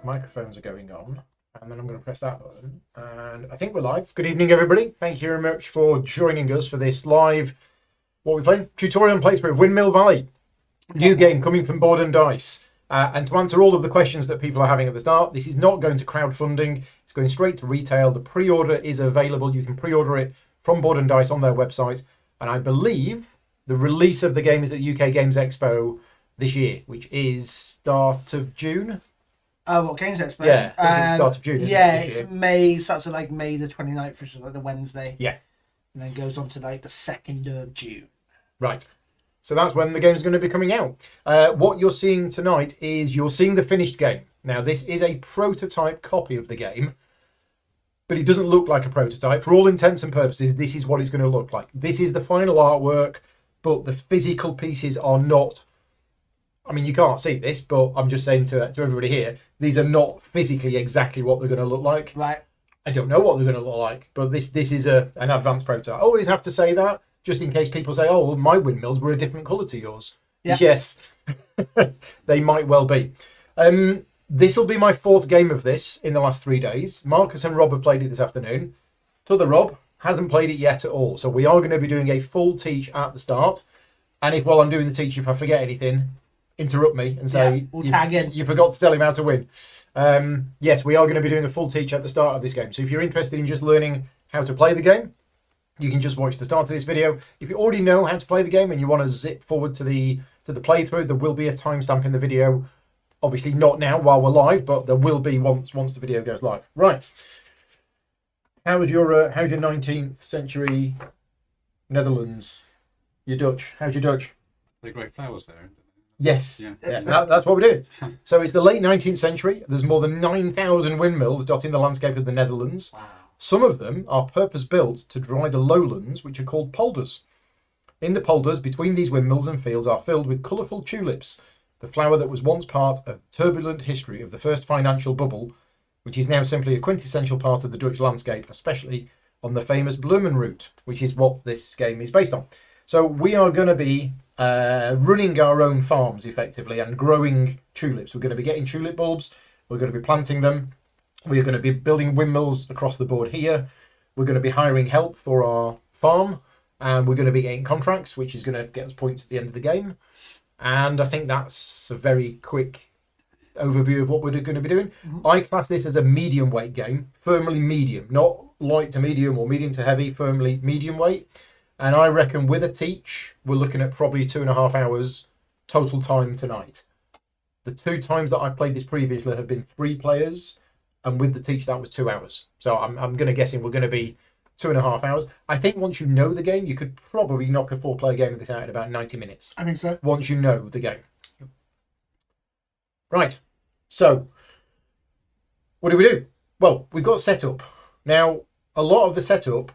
Microphones are going on, and then I'm going to press that button, and I think we're live. Good evening, everybody. Thank you very much for joining us for this live, what we playing? Tutorial and playthrough of Windmill Valley. New game coming from Board and Dice. And to answer all of the questions that people are having at the start, this is not going to crowdfunding. It's going straight to retail. The pre-order is available. You can pre-order it from Board and Dice on their website. And I believe the release of the game is at UK Games Expo this year, which is start of June. Oh, what Games Expo? Yeah, I think it's start of June, isn't yeah, it, this it's year? May, starts at like May the 29th, which is like the Wednesday. Yeah. And then goes on to like the 2nd of June. Right. So that's when the game's going to be coming out. What you're seeing tonight is you're seeing the finished game. Now, this is a prototype copy of the game, but it doesn't look like a prototype. For all intents and purposes, this is what it's going to look like. This is the final artwork, but the physical pieces are not... I mean, you can't see this, but I'm just saying to everybody here, these are not physically exactly what they're going to look like. Right. I don't know what they're going to look like, but this is an advanced prototype. I always have to say that, just in case people say, oh, well, my windmills were a different colour to yours. Yeah. Yes, they might well be. This will be my fourth game of this in the last 3 days. Marcus and Rob have played it this afternoon. T'other Rob hasn't played it yet at all. So we are going to be doing a full teach at the start. And if while I'm doing the teach, if I forget anything, interrupt me and say, we'll tag in. You forgot to tell him how to win. Yes, we are going to be doing a full teach at the start of this game. So if you're interested in just learning how to play the game, you can just watch the start of this video. If you already know how to play the game and you want to zip forward to the playthrough, there will be a timestamp in the video. Obviously not now while we're live, but there will be once the video goes live. Right. How's your 19th century Netherlands? Your Dutch. How's your Dutch? They grow flowers there. Yes, Yeah. That's what we're doing. So it's the late 19th century. There's more than 9,000 windmills dotting the landscape of the Netherlands. Wow. Some of them are purpose-built to dry the lowlands, which are called polders. In the polders, between these windmills and fields, are filled with colourful tulips, the flower that was once part of the turbulent history of the first financial bubble, which is now simply a quintessential part of the Dutch landscape, especially on the famous Bloemen route, which is what this game is based on. So we are going to be running our own farms, effectively, and growing tulips. We're going to be getting tulip bulbs. We're going to be planting them. We're going to be building windmills across the board here. We're going to be hiring help for our farm. And we're going to be getting contracts, which is going to get us points at the end of the game. And I think that's a very quick overview of what we're going to be doing. Mm-hmm. I class this as a medium weight game, firmly medium, not light to medium or medium to heavy, firmly medium weight. And I reckon with a teach, we're looking at probably 2.5 hours total time tonight. The 2 times that I've played this previously have been 3 players. And with the teach, that was 2 hours. So I'm going to guessing we're going to be 2.5 hours. I think once you know the game, you could probably knock a 4-player game of this out in about 90 minutes. I think so. Once you know the game. Right. So, what do we do? Well, we've got setup. Now, a lot of the setup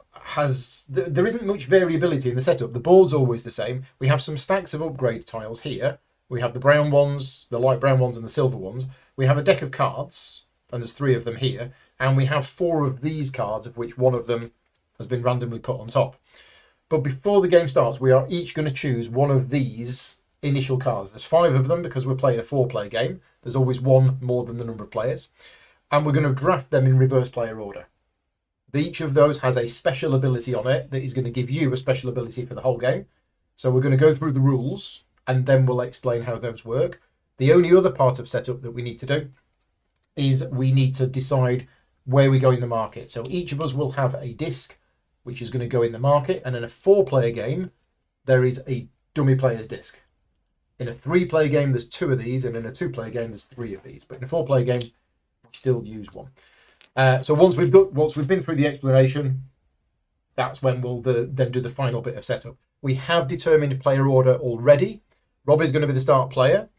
there isn't much variability in the setup. The board's always the same. We have some stacks of upgrade tiles here. We have the brown ones, the light brown ones, and the silver ones. We have a deck of cards, and there's 3 of them here. And we have 4 of these cards, of which one of them has been randomly put on top. But before the game starts, we are each going to choose one of these initial cards. There's 5 of them because we're playing a 4-player game. There's always one more than the number of players. And we're going to draft them in reverse player order. Each of those has a special ability on it that is going to give you a special ability for the whole game. So we're going to go through the rules and then we'll explain how those work. The only other part of setup that we need to do is we need to decide where we go in the market. So each of us will have a disc which is going to go in the market, and in a 4-player game there is a dummy player's disc. In a 3-player game there's 2 of these, and in a 2-player game there's 3 of these. But in a 4-player game we still use one. So once we've been through the explanation, that's when we'll then do the final bit of setup. We have determined player order already. Rob is going to be the start player.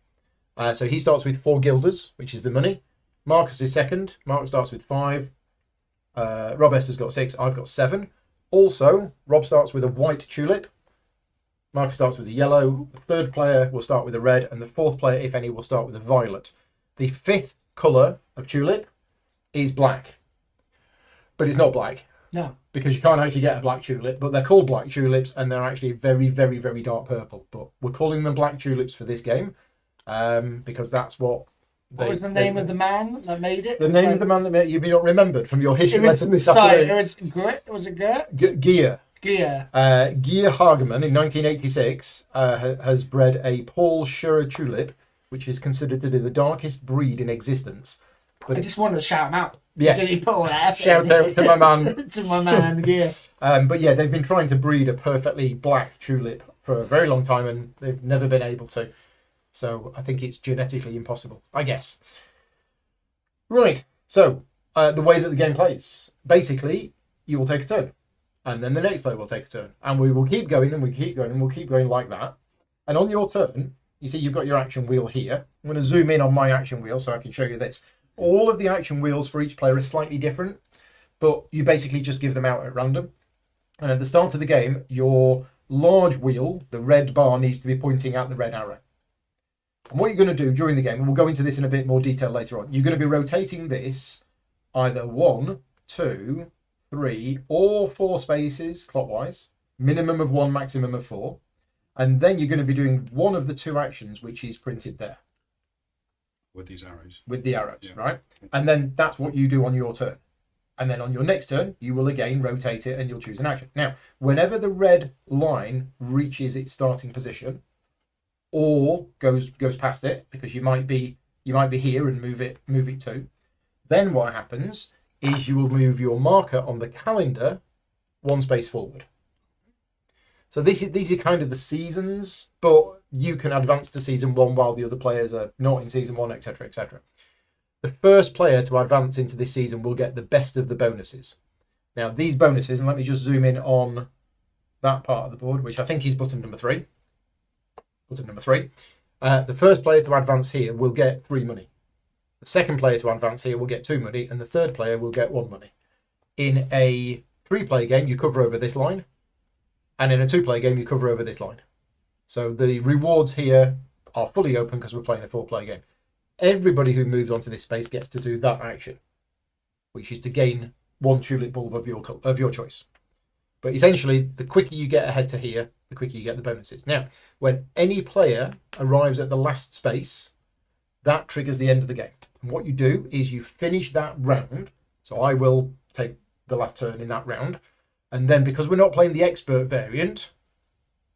So he starts with 4 guilders, which is the money. Marcus is second. Mark starts with 5. Rob S has got 6. I've got 7. Also, Rob starts with a white tulip. Marcus starts with a yellow. The 3rd player will start with a red. And the 4th player, if any, will start with a violet. The 5th colour of tulip is black. But it's not black. No. Because you can't actually get a black tulip. But they're called black tulips, and they're actually very, very, very dark purple. But we're calling them black tulips for this game. Because that's what What was the name of the man that made it? The name of the man that made it, you've not remembered from your history lesson this sorry, afternoon. it was Gert. Was it Gert? Gier. Gear. Gier Hageman in 1986 has bred a Paul Schurer tulip, which is considered to be the darkest breed in existence. But I just wanted to shout him out. Yeah. Did he put all that effort Shout out to my man. to my man, Gear. But yeah, they've been trying to breed a perfectly black tulip for a very long time, and they've never been able to. So I think it's genetically impossible, I guess. Right. So the way that the game plays, basically, you will take a turn, and then the next player will take a turn, and we will keep going, and we keep going, and we'll keep going like that. And on your turn, you see you've got your action wheel here. I'm going to zoom in on my action wheel so I can show you this. All of the action wheels for each player are slightly different, but you basically just give them out at random. And at the start of the game, your large wheel, the red bar, needs to be pointing at the red arrow. And what you're going to do during the game, and we'll go into this in a bit more detail later on, you're going to be rotating this either 1, 2, 3, or 4 spaces clockwise, minimum of 1, maximum of 4. And then you're going to be doing one of the 2 actions, which is printed there. With these arrows. With the arrows, Yeah. right? And then that's what you do on your turn. And then on your next turn, you will again rotate it and you'll choose an action. Now, whenever the red line reaches its starting position or goes past it, because you might be here and move it too, then what happens is you will move your marker on the calendar 1 space forward. So these are kind of the seasons, but you can advance to season 1 while the other players are not in season 1, etc., etc. The first player to advance into this season will get the best of the bonuses. Now, these bonuses, and let me just zoom in on that part of the board, which I think is button number 3. Button number 3. The first player to advance here will get 3 money. The second player to advance here will get 2 money, and the third player will get 1 money. In a 3-player game, you cover over this line, and in a 2-player game, you cover over this line. So the rewards here are fully open because we're playing a 4-player game. Everybody who moves onto this space gets to do that action, which is to gain 1 tulip bulb of your choice. But essentially, the quicker you get ahead to here, the quicker you get the bonuses. Now, when any player arrives at the last space, that triggers the end of the game. And what you do is you finish that round. So I will take the last turn in that round. And then because we're not playing the expert variant,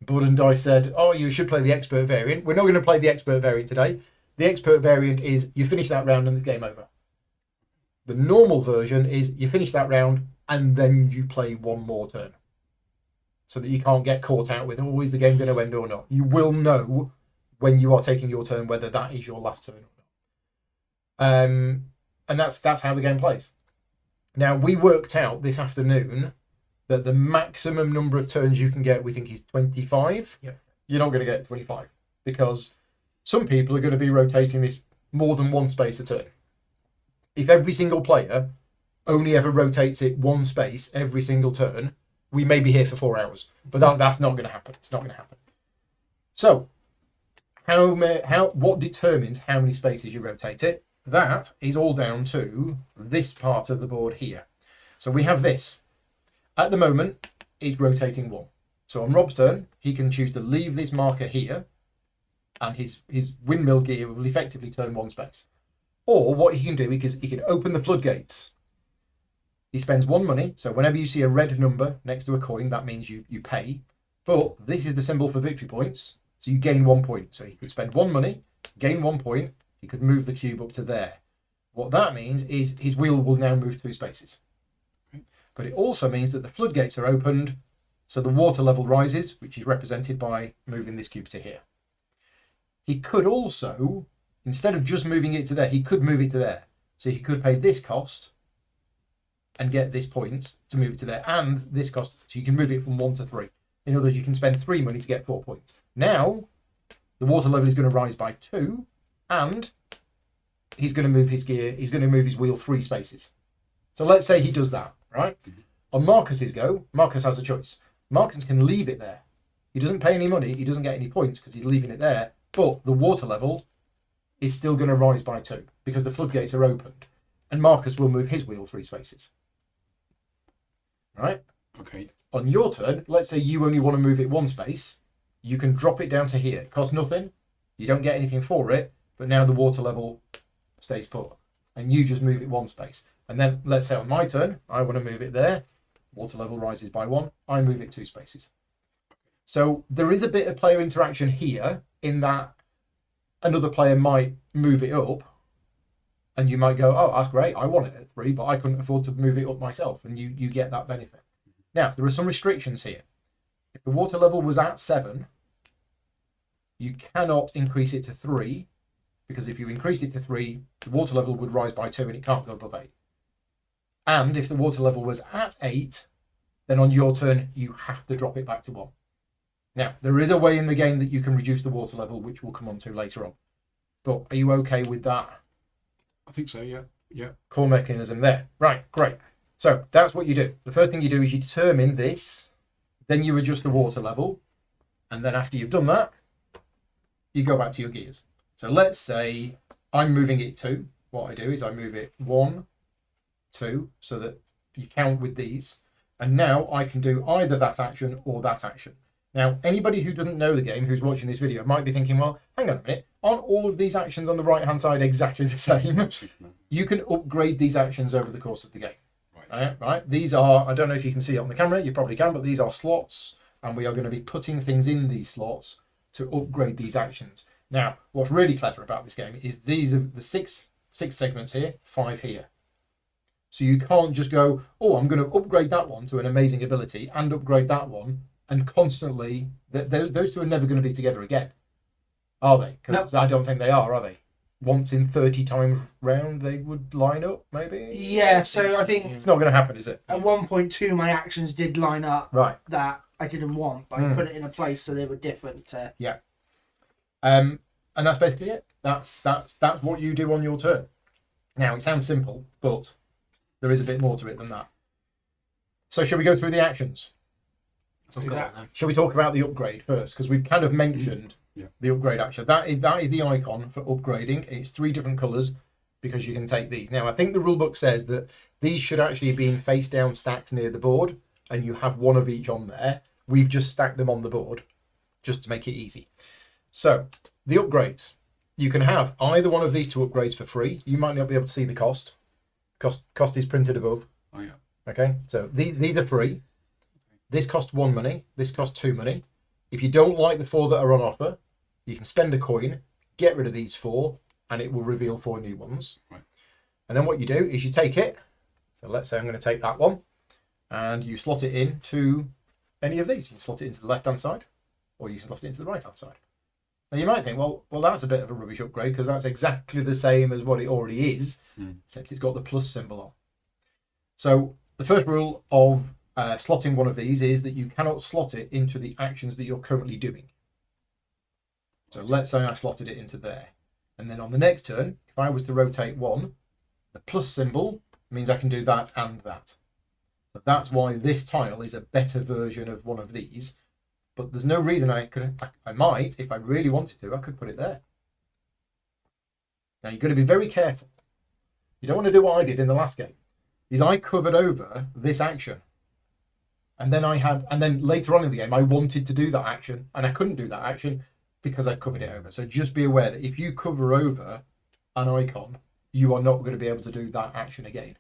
Bud and I said, oh, you should play the expert variant. We're not going to play the expert variant today. The expert variant is you finish that round and it's game over. The normal version is you finish that round and then you play 1 more turn. So that you can't get caught out with, oh, is the game going to end or not? You will know when you are taking your turn whether that is your last turn or not. And that's how the game plays. Now, we worked out this afternoon that the maximum number of turns you can get, we think, is 25. Yep. You're not going to get 25 because some people are going to be rotating this more than 1 space a turn. If every single player only ever rotates it 1 space every single turn, we may be here for 4 hours. But that's not going to happen. It's not going to happen. So, what determines how many spaces you rotate it? That is all down to this part of the board here. So we have this. At the moment, it's rotating 1. So on Rob's turn, he can choose to leave this marker here, and his windmill gear will effectively turn 1 space. Or what he can do, he can open the floodgates. He spends 1 money, so whenever you see a red number next to a coin, that means you pay. But this is the symbol for victory points, so you gain 1 point. So he could spend 1 money, gain 1 point, he could move the cube up to there. What that means is his wheel will now move 2 spaces. But it also means that the floodgates are opened, so the water level rises, which is represented by moving this cube to here. He could also, instead of just moving it to there, he could move it to there. So he could pay this cost and get this point to move it to there, and this cost, so you can move it from 1 to 3. In other words, you can spend 3 money to get 4 points. Now, the water level is going to rise by 2, and he's going to move his gear, he's going to move his wheel 3 spaces. So let's say he does that, right? On Marcus's go, Marcus has a choice. Marcus can leave it there. He doesn't pay any money, he doesn't get any points because he's leaving it there, but the water level is still going to rise by 2 because the floodgates are opened, and Marcus will move his wheel 3 spaces. Right? Okay. On your turn, let's say you only want to move it 1 space, you can drop it down to here. It costs nothing, you don't get anything for it, but now the water level stays put, and you just move it one space. And then let's say on my turn, I want to move it there. Water level rises by 1. I move it 2 spaces. So there is a bit of player interaction here in that another player might move it up, and you might go, oh, that's great, I want it at 3, but I couldn't afford to move it up myself, and you get that benefit. Now, there are some restrictions here. If the water level was at 7, you cannot increase it to 3, because if you increased it to 3, the water level would rise by 2 and it can't go above 8. And if the water level was at 8, then on your turn, you have to drop it back to 1. Now, there is a way in the game that you can reduce the water level, which we'll come on to later on. But are you okay with that? I think so, yeah. Yeah. Core mechanism there. Right, great. So that's what you do. The first thing you do is you determine this, then you adjust the water level, and then after you've done that, you go back to your gears. So let's say I'm moving it 2. What I do is I move it 1, 2, so that you count with these. And now I can do either that action or that action. Now, anybody who doesn't know the game, who's watching this video, might be thinking, well, hang on a minute, aren't all of these actions on the right-hand side exactly the same? You can upgrade these actions over the course of the game. Right? These are, I don't know if you can see it on the camera, you probably can, but these are slots, and we are going to be putting things in these slots to upgrade these actions. Now, what's really clever about this game is these are the six segments here, 5 here. So you can't just go, oh, I'm going to upgrade that one to an amazing ability and upgrade that one, and constantly, those two are never going to be together again, are they? Because I don't think they are they? Once in 30 times round, they would line up, maybe? Yeah, so I think It's not going to happen, is it? at 1.2 my actions did line up Right. that I didn't want, but I put it in a place so they were different. Yeah. And that's basically it. That's what you do on your turn. Now, it sounds simple, but there is a bit more to it than that. So shall we go through the actions? Let's do that. Shall we talk about the upgrade first? Because we've kind of mentioned the upgrade action. That is the icon for upgrading. It's 3 different colours because you can take these. Now, I think the rulebook says that these should actually be in face down stacked near the board, and you have 1 of each on there. We've just stacked them on the board just to make it easy. So, the upgrades. You can have either one of these 2 upgrades for free. You might not be able to see the cost. Cost is printed above. Oh, yeah. Okay, so these are free. This costs 1 money. This costs 2 money. If you don't like the 4 that are on offer, you can spend a coin, get rid of these 4, and it will reveal 4 new ones. Right. And then what you do is you take it. So let's say I'm going to take that one, and you slot it into any of these. You can slot it into the left-hand side, or you can slot it into the right-hand side. Now you might think, well, that's a bit of a rubbish upgrade because that's exactly the same as what it already is, except it's got the plus symbol on. So the first rule of slotting one of these is that you cannot slot it into the actions that you're currently doing. So let's say I slotted it into there. And then on the next turn, if I was to rotate 1, the plus symbol means I can do that and that. So that's why this tile is a better version of one of these. But there's no reason I might, if I really wanted to, I could put it there. Now you've got to be very careful. You don't want to do what I did in the last game. Is I covered over this action. And then later on in the game, I wanted to do that action, and I couldn't do that action because I covered it over. So just be aware that if you cover over an icon, you are not going to be able to do that action again.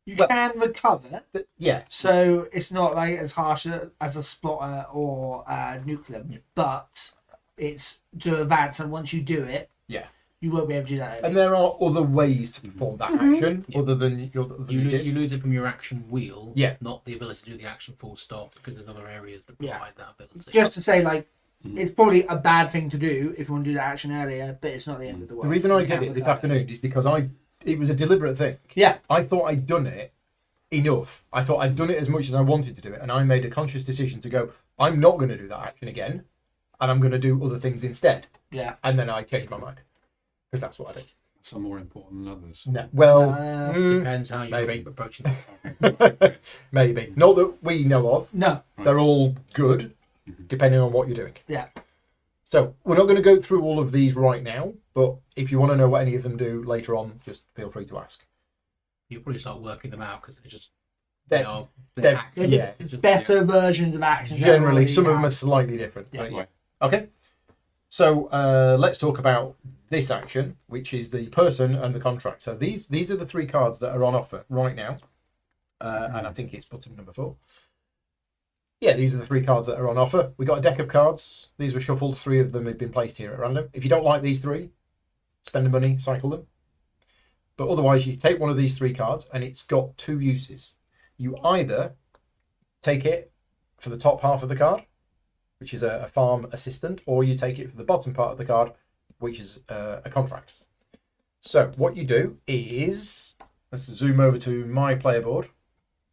You can recover, Yeah. so it's not like as harsh as a splotter or a nuclear, but it's to advance, and once you do it, you won't be able to do that. And there are other ways to perform that action other than you lose it from your action wheel, not the ability to do the action full stop, because there's other areas that provide that ability. Just to say, like, it's probably a bad thing to do if you want to do that action earlier, but it's not the end of the world. The reason I did it this afternoon is because it was a deliberate thing. Yeah. I thought I'd done it enough. I thought I'd done it as much as I wanted to do it, and I made a conscious decision to go, I'm not going to do that action again, and I'm going to do other things instead. Yeah. And then I changed my mind. Because that's what I did. Some more important than others. No, well, Depends how you're maybe. approaching it. Maybe. Not that we know of. No. They're all good, depending on what you're doing. Yeah. So we're not going to go through all of these right now, but if you want to know what any of them do later on, just feel free to ask. You'll probably start working them out because They're actions. Better versions of action. Generally, some of them are slightly different. Yeah. But yeah. Okay. So let's talk about this action, which is the person and the contract. So these are the 3 cards that are on offer right now. And I think it's button number 4. Yeah, these are the 3 cards that are on offer. We got a deck of cards. These were shuffled. 3 of them have been placed here at random. If you don't like these 3, spend the money, cycle them. But otherwise, you take one of these 3 cards, and it's got 2 uses. You either take it for the top half of the card, which is a farm assistant, or you take it for the bottom part of the card, which is a contract. So what you do is, let's zoom over to my player board,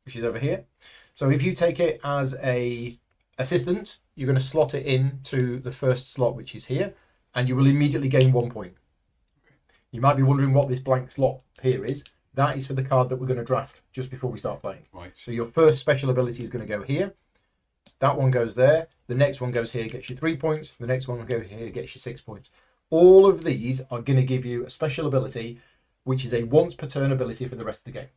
which is over here. So if you take it as a assistant, you're going to slot it into the first slot, which is here, and you will immediately gain 1 point. You might be wondering what this blank slot here is. That is for the card that we're going to draft just before we start playing. Right. So your first special ability is going to go here. That one goes there. The next one goes here, gets you 3 points. The next one will go here, gets you 6 points. All of these are going to give you a special ability, which is a once per turn ability for the rest of the game.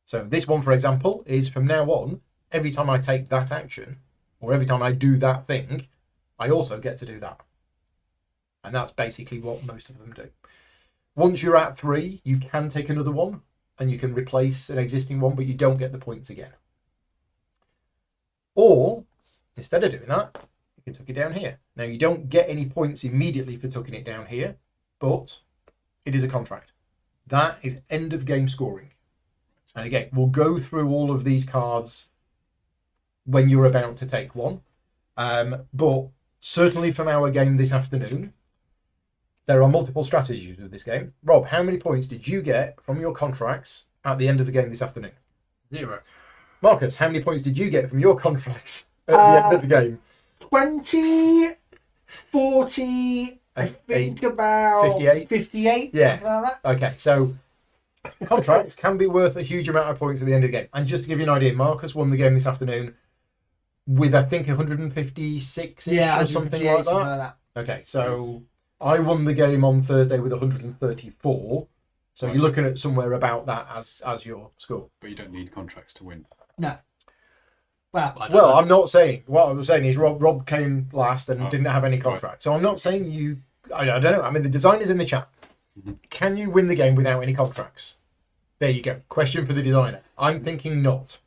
So this one, for example, is from now on, every time I take that action, or every time I do that thing, I also get to do that. And that's basically what most of them do. Once you're at 3, you can take another one, and you can replace an existing one, but you don't get the points again. Or, instead of doing that, you can tuck it down here. Now, you don't get any points immediately for tucking it down here, but it is a contract. That is end of game scoring. And again, we'll go through all of these cards when you're about to take one. But certainly from our game this afternoon, there are multiple strategies with this game. Rob, how many points did you get from your contracts at the end of the game this afternoon? 0. Marcus, how many points did you get from your contracts at the end of the game? 20, 40, I think about 58? 58, Yeah. something like that. Okay, so contracts can be worth a huge amount of points at the end of the game. And just to give you an idea, Marcus won the game this afternoon with, I think, 156 or something like that. Okay, so I won the game on Thursday with 134. So you're looking at somewhere about that as your score. But you don't need contracts to win. No. Well, I'm not saying. What I'm saying is Rob came last and didn't have any contract. Right. So I'm not saying you. I don't know. I mean, the designer's in the chat. Mm-hmm. Can you win the game without any contracts? There you go. Question for the designer. I'm thinking not.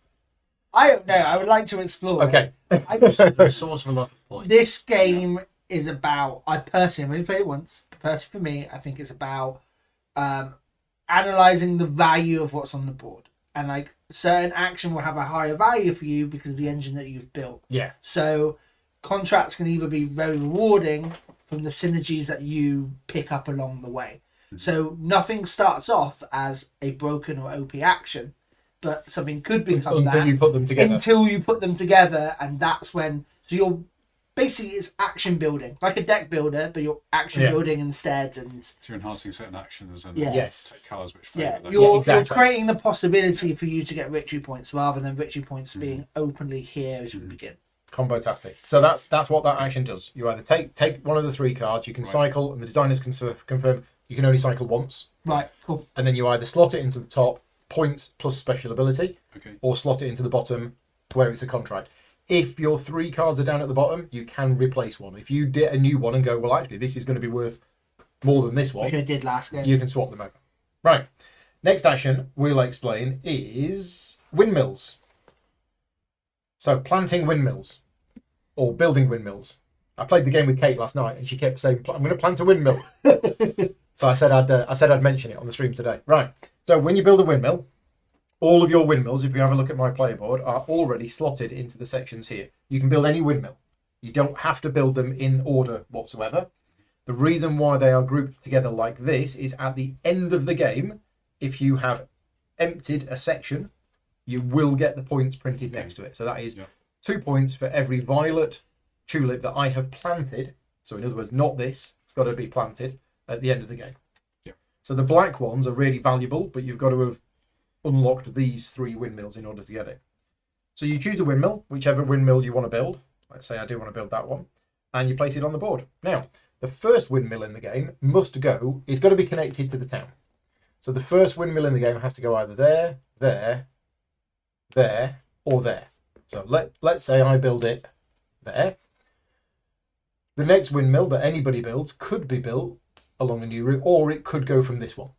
I don't know. I would like to explore. Okay. The source of a lot of points. This game is about. I personally only played it once. Personally, for me, I think it's about analyzing the value of what's on the board, and like certain action will have a higher value for you because of the engine that you've built. Yeah. So contracts can either be very rewarding from the synergies that you pick up along the way. Mm-hmm. So nothing starts off as a broken or OP action, but something could become until you put them together. Until you put them together, and that's when. So you're basically it's action building, like a deck builder, but you're action building instead, and so you're enhancing certain actions and yes, take colours which favour them. You're creating the possibility for you to get victory points rather than victory points being openly here as you begin. Combo-tastic. So that's what that action does. You either take one of the 3 cards, you can cycle, and the designers can confirm you can only cycle once. Right, cool. And then you either slot it into the top, points plus special ability, or slot it into the bottom where it's a contract. If your 3 cards are down at the bottom, you can replace one. If you get a new one and go, well, actually, this is going to be worth more than this one, which I did last game, you can swap them over. Right. Next action we'll explain is windmills. So planting windmills or building windmills. I played the game with Kate last night, and she kept saying, "I'm going to plant a windmill." So I said I'd mention it on the stream today. Right. So when you build a windmill, all of your windmills, if you have a look at my player board, are already slotted into the sections here. You can build any windmill. You don't have to build them in order whatsoever. The reason why they are grouped together like this is at the end of the game, if you have emptied a section, you will get the points printed next to it. So that is 2 points for every violet tulip that I have planted. So in other words, not this. It's got to be planted at the end of the game. Yeah. So the black ones are really valuable, but you've got to have unlocked these 3 windmills in order to get it. So you choose a windmill, whichever windmill you want to build. Let's say I do want to build that one. And you place it on the board. Now, the first windmill in the game is got to be connected to the town. So the first windmill in the game has to go either there, there, there, or there. So let's say I build it there. The next windmill that anybody builds could be built along a new route, or it could go from this one,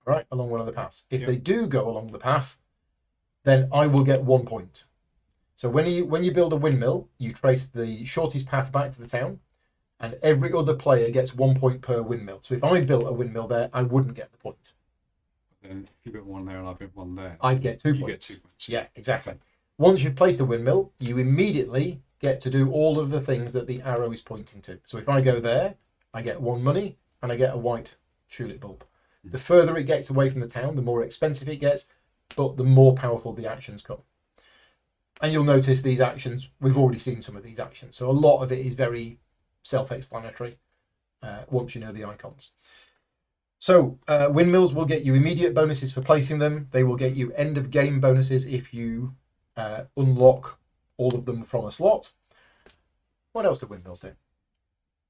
right, along one of the paths. If Yep. they do go along the path, then I will get 1 point. So when you build a windmill, you trace the shortest path back to the town, and every other player gets 1 point per windmill. So if I built a windmill there, I wouldn't get the point. Then if you built one there and I built one there, I'd get 2 you points. get 2 points. Yeah, exactly. Once you've placed a windmill, you immediately get to do all of the things that the arrow is pointing to. So if I go there, I get 1 money and I get a white tulip bulb. The further it gets away from the town, the more expensive it gets, but the more powerful the actions come. And you'll notice these actions, we've already seen some of these actions. So a lot of it is very self-explanatory once you know the icons. So windmills will get you immediate bonuses for placing them. They will get you end of game bonuses if you unlock all of them from a slot. What else do windmills do?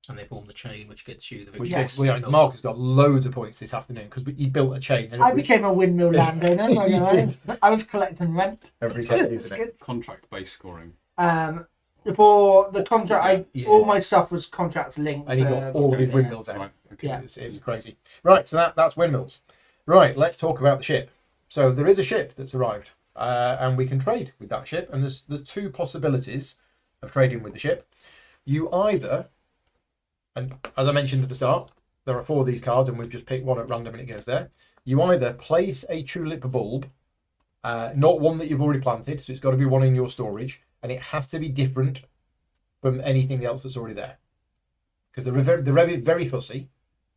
And they form the chain, which gets you the Which victory. gets, Mark has got loads of points this afternoon because he built a chain. And I became a windmill landowner. You did. I was collecting rent. Every It's time using it. good. Contract-based scoring. For the contract, Yeah. all my stuff was contracts linked. And he got all of his windmills out. Right. Okay. Yeah. It was crazy. Right, so that's windmills. Right, let's talk about the ship. So there is a ship that's arrived, and we can trade with that ship. And there's 2 possibilities of trading with the ship. You either, and as I mentioned at the start, there are 4 of these cards, and we've just picked one at random and it goes there. You either place a tulip bulb, not one that you've already planted, so it's got to be one in your storage, and it has to be different from anything else that's already there. Because they're very fussy.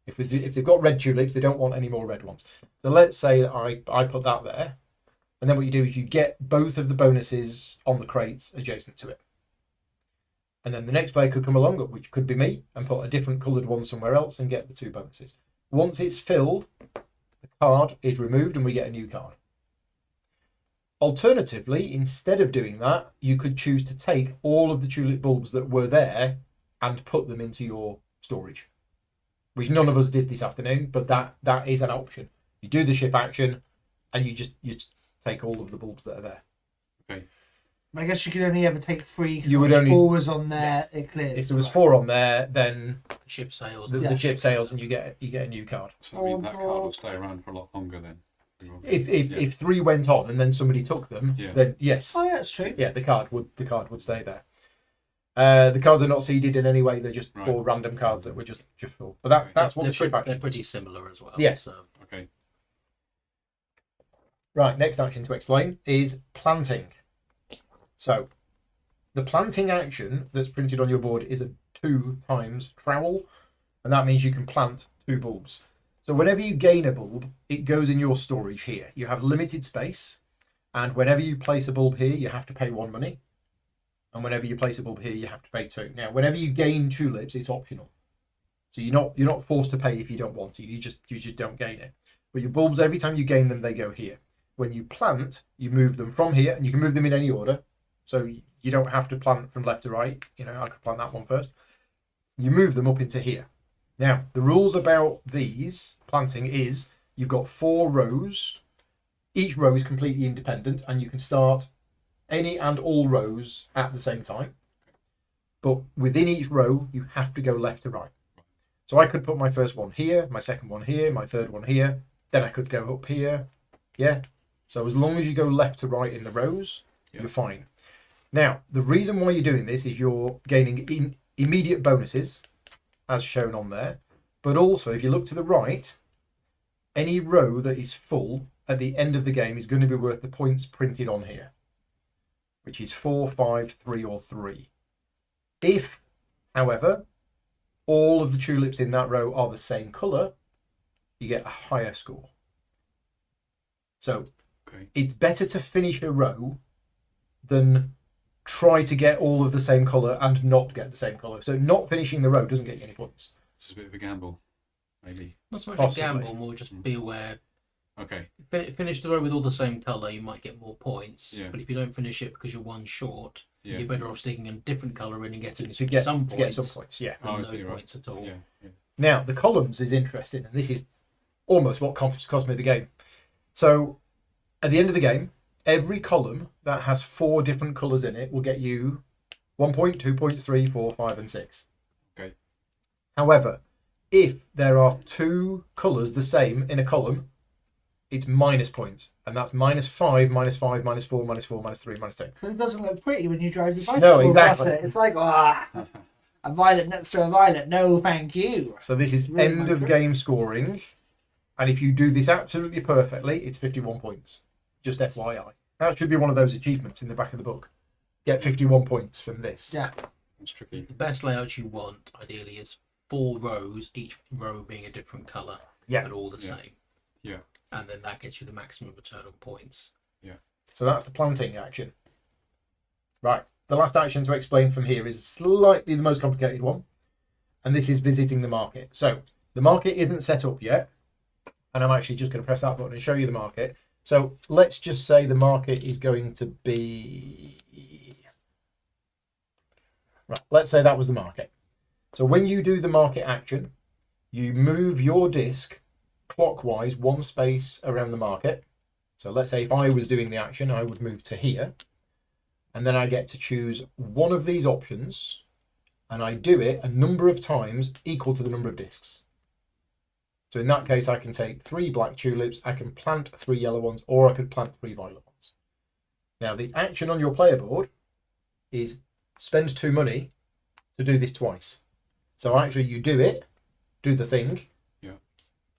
If they've got red tulips, they don't want any more red ones. So let's say I put that there, and then what you do is you get both of the bonuses on the crates adjacent to it. And then the next player could come along, which could be me, and put a different coloured one somewhere else and get the 2 bonuses. Once it's filled, the card is removed and we get a new card. Alternatively, instead of doing that, you could choose to take all of the tulip bulbs that were there and put them into your storage, which none of us did this afternoon, but that is an option. You do the ship action and you take all of the bulbs that are there. Okay. I guess you could only ever take 3. You would only 4 was on there. Yes. It clears. If there was 4 on there, then The ship sails. the ship sails and you get a new card. So I mean, that card will stay around for a lot longer then. If 3 went on and then somebody took them, Yeah. then yes, Oh, that's true. yeah, the card would stay there. The cards are not seeded in any way; they're just Right. 4 random cards that were just full. But that's what they're, the ship they're action. pretty similar as well. Yeah. So Okay. Right, next action to explain is planting. So, the planting action that's printed on your board is a 2 times trowel, and that means you can plant 2 bulbs. So whenever you gain a bulb, it goes in your storage here. You have limited space, and whenever you place a bulb here, you have to pay 1 money. And whenever you place a bulb here, you have to pay 2. Now, whenever you gain tulips, it's optional. So you're not forced to pay if you don't want to. You just don't gain it. But your bulbs, every time you gain them, they go here. When you plant, you move them from here, and you can move them in any order. So you don't have to plant from left to right. You know, I could plant that one first. You move them up into here. Now, the rules about these planting is you've got 4 rows. Each row is completely independent, and you can start any and all rows at the same time. But within each row, you have to go left to right. So I could put my first one here, my second one here, my third one here. Then I could go up here. Yeah. So as long as you go left to right in the rows, you're fine. Now, the reason why you're doing this is you're gaining immediate bonuses, as shown on there. But also, if you look to the right, any row that is full at the end of the game is going to be worth the points printed on here, which is 4, 5, 3, or 3. If, however, all of the tulips in that row are the same colour, you get a higher score. So it's better to finish a row than try to get all of the same colour and not get the same colour. So not finishing the row doesn't get you any points. It's a bit of a gamble, maybe. not so much Possibly. a gamble, more just be aware. Okay. Finish the row with all the same colour, you might get more points. Yeah. But if you don't finish it because you're 1 short, Yeah. you're better off sticking a different colour in and getting To get some some points points, yeah. than Oh, I no see, right. points at all. Yeah. Yeah. Now, the columns is interesting, and this is almost what cost me the game. So, at the end of the game, every column that has 4 different colours in it will get you 1 point, 2 points, 3, 4, 5, and 6. Okay. However, If there are two colours the same in a column, it's minus points. And that's -5, -5, -4, -4, -3, -2. Because it doesn't look pretty when you drive your bicycle. No, exactly. across it. It's like, a violet next to a violet. No, thank you. So this is Really end of game scoring. And if you do this absolutely perfectly, it's 51 points. Just FYI. That should be one of those achievements in the back of the book. Get 51 points from this. Yeah. It's tricky. The best layout you want, ideally, is 4 rows, each row being a different colour, Yeah. but all the Yeah. same. Yeah. And then that gets you the maximum return on points. So that's the planting action. Right. The last action to explain from here is slightly the most complicated one. And this is visiting the market. So the market isn't set up yet. And I'm actually just going to press that button and show you the market. So let's just say the market is going to be... Right, let's say that was the market. So when you do the market action, you move your disc clockwise 1 space around the market. So let's say if I was doing the action, I would move to here. And then I get to choose one of these options. And I do it a number of times equal to the number of discs. So in that case, I can take 3 black tulips, I can plant 3 yellow ones, or I could plant 3 violet ones. Now, the action on your player board is spend 2 money to do this twice. So actually, you do it, do the thing,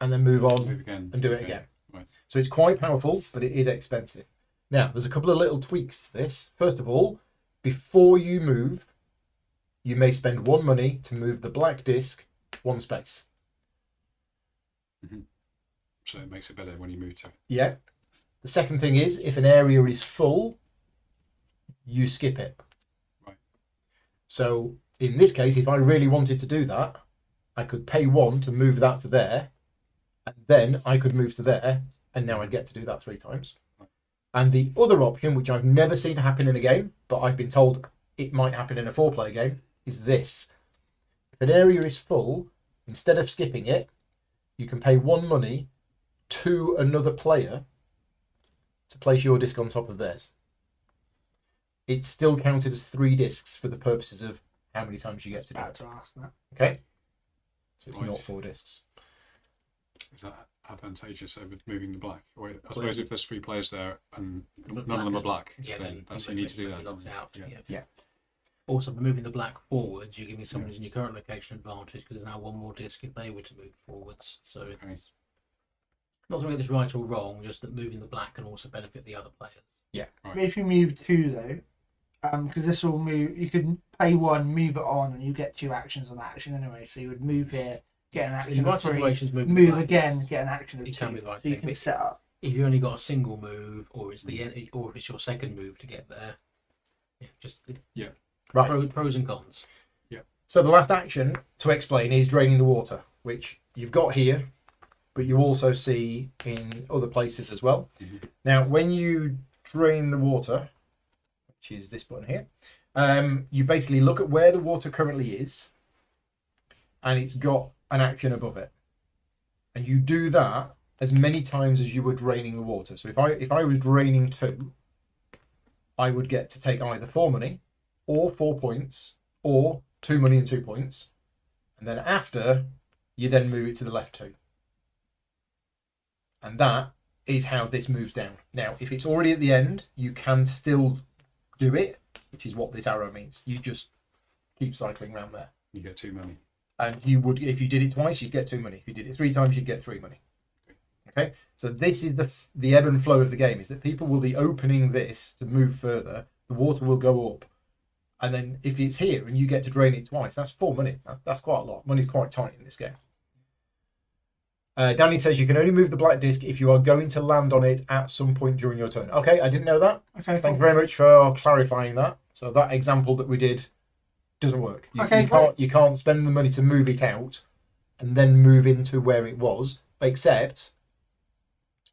and then move on Move again. and do it Okay. again. Right. So it's quite powerful, but it is expensive. Now, there's a couple of little tweaks to this. First of all, before you move, you may spend 1 money to move the black disc 1 space. So it makes it better when you move to it. Yeah. The second thing is, if an area is full, you skip it. Right. So in this case, if I really wanted to do that, I could pay 1 to move that to there, and then I could move to there, and now I'd get to do that 3 times. And the other option, which I've never seen happen in a game, but I've been told it might happen in a 4-player game, is this. If an area is full, instead of skipping it, you can pay 1 money to another player to place your disc on top of theirs. It's still counted as 3 discs for the purposes of how many times you get to do About it. to ask that. Okay? So it's Right. not 4 discs. Is that advantageous over moving the black? Or I suppose if there's 3 players there and none of them are black, Yeah, then then that's you need to do that. locked out. Yeah. Yeah. Also, by moving the black forwards, you're giving someone who's in your current location advantage because there's now 1 more disc if they were to move forwards. So it's Okay. not to make this right or wrong, just that moving the black can also benefit the other players. If you move 2 though, because this will move, you can pay 1, move it on, and you get 2 actions on that action anyway. So you would move here, get an So in action the of right 3, situations, moving the move black, again, get an action of it 2. can be the right So you thing, can but set up. if you only got a single move, or it's or if it's your second move to get there, just Right. pros and cons. So the last action to explain is draining the water, which you've got here, but you also see in other places as well. Now, when you drain the water, which is this button here, you basically look at where the water currently is, and it's got an action above it. And you do that as many times as you were draining the water. So if I was draining 2, I would get to take either 4 money, or 4 points, or 2 money and 2 points. And then after, you then move it to the left 2. And that is how this moves down. Now, if it's already at the end, you can still do it, which is what this arrow means. You just keep cycling around there. You get 2 money. And you would, if you did it twice, you'd get 2 money. If you did it 3 times, you'd get 3 money. Okay, so this is the ebb and flow of the game, is that people will be opening this to move further. The water will go up. And then if it's here and you get to drain it twice, that's 4 money. That's quite a lot. Money's quite tight in this game. Danny says you can only move the black disc if you are going to land on it at some point during your turn. Okay, I didn't know that. Okay, Thank you very much for clarifying that. So that example that we did doesn't work. You can't spend the money to move it out and then move into where it was, except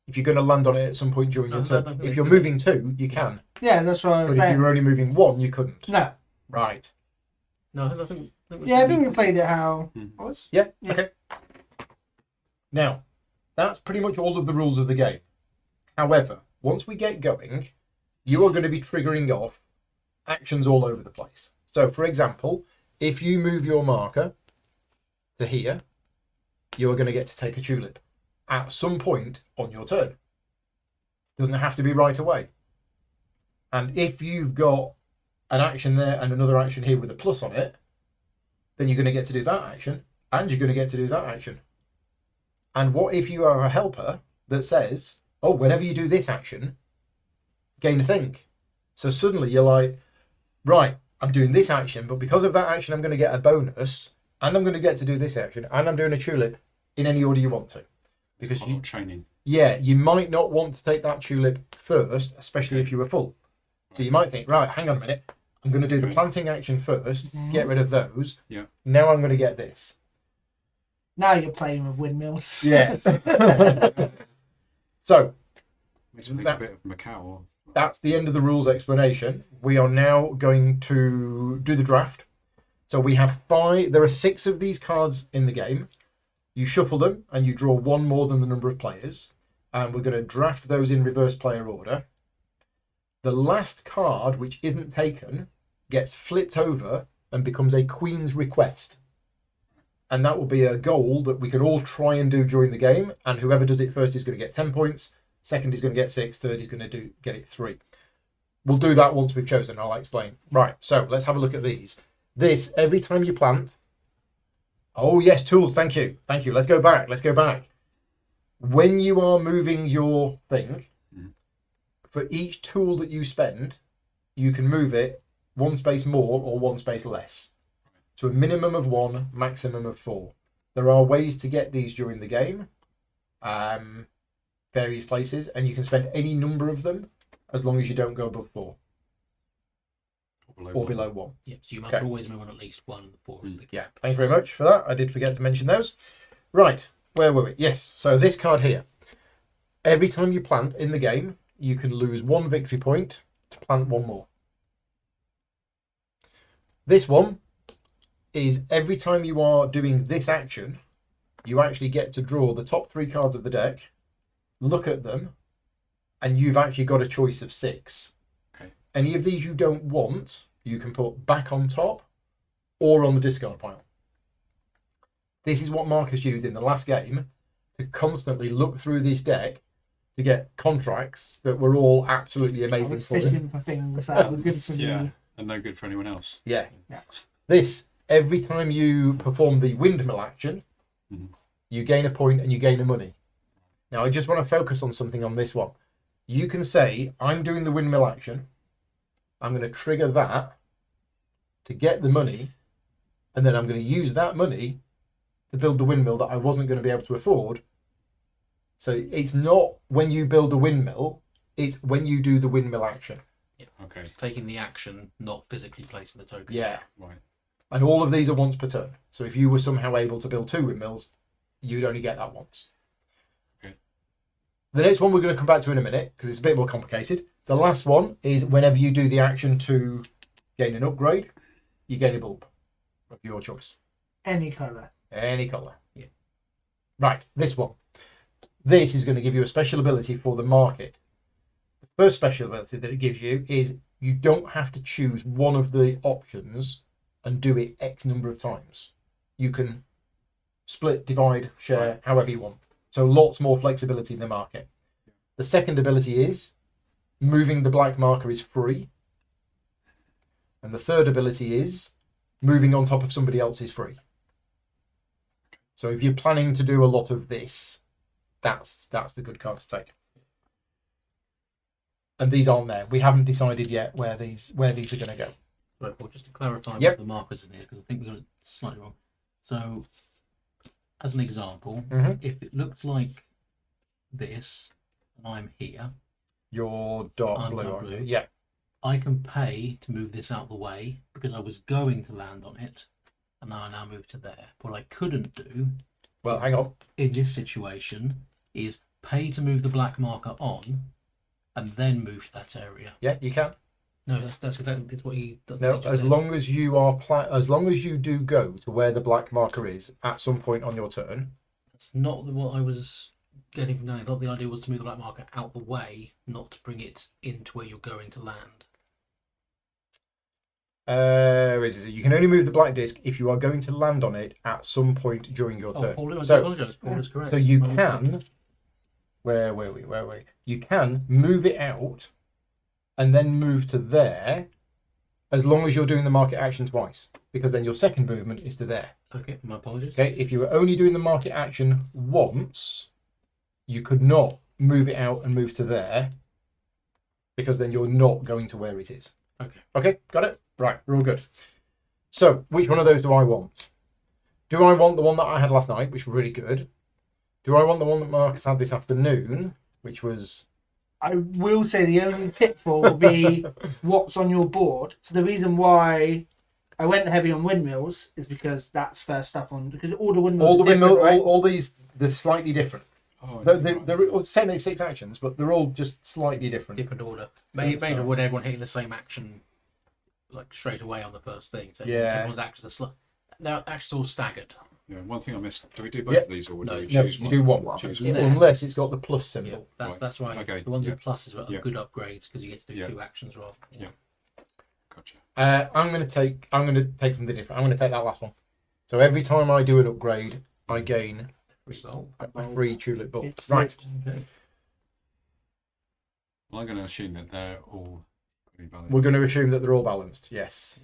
if you're going to land on it at some point during your turn. If you're moving 2, you can. Yeah, that's what I was But if saying. you were only moving 1, you couldn't. No. Right. No, I think Yeah, I think we played it how it was. Yeah. Yeah. Okay. Now, that's pretty much all of the rules of the game. However, once we get going, you are going to be triggering off actions all over the place. So, for example, if you move your marker to here, you are going to get to take a tulip at some point on your turn. Doesn't have to be right away. And if you've got an action there and another action here with a plus on it, then you're going to get to do that action, and you're going to get to do that action. And what if you are a helper that says, oh, whenever you do this action, gain a thing. So suddenly you're like, right, I'm doing this action, but because of that action, I'm going to get a bonus, and I'm going to get to do this action, and I'm doing a tulip in any order you want to. Because you training. Yeah, you might not want to take that tulip first, especially if you were full. So you might think, right, hang on a minute, I'm going to do the planting action first, get rid of those. Yeah. Now I'm going to get this. Now you're playing with windmills. Yeah. So Makes me think a bit of Macau. that's the end of the rules explanation. We are now going to do the draft. So we have 5. There are 6 of these cards in the game. You shuffle them and you draw one more than the number of players. And we're going to draft those in reverse player order. The last card, which isn't taken, gets flipped over and becomes a Queen's Request. And that will be a goal that we can all try and do during the game. And whoever does it first is going to get 10 points. Second is going to get 6. Third is going to get it 3. We'll do that once we've chosen. I'll explain. Right, so let's have a look at these. This, every time you plant... Oh, yes, tools. Thank you. Thank you. Let's go back. When you are moving your thing, for each tool that you spend, you can move it 1 space more or 1 space less. To a minimum of 1, maximum of 4. There are ways to get these during the game, various places, and you can spend any number of them as long as you don't go above 4 or below 1. Yep, so you must Okay. always move on at least 1 before is the Yeah, thank you very much for that. I did forget to mention those. Right, where were we? Yes, so this card here. Every time you plant in the game, you can lose 1 victory point to plant 1 more. This one is every time you are doing this action, you actually get to draw the top 3 cards of the deck, look at them, and you've actually got a choice of 6. Okay. Any of these you don't want, you can put back on top or on the discard pile. This is what Marcus used in the last game to constantly look through this deck to get contracts that were all absolutely I amazing was for him. fishing for things that were good for Yeah, me. and no good for anyone else. Yeah. Yeah. This, every time you perform the windmill action, you gain a point and you gain a money. Now, I just want to focus on something on this one. You can say, I'm doing the windmill action. I'm going to trigger that to get the money. And then I'm going to use that money to build the windmill that I wasn't going to be able to afford. So it's not when you build a windmill, it's when you do the windmill action. Okay. It's taking the action, not physically placing the token. Yeah. Right. And all of these are once per turn. So if you were somehow able to build 2 windmills, you'd only get that once. Okay. The next one we're going to come back to in a minute because it's a bit more complicated. The last one is whenever you do the action to gain an upgrade, you gain a bulb of your choice. Any colour. Any colour. Yeah. Right, this one. This is going to give you a special ability for the market. The first special ability that it gives you is you don't have to choose one of the options and do it X number of times. You can split, divide, share, however you want. So lots more flexibility in the market. The second ability is moving the black marker is free. And the third ability is moving on top of somebody else is free. So if you're planning to do a lot of this, that's the good card to take. And these aren't there. We haven't decided yet where these are going to go. Right, well, just to clarify Yep. what the markers in here, because I think we got it slightly wrong. So, as an example, Mhm. if it looked like this, and I'm here, Your dark I'm blue, dark aren't you? blue. Yeah. I can pay to move this out of the way because I was going to land on it, and now I now move to there. What I couldn't do Well, hang on. in this situation is pay to move the black marker on, and then move to that area. Yeah, you can. No, that's exactly that's what he does. No, as long as you are as long as you do go to where the black marker is at some point on your turn. That's not what I was getting from down. I thought the idea was to move the black marker out the way, not to bring it into where you're going to land. You can only move the black disc if you are going to land on it at some point during your Oh, turn. Paul, I So- apologise. Paul is correct. So you I was can. Where were we? You can move it out and then move to there as long as you're doing the market action twice, because then your second movement is to there. Okay, my apologies. Okay, if you were only doing the market action once, you could not move it out and move to there, because then you're not going to where it is. Okay. Okay, got it? Right, we're all good. So, which one of those do I want? Do I want the one that I had last night, which was really good? Do I want the one that Marcus had this afternoon, which was... I will say the only pitfall will be what's on your board. So the reason why I went heavy on windmills is because that's first up on, because all the windmills all the are different, windmill, right? all these, they're slightly different. Oh, They're all 76 actions, but they're all just slightly different. Different order. Maybe with everyone hitting the same action, like straight away on the first thing. So Yeah. everyone's actions are they're actually all staggered. Yeah, one thing I missed. Do we do both Yeah. of these, or do No, we No, choose you one? do one. Choose Yeah. one. Unless it's got the plus Yeah, symbol. that's why Okay, the ones yeah. with pluses are Yeah. good upgrades because you get to do Yeah. 2 actions rather. Yeah. Gotcha. I'm gonna take something different. I'm gonna take that last one. So every time I do an upgrade, I gain Result. a free tulip bulb. It's Right. Okay. Well, I'm going to assume that they're all pretty balanced. We're going to assume that they're all balanced. Yes.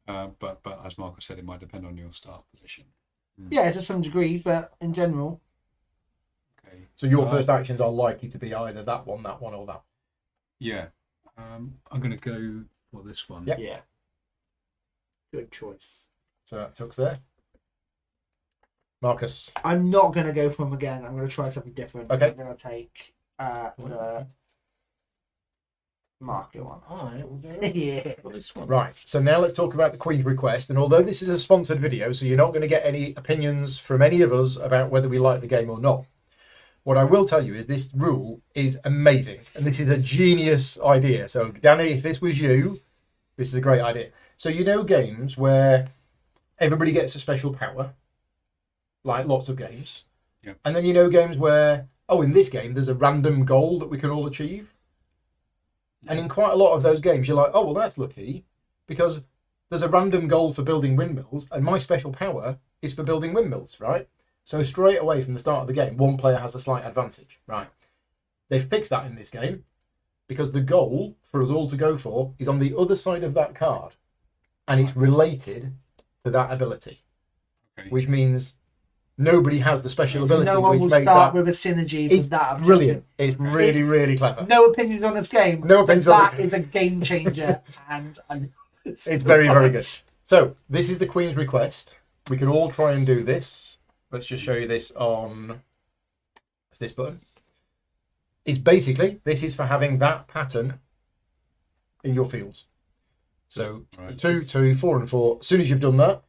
But as Marcus said, it might depend on your start position. Yeah, to some degree, but in general, Okay. So your first actions are likely to be either that one, or that. Yeah. I'm going to go for this one. Yep. yeah, good choice. So that tucks there. Marcus. I'm not going to go for them again. I'm going to try something different. Okay. I'm going to take the market one. Alright, we'll go Yeah. for this one. Right. So now let's talk about the Queen's request. And although this is a sponsored video, so you're not going to get any opinions from any of us about whether we like the game or not. What I will tell you is this rule is amazing. And this is a genius idea. So Danny, if this was you, this is a great idea. So you know games where everybody gets a special power, like lots of games. Yep. And then you know games where, in this game, there's a random goal that we can all achieve. And in quite a lot of those games, you're like, oh, well, that's lucky, because there's a random goal for building windmills, and my special power is for building windmills, right? So straight away from the start of the game, one player has a slight advantage, right? They've fixed that in this game, because the goal for us all to go for is on the other side of that card, and it's related to that ability, Okay. which means nobody has the special ability, No one which will makes start that... with a synergy It's with that. objective. brilliant. It's really, really clever. No opinions on this game. No opinions on That the- is a game changer, and It's very, very good. So, this is the Queen's request. We can all try and do this. Let's just show you this on this button. It's basically, this is for having that pattern in your fields. So, Right. 2, 2, 4 and 4. As soon as you've done that,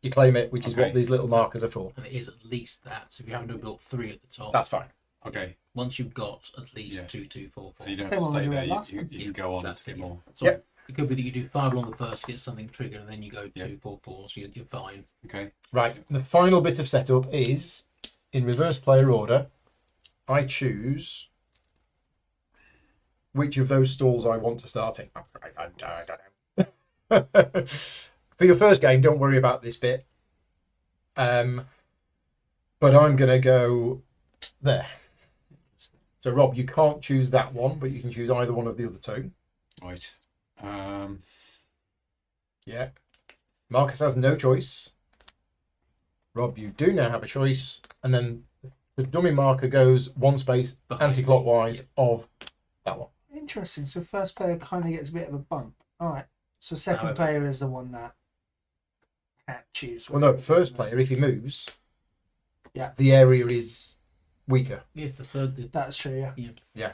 you claim it, which is Okay. what these little markers are for. And it is at least that. So if you haven't built 3 at the top, That's fine. Okay. once you've got at least Yeah. 2, 2, 4, 4. And you don't Same have to one we stay did there. last You time. can go on That's to get it. more. So Yep. it could be that you do 5 along the first, get something triggered, and then you go 2, Yeah. 4, 4, so you're fine. Okay. Right. The final bit of setup is, in reverse player order, I choose which of those stalls I want to start in. I don't know. For your first game, don't worry about this bit. But I'm going to go there. So, Rob, you can't choose that one, but you can choose either one of the other two. Right. Yeah. Marcus has no choice. Rob, you do now have a choice. And then the dummy marker goes one space Behind anti-clockwise of that one. interesting. So first player kind of gets a bit of a bump. All right. So second However- player is the one that can't choose. Well, no, first player, if he moves, Yeah. the area is weaker. Yes, the third. That's true. Yeah. Yeah.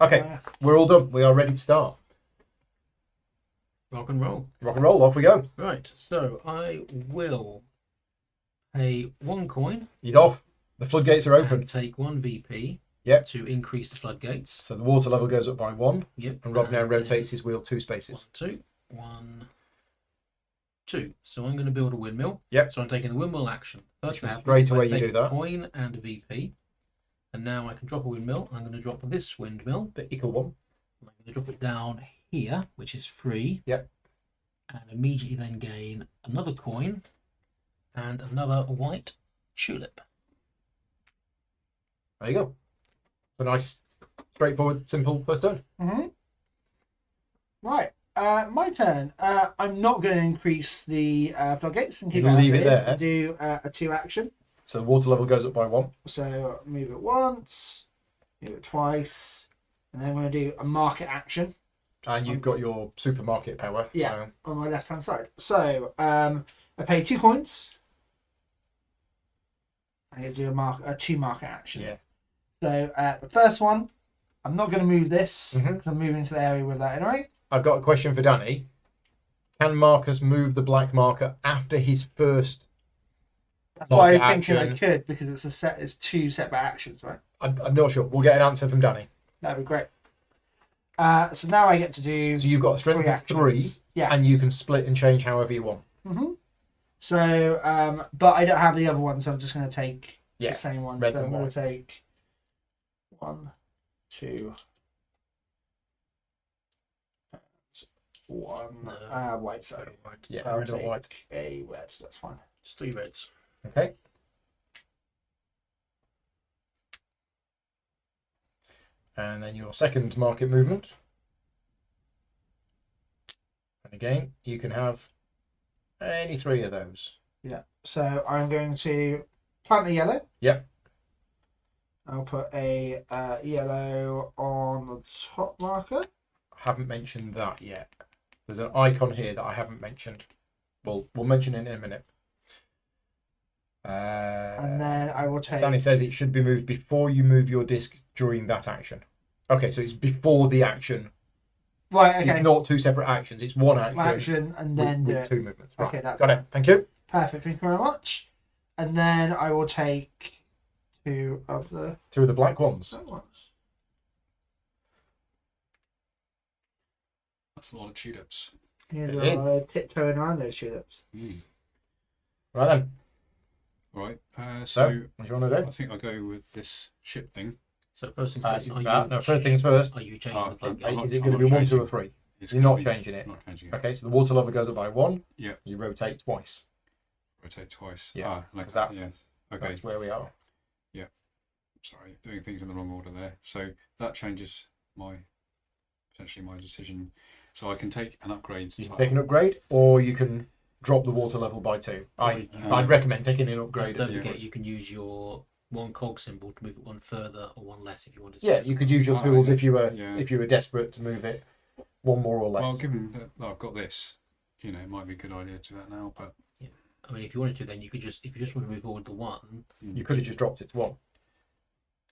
Okay, Yeah. we're all done. We are ready to start. Rock and roll. Rock and roll, off we go. Right. So I will pay 1 coin. He's off. The floodgates are open. And take 1 VP. Yep. To increase the floodgates. So the water level goes up by 1. Yep. And Rob now then rotates his wheel 2 spaces. 1, 2, 1, 2. So I'm going to build a windmill. Yep. So I'm taking the windmill action. First Which step, straight I away you take do that. a coin and a VP. And now I can drop a windmill. I'm going to drop this windmill. The equal one. I'm going to drop it down here, which is free. Yep. and immediately then gain another coin and another white tulip. There you go. A nice, straightforward, simple first turn. Right. My turn. I'm not going to increase the floodgates and keep You'll it leave as it is. there. Do a 2 action. So the water level goes up by 1. So move it once, move it twice, and then I'm going to do a market action. And you've got your supermarket power. Yeah. So On my left hand side. So I pay 2 coins. I get to do 2 market actions. Yeah. So the first one, I'm not going to move this Mhm. because I'm moving into the area with that anyway. I've got a question for Danny. Can Marcus move the black marker after his first? That's why I'm Market thinking I action. could because it's 2 separate actions, right? I'm not sure. We'll get an answer from Danny. That'd be great. So now I get to do So you've got a strength 3 of 3, actions. Yes. and you can split and change however you want. So, but I don't have the other one, so I'm just going to take Yeah, the same one. red So and I'm going white. to take 1, 2, 1 No. white. Sorry. Yeah, I'll red or take white. a red. That's fine. Just 3 reds. Okay. And then your second market movement. And again, you can have any 3 of those. Yeah. So I'm going to plant a yellow. Yep. I'll put a yellow on the top marker. I haven't mentioned that yet. There's an icon here that I haven't mentioned. We'll mention it in a minute. And then I will take. Danny says it should be moved before you move your disc during that action. Okay, so it's before the action. Right. Okay. It's not 2 separate actions. It's one action. Action and then with, do with it. 2 movements. Right. Okay, that's got it. Thank you. perfect. Thank you very much. And then I will take 2 of the 2 of the black ones. black ones. That's a lot of tulips. Here's It is. tiptoeing around those tulips. Right then. Right. So, So what do you want to I do? think I'll go with this ship thing. So first things first, No, first things first. Are you changing Oh, the floodgate? I'm not- Is it I'm going to not be 1, 2, or changing. 3? It's You're gonna not be- changing it. Not changing it. Okay, so the water level goes up by 1. Yeah. You rotate twice. Rotate twice. Yeah, Like 'cause that's- yeah. Okay. That's where we are. Sorry, doing things in the wrong order there. So that changes potentially my decision. So I can take an upgrade. You can take an upgrade, or you can drop the water level by 2. I'd recommend taking an upgrade. Don't at this forget, point. you can use your 1 cog symbol to move it 1 further or 1 less if you wanted to. Yeah, you could use your Oh, tools yeah. if you were Yeah. if you were desperate to move it 1 more or less. Well, given that I've got this, it might be a good idea to do that now. But I mean, if you wanted to, then you could just, if you just want to move forward the 1, you could have just dropped it to 1.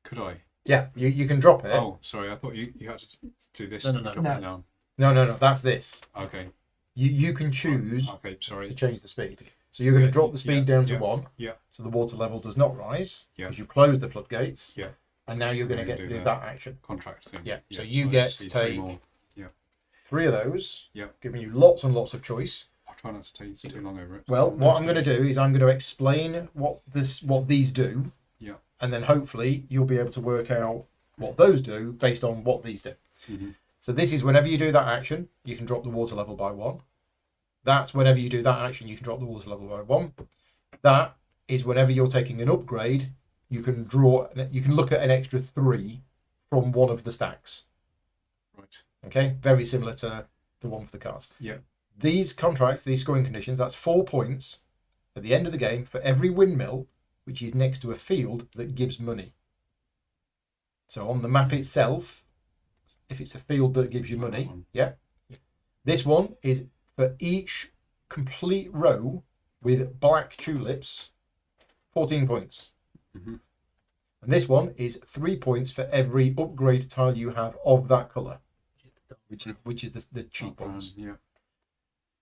could I? Yeah, you can drop it. Oh, sorry. I thought you had to do this. No, no, and no. drop No. it down. No, that's this. Okay. You can choose Okay. Sorry. to change the speed. So you're going to Yeah, drop the speed down to yeah, 1. yeah. So the water level does not rise Yeah. because you closed the floodgates. Yeah. And now you're going to Now get you to do do that. that action. Contract thing. Yeah, so I you just get see to 3 take- more. 3 of those. Yeah. Giving you lots and lots of choice. I'll try not to take too long over it. Well, what I'm going to do is I'm going to explain what these do. Yeah. And then hopefully you'll be able to work out what those do based on what these do. Mm-hmm. So this is whenever you do that action, you can drop the water level by 1. That's whenever you do that action, you can drop the water level by 1. That is whenever you're taking an upgrade, you can look at an extra 3 from one of the stacks. Right. Okay, very similar to the one for the cards. Yeah. These contracts, these scoring conditions, that's 4 points at the end of the game for every windmill which is next to a field that gives money. So on the map itself, if it's a field that gives you money, yeah. This one is for each complete row with black tulips, 14 points. Mm-hmm. And this one is 3 points for every upgrade tile you have of that colour, which is the cheap ones. Yeah.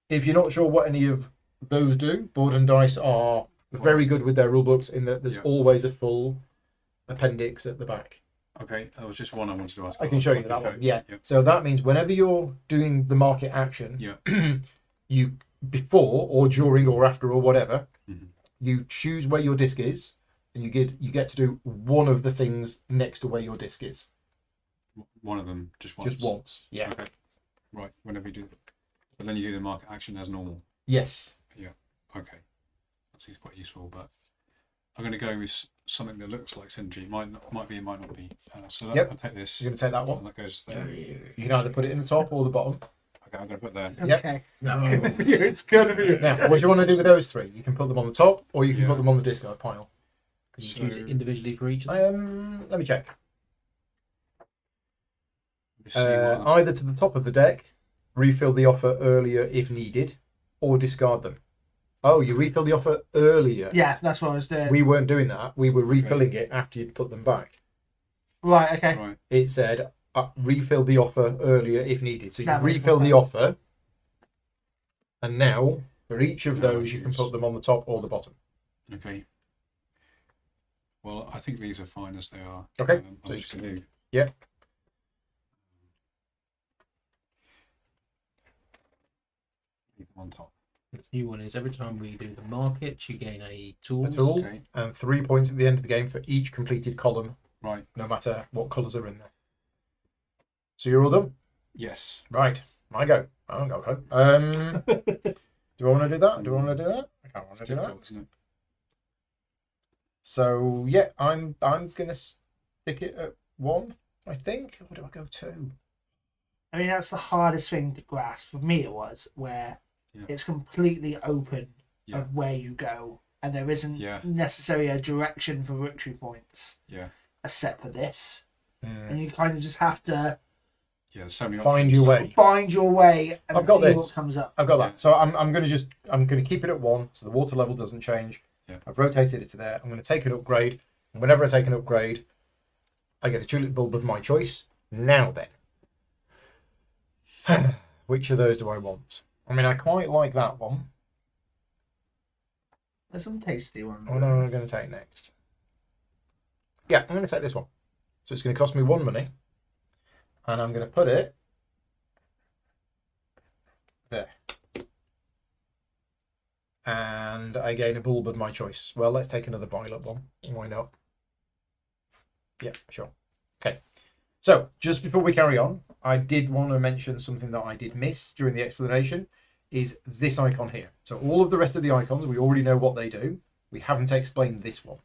If you're not sure what any of those do, Board and Dice are very good with their rule books in that there's always a full appendix at the back. Okay. That was just one I wanted to ask. I can show you that one. Yeah. Yeah. So that means whenever you're doing the market action, Yeah. you before or during or after or whatever, Mhm. you choose where your disc is, and you get to do one of the things next to where your disc is. One of them just once. Just once. Yeah. Okay. Right. Whenever you do. But then you do the market action as normal. Yes. Okay, that seems quite useful. But I'm going to go with something that looks like synergy. Might be, might not be. So that, Yep. I'll take this. You're going to take that And one. that goes there. You can either put it in the top or the bottom. Okay, I'm going to put there. Yep. Okay. No. It's gonna be. Now, what do you want to do with those three? You can put them on the top, or you can Yeah. put them on the discard pile. Can you So- choose it individually for each of them? Let me check. This is one. Either to the top of the deck, refill the offer earlier if needed, or discard them. Oh, you refill the offer earlier. Yeah, that's what I was doing. We weren't doing that. We were refilling it after you'd put them back. Right. Okay. Right. It said refill the offer earlier if needed. So you That makes refill more the offer, and now for each of No those you can use. put them on the top or the bottom. Okay. Well, I think these are fine as they are. Okay, I'm so just going to. Yeah. Leave them on top. This new one is every time we do the market, you gain a tool. A tool Okay. and 3 points at the end of the game for each completed column, Right. no matter what colours are in there. So you're all done? Yes. Right. I go. I don't go. Do I want to do that? Do I want to do that? I can't want It's to do that. difficult, isn't it? So yeah, I'm gonna stick it at 1. I think. Or do I go 2? I mean, that's the hardest thing to grasp. For me, it was where Yeah. it's completely open Yeah. of where you go, and there isn't Yeah. necessarily a direction for victory points Yeah. except for this, Hmm. and you kind of just have to Yeah. There's so many Find options. your way. find your way and I've got see this. what comes up. I've got that. So I'm gonna keep it at 1, so the water level doesn't change. Yeah. I've rotated it to there. I'm gonna take an upgrade, and whenever I take an upgrade, I get a tulip bulb of my choice. Now then, which of those do I want? I mean, I quite like that one. There's some tasty ones. What am I going to take next? Yeah, I'm going to take this one. So it's going to cost me 1 money, and I'm going to put it there. And I gain a bulb of my choice. Well, let's take another violet one. Why not? Yeah, sure. Okay. So, just before we carry on, I did want to mention something that I did miss during the explanation, is this icon here. So all of the rest of the icons, we already know what they do. We haven't explained this one.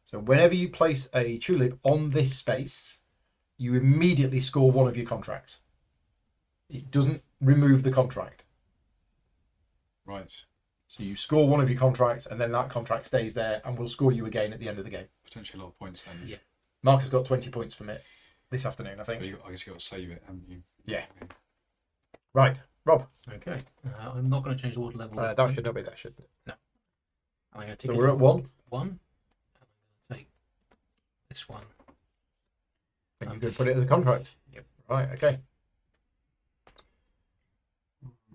So whenever you place a tulip on this space, you immediately score one of your contracts. It doesn't remove the contract. Right. So you score one of your contracts, and then that contract stays there and will score you again at the end of the game. Potentially a lot of points then. Yeah. Mark has got 20 points from it this afternoon, I But think. I guess you got to save it, haven't you? Yeah. Okay. Right, Rob. Okay. I'm not going to change the water level. That should not be there, should it? I'm going to So take we're at 1, one. And I'm going to take this one. and you could put it as a contract. Yep. Right, okay.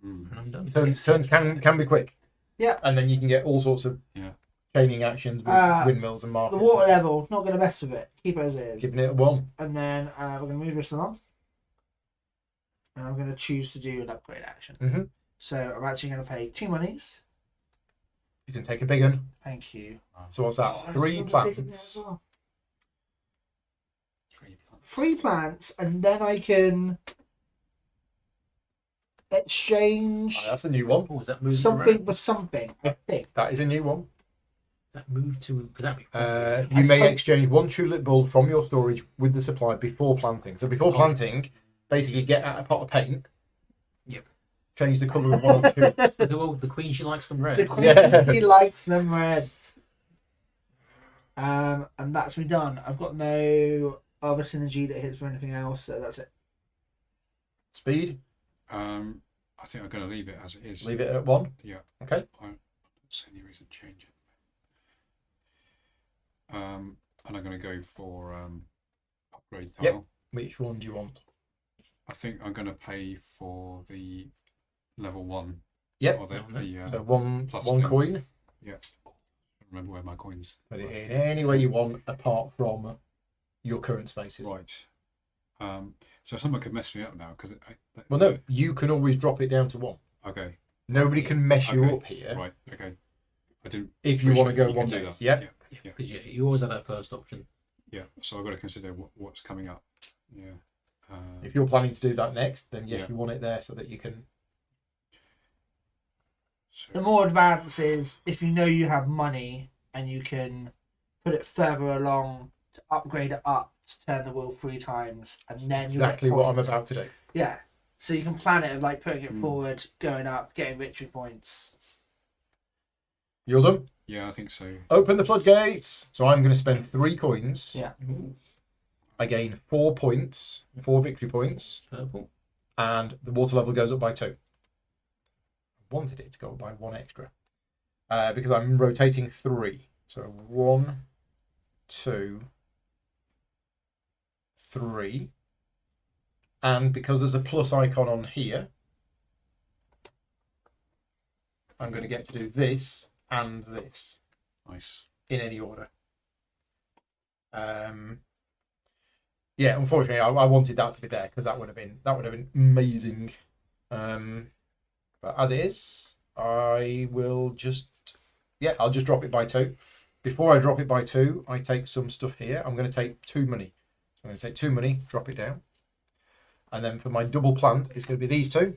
Mm. And I'm done. Turns can be quick. Yeah. And then you can get all sorts of Yeah. chaining actions with windmills and The markets. water level, not going to mess with it. Keep it as it is. Keeping it at 1. And then we're going to move this along. And I'm going to choose to do an upgrade action. Mm-hmm. So I'm actually going to pay 2 monies. You can take a big one. Thank you. So what's that? Oh, 3 there's another big in there plants. as well. 3 plants. 3 plants, and then I can exchange Oh, that's a new one. Oh, is that moving something around? for something, I think. That is a new one. Does that move to? Could that be? You may exchange 1 tulip bulb from your storage with the supply before planting. So before planting, basically get out a pot of paint. Yep. Change the colour of one of the tulips. Well, the queen, she likes them red. The queen Yeah. he likes them reds. And that's me done. I've got no other synergy that hits for anything else, so that's it. Speed, I think I'm going to leave it as it is. leave it at 1. Yeah. Okay. I don't see any reason to change it. And I'm going to go for upgrade tile. Yep. Which one do you want? I think I'm going to pay for the level 1. Yep. Or the So one plus one two. coin. remember where my coins. Put it in any way you want apart from your current spaces. Right. So someone could mess me up now because Well, no, you can always drop it down to 1. Okay. Nobody can mess you Okay. up here Right. Okay. I didn't. if you want to appreciate go that you 1 can do next. that. Yep. Yeah. Yeah. Because you always have that first option. Yeah. So I've got to consider what's coming up. Yeah. If you're planning to do that next, then yes, Yeah. you want it there so that you can So, The more advanced is if you know you have money and you can put it further along to upgrade it up to turn the wheel 3 times, and then Exactly you get what I'm points. about to do. Yeah. So you can plan it of like putting it Mm. forward, going up, getting victory points. You're done? yeah, I think so. Open the floodgates. So I'm going to spend 3 coins. Yeah. I gain 4 points, 4 victory points, Purple. and the water level goes up by 2. I wanted it to go up by 1 extra because I'm rotating 3. So 1, 2, 3. And because there's a plus icon on here, I'm going to get to do this and this Nice. in any order. Yeah, unfortunately, I wanted that to be there because that would have been amazing. But as it is, I will just I'll just drop it by 2. Before I drop it by 2, I take some stuff here. I'm going to take 2 money. So I'm going to take 2 money, drop it down, and then for my double plant, it's going to be these 2,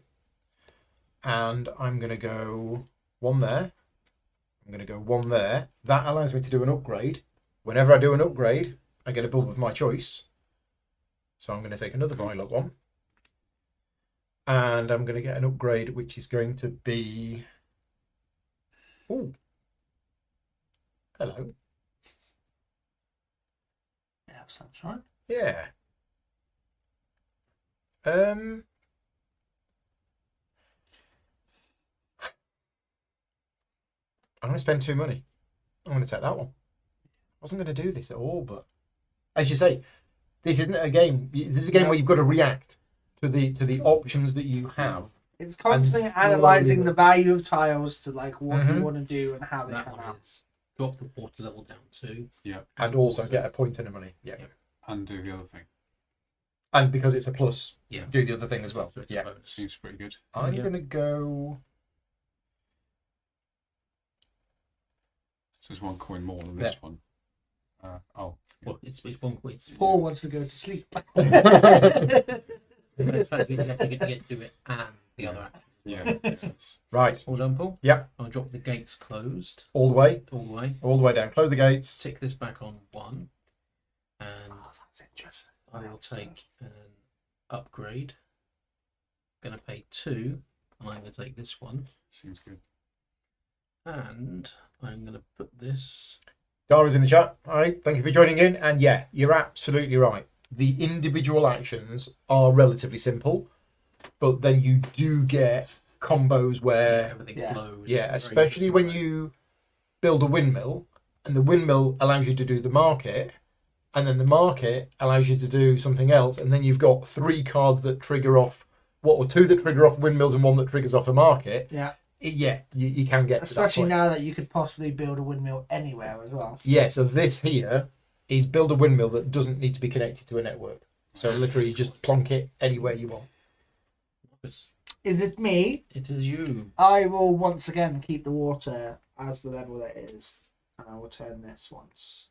and I'm going to go 1 there. I'm going to go 1 there. That allows me to do an upgrade. Whenever I do an upgrade, I get a bulb of my choice. So I'm going to take another violet one. And I'm going to get an upgrade, which is going to be... Oh. Hello. Yeah, sunshine. Yeah. I'm going to spend 2 money. I'm going to take that one. I wasn't going to do this at all, but as you say, this isn't a game. This is a game where you've got to react to the options that you have. It's constantly And analysing slowly- the value of tiles to like what Mhm. you want to do and how So they that come one out. is drop the water level down 2. Yeah. And also get a point in the money. Yeah. Yeah. And do the other thing. And because it's a plus, Yeah. do the other thing as well. So it's a Yeah. bonus. Seems pretty good. I'm Yeah. going to go... So there's 1 coin more than this Yeah. one. Well, it's one quiz. Paul wants to go to sleep. In fact, you get to do it and the other action. Yeah. Makes sense. Right. All done, Paul? Yep. I'll drop the gates closed All the way. all the way. All the way down. Close the gates. Tick this back on 1. And That's interesting. I will take an upgrade. Going to pay 2. And I'm going to take this one. Seems good. And I'm going to put this. Dara's in the chat. All right. Thank you for joining in. And yeah, you're absolutely right. The individual actions are relatively simple, but then you do get combos where... Everything Yeah. flows. Yeah, very especially different when way. you build a windmill, and the windmill allows you to do the market, and then the market allows you to do something else, and then you've got 3 cards that trigger off, or 2 that trigger off windmills and 1 that triggers off a market. Yeah. You can get to that Especially point. now that you could possibly build a windmill anywhere as well. Yeah, so this here is build a windmill that doesn't need to be connected to a network. So literally you just plonk it anywhere you want. Marcus, Is it me? it is you. I will once again keep the water as the level that it is. And I will turn this once.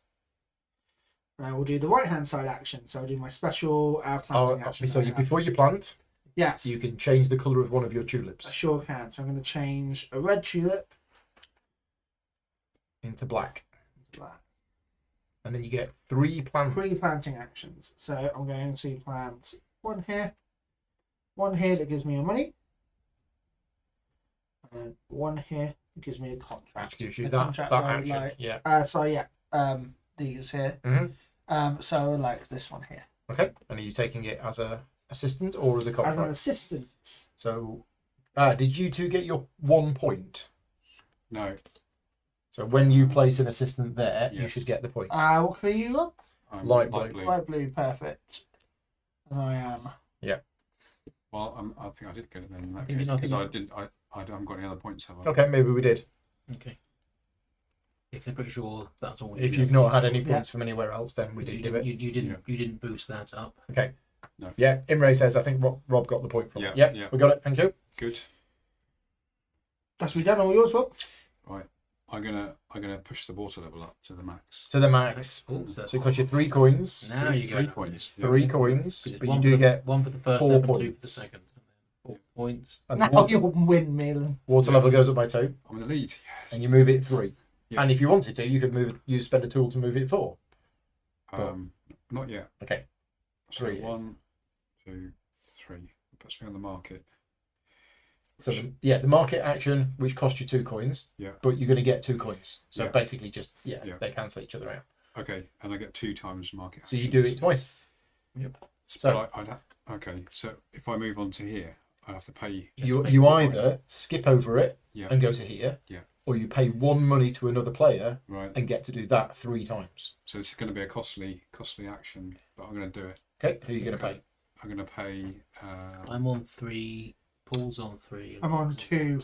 And I will do the right hand side action. So I'll do my special planting action. So that I have. before you plant, Yes. you can change the colour of one of your I tulips sure can. So I'm going to change a red tulip into black. to black. And then you get 3 plants. 3 planting actions. So I'm going to plant 1 here, 1 here that gives me a money, and then 1 here that gives me a contract. Which gives you The that contract I would action. like. Yeah. So yeah, these here. Mhm. So I would like this one here Okay. And are you taking it as a assistant or as a as contract? an assistant. So, did you 2 get your 1 point? No. So when you place an assistant there, you Yes. should get the point. What colour are you on? I'm Light blue. Light blue, perfect. And I am. Well, I think I did get it then in that think case you- I because think I you- didn't. I haven't got any other points, have I? Okay, maybe we did. Okay. Yeah, 'cause I'm pretty sure that's all. If you you've did. not had any Yeah. points from anywhere else, then we didn't do it. You didn't boost that up. Okay. No. Yeah, Imre says, I think Rob got the point from Yeah, it. Yeah, yeah. we got it. Thank you. Good. That's me done. All yours, Rob. Right. I'm gonna push the water level up to the max. To the max. Oh, so So it costs you 3 coins. now you Three go coins. 3 Yeah. coins, It's but you one do for the- get one for the first 4 step and 2 for the points. second. And then four points. And Now water, you're windmilling. water level goes up by 2, I'm in the lead. Yes. and you move it 3. Yeah. And if you wanted to, you could move it. You spend a tool to move it 4. Not yet. Okay. So 3 years. 1, 2, 3. It puts me on the market. So the market action, which cost you 2 coins, Yeah. but you're going to get 2 coins. So Yeah. basically, just Yeah. they cancel each other out. Okay, and I get 2 times market. So you actions. do it twice. Yep. So- But okay, so if I move on to here, I have to pay. You either skip over it Yeah. and go to here, Yeah. or you pay 1 money to another player Right. and get to do that 3 times. So this is going to be a costly action, but I'm going to do it. Okay, who are you going to pay? I'm going to pay. I'm on 3. Paul's on 3. and I'm on Paul's 2.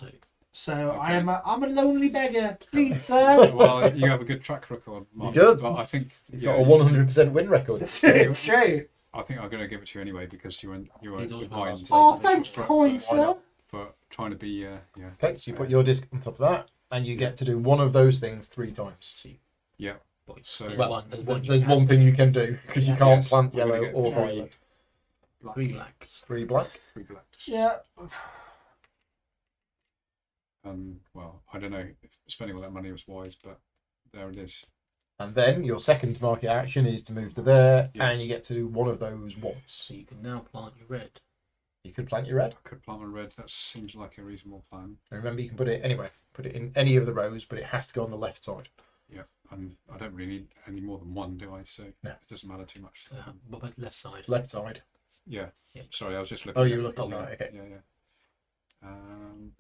So Okay. I'm a lonely beggar. Please, sir. Well, you have a good track record, Mark. does. But I think He's yeah, got a 100% win record. it's true. I think I'm going to give it to you anyway because you were He's always been behind. last place. Oh, thanks, for, kind why not? sir. for trying to be yeah. Okay, so you put your disc on top of that, and you get to do one of those things 3 times. So you, Yeah. well, So- there's Well, one, there's one, you there's can one have. thing you can do because you Yeah. can't Yes, plant we're gonna yellow get or 3 violet. 3 blacks. 3 black. 3 blacks. Yeah. Well, I don't know if spending all that money was wise, but there it is. And then your second market action is to move to there, Yeah. and you get to do one of those once. So you can now plant your red. You could plant your red. I could plant my red. That seems like a reasonable plan. And remember, you can put it anywhere. Put it in any of the rows, but it has to go on the left side. Yeah, and I don't really need any more than 1, do I? So No. it doesn't matter too much. What about left side? Left side. Yeah. Yeah. Sorry, I was just looking. Oh, you at- were looking, yeah, right, okay. Yeah.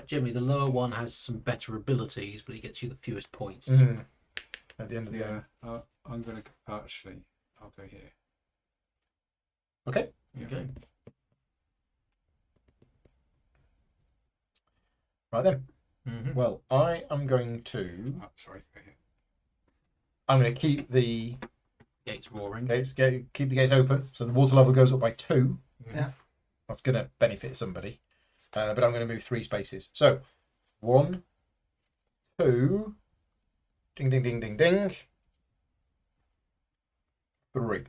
Generally, the lower one has some better abilities, but it gets you the fewest points. At the end of the game. I'm gonna actually. I'll go here. Okay. Yeah. Okay. Right then. Mm-hmm. Well, I am going to. Sorry. Go here. I'm going to keep the Gates roaring. keep the gates open, so the water level goes up by 2. Yeah. That's going to benefit somebody. But I'm going to move 3 spaces. So 1, 2, ding, ding, ding, ding, ding. 3.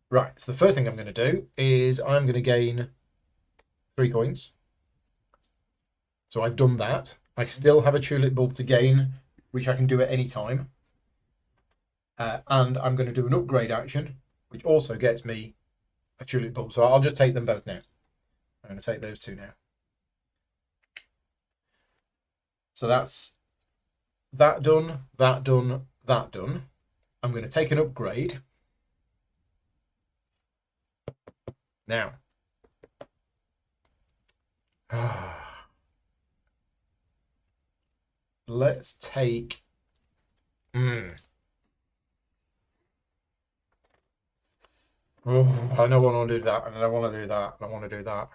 Right. So the first thing I'm going to do is I'm going to gain 3 coins. So I've done that. I still have a tulip bulb to gain, which I can do at any time. And I'm going to do an upgrade action, which also gets me a tulip bulb. So I'll just take them both now. I'm going to take those 2 now. So that's that done, that done, that done. I'm going to take an upgrade. Now. Let's take... Oh, I don't want to do that, and I don't want to do that, and I want to do that.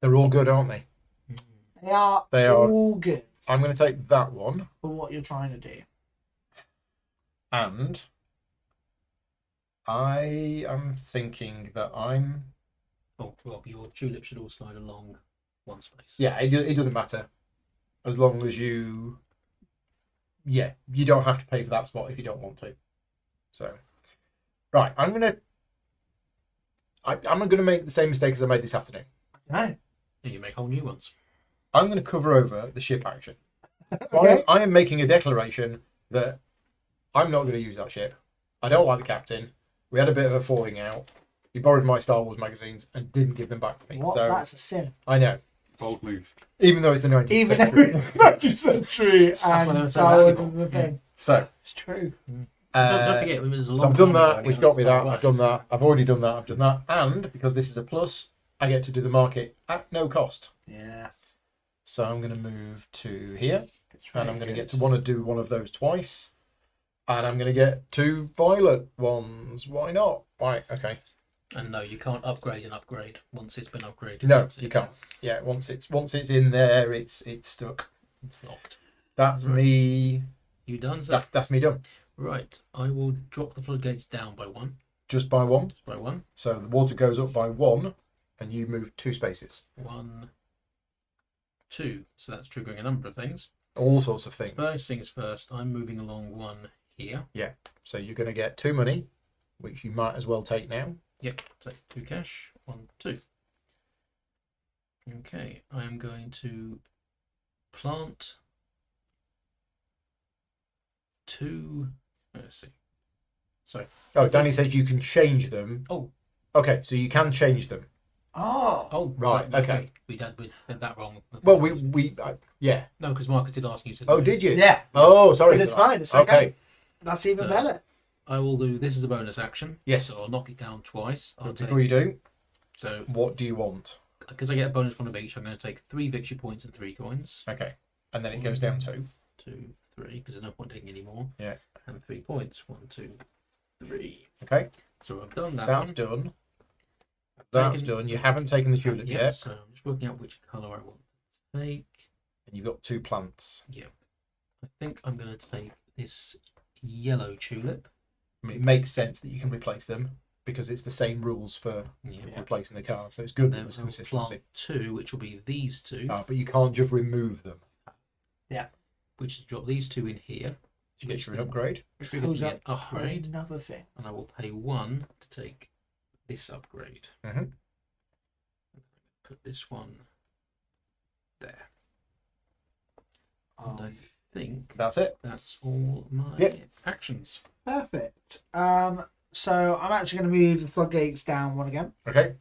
They're all good, aren't they? They are They are. all good I'm going to take that one, for what you're trying to do. and I am thinking that I'm... Oh, Rob, your tulip should all slide along 1 space. Yeah, it doesn't matter. As long as you... Yeah, you don't have to pay for that spot if you don't want to. So, right, I'm going to make the same mistake as I made this afternoon. No. Yeah, you make whole new ones. I'm going to cover over the ship action. So Okay. I am making a declaration that I'm not going to use that ship. I don't like the captain. We had a bit of a falling out. He borrowed my Star Wars magazines and didn't give them back to me. What? So That's a sin. I know, Bold move. even though it's the 19th Even though century. it's 19th century Well, and that's Star Wars valuable. is the thing. So, It's true. Don't uh, forget, I mean, there's a so long I've done time ago that, when which you got me had that. to I've done fight. that. I've already done that. I've done that. And because this is a plus, I get to do the market at no cost. Yeah. So I'm going to move to here. It's And really I'm going to good. get to want to do one of those twice. And I'm going to get 2 violet ones. Why not? Right, okay. And no, you can't upgrade an upgrade once it's been upgraded. No, That's you it. can't. Yeah, once it's in there, it's stuck. It's locked. That's Right. me. You done, sir? That's me done. Right. I will drop the floodgates down by 1. Just by 1. By 1. So the water goes up by 1, and you move 2 spaces. 1, 2. So that's triggering a number of things. All sorts of things. First things first, I'm moving along 1 here. So you're going to get 2 money, which you might as well take now. Yep. Take 2 cash. 1, 2. Okay, I am going to plant 2. Let's see. Sorry. Oh, Danny said you can change them. Oh. Okay, so you can change them. Oh. Oh, Right, okay. We did that wrong. Well, yeah. No, because Marcus did ask you to. Oh, did you? Yeah. Oh, sorry. But it's fine. It's okay. Okay. That's even So- better. I will do. This is a bonus action. Yes. So I'll knock it down twice. I'll But take, before you do, so what do you want? because I get a bonus one of each, I'm going to take 3 victory points and 3 coins. Okay. And then it goes down to 2, 3, because there's no point taking any more. Yeah. And 3 points. 1, 2, 3. okay. So I've done that. That's one. done. That's done. You haven't taken the tulip Yeah. yet, So I'm just working out which colour I want to take. and you've got 2 plants. I think I'm going to take this yellow tulip. I mean, it makes sense that you can replace them because it's the same rules for Yeah. replacing the card, so it's good that Then there's I'll consistency. plant 2, which will be these 2. But you can't just remove them. Which is drop these 2 in here. To get you an upgrade. Trigger Goes me up an upgrade. Another thing. And I will pay 1 to take this upgrade. Mm-hmm. Put this one there. And I Um, think That's it. that's all my Yep. actions. Perfect. So I'm actually going to move the floodgates down one again. Okay.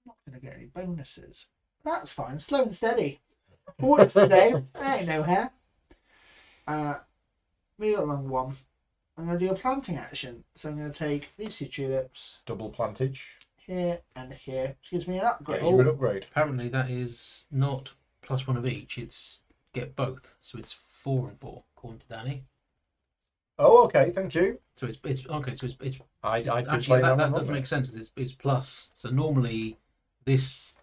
I'm not going to get any bonuses. That's fine. Slow and steady. What's today? There ain't no hair. Move it along 1. I'm going to do a planting action. So I'm going to take these 2 tulips Double plantage. here and here, which gives me an upgrade. Get you an upgrade. Apparently that is not plus 1 of each, it's get both. So it's 4 and 4, according to Danny. Oh, okay. Thank you. So it's okay, so it's I could actually play that one doesn't wrong make sense because it's plus. So normally this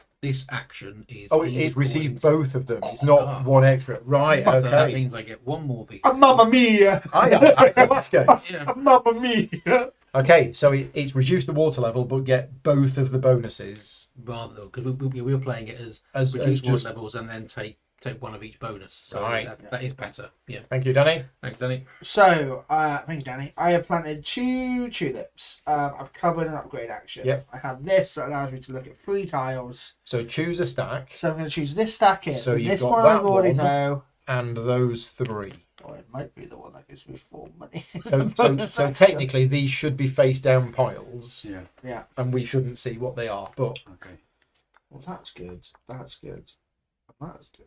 action is Oh, E it's received points. both of them. It's not Ah. one extra. Right. So that Okay. means I get 1 more V. Mamma mia! Let's go. Yeah. Mamma mia! Okay, so it's reduced the water level, but get both of the bonuses Rather because we were playing it as as reduce water just. levels and then take 1 of each bonus. So Right. that is better. Yeah. Thank you, Danny. Thanks, Danny. So, thank you, Danny. I have planted 2 tulips. I've covered an upgrade action. Yep. I have this that allows me to look at 3 tiles. So choose a stack So I'm going to choose this stack here. So you've this got one that I've already one. know. and those 3. Oh, it might be the one that gives me 4 money. So technically these should be face down piles, Yeah. Yeah. and we shouldn't see what they are. But Okay. Well, that's good. That's good. That's good.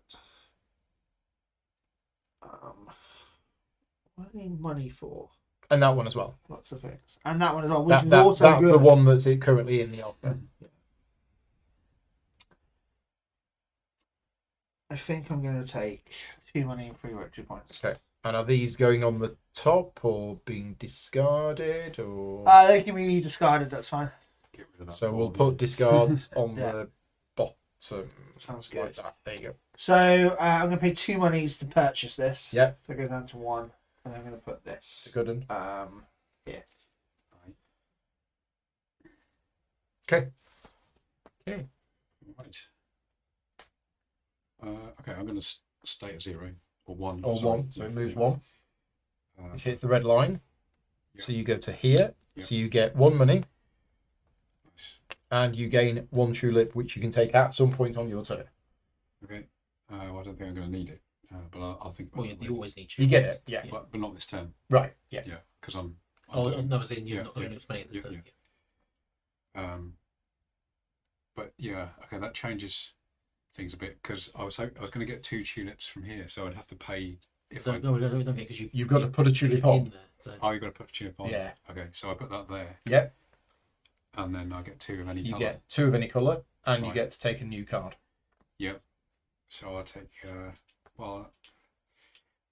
What do I need money for? and that one as well. Lots of things. And that one as well. Which That's water the good. one that's currently in the offer. I think I'm going to take 2 money and 3 victory points. Okay. And are these going on the top or being discarded or? They can be discarded. That's fine. Get rid of that. So we'll four. put discards on Yeah. the bottom. Sounds like good. that. There you go. So I'm going to pay 2 monies to purchase this. Yep. So it goes down to 1, and I'm going to put this. It's a good one. Yeah. Okay. Okay. Right. Okay, I'm going to stay at 0 or 1. Or sorry. 1. So it moves 1, Uh, which hits the red line. Yeah. So you go to here. Yeah. So you get 1 money, nice. and you gain 1 tulip, which you can take at some point on your turn. Okay. Well, I don't think I'm going to need it, but I'll think. Well, about it you later. always need You get it. Yeah. But not this turn. Right. Yeah. Yeah, because I'm. Oh, doing- that was in you Yeah, not yeah, going to explain it this yeah, time. But yeah, okay, that changes things a bit because I was going to get 2 tulips from here, so I'd have to pay if I. No, don't because You've got to put a tulip in on. there. So. Oh, you got to put a tulip on. Yeah. Okay, so I put that there, Yep. and then I get 2 of any You colour. get 2 of any colour, and you Right. get to take a new card. Yep. So I'll take. Well,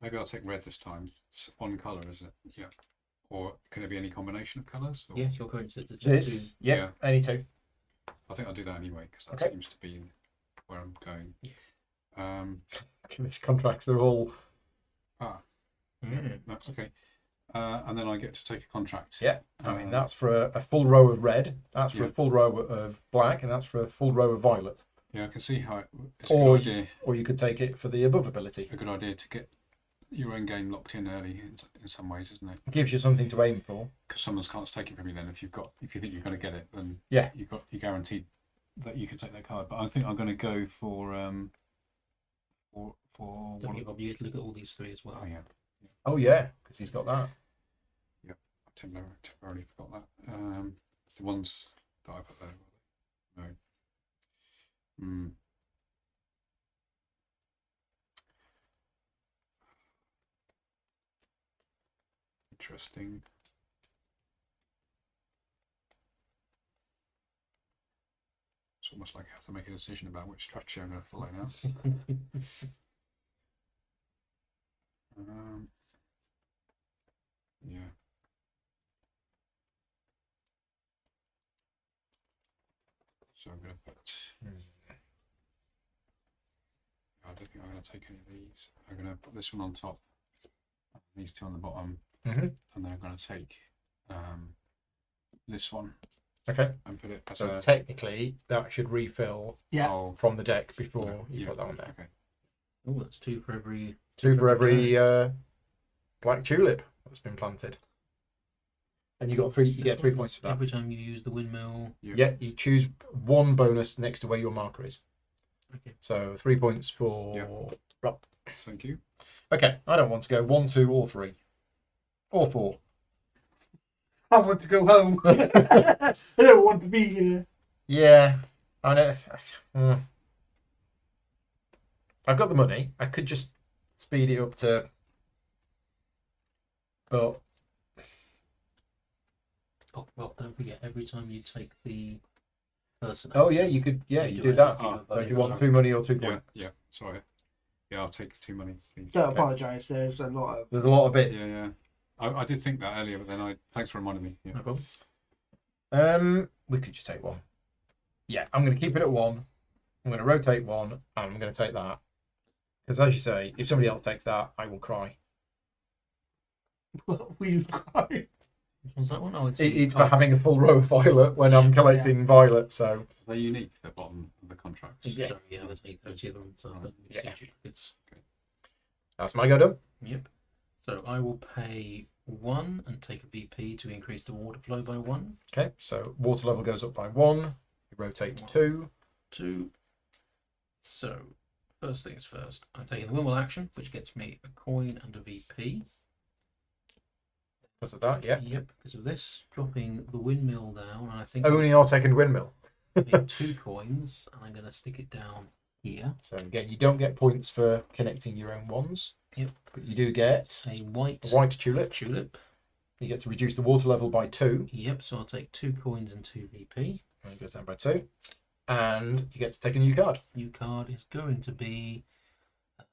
maybe I'll take red this time. It's 1 colour, is it? Yeah. Or can it be any combination of colours? Or... Yeah, you're going to This. Yep. Yeah. Any 2. I think I'll do that anyway because that Okay. seems to be where I'm going. These contracts, they're all. Mm. No, okay. And then I get to take a contract. Yeah. I mean, Uh, that's for a full row of red. That's for Yeah. a full row of black, and that's for a full row of violet. Yeah, I can see how it's Or a good idea. Or you could take it for the above ability. A good idea to get your own game locked in early in some ways, isn't it? It gives you something to aim for. Because someone can't take it from you. Then, if you think you're going to get it, then Yeah. you're guaranteed that you could take that card, but I think I'm going to go for Don't one. give up. You get to look at all these three as well. Oh yeah, Oh yeah, because he's got that. I temporarily forgot that. The ones that I put there. No. Interesting. It's almost like I have to make a decision about which strategy I'm going to follow now. Yeah. So I'm going to put. I don't think I'm going to take any of these. I'm going to put this one on top, these two on the bottom, and then I'm going to take this one. Okay. And put it. As So a, technically, that should refill Yeah. Oh, from the deck before you put that on there. okay. Oh, that's two for every. Two for every black tulip that's been planted. And you got three. You get 3 points for that. Every time you use the windmill. Yeah, you choose one bonus next to where your marker is. Okay. So 3 points for Rob. Thank you. Okay, I don't want to go 1, 2, or 3, or 4. I want to go home. I don't want to be here. Yeah, I know. I've got the money. I could just speed it up to, but Oh, well, don't forget, every time you take the person. oh yeah, you could. Yeah, you do that. So do you want 2 money or 2 Yeah, points? yeah. Sorry. Yeah, I'll take 2 money, please. Don't apologise. There's a lot of. There's a lot of bits. Yeah. I did think that earlier, but then thanks for reminding me. Yeah. No problem. We could just take 1. Yeah, I'm going to keep it at 1. I'm going to rotate 1, and I'm going to take that. Because as you say, if somebody else takes that, I will cry. What were you crying? Which one's that one? Oh, It's for having a full row of violet when I'm collecting violet. So They're unique, the bottom of the contracts. Yes. So, yeah, there's 830 of them. So Yeah. It's that's my go done. Yep. So I will pay 1 and take a VP to increase the water flow by 1. Okay, so water level goes up by 1. You rotate to 2. 2. So first things first, I'm taking the windmill action, which gets me a coin and a VP. Because of that, yeah. Yep, because of this. Dropping the windmill down, and I think Only our second windmill. I need 2 coins, and I'm going to stick it down here. So again, you don't get points for connecting your own ones. Yep. But you do get A white tulip. tulip. You get to reduce the water level by 2. Yep, so I'll take 2 coins and 2 VP. And it goes down by 2. And you get to take a new card. New card is going to be, let's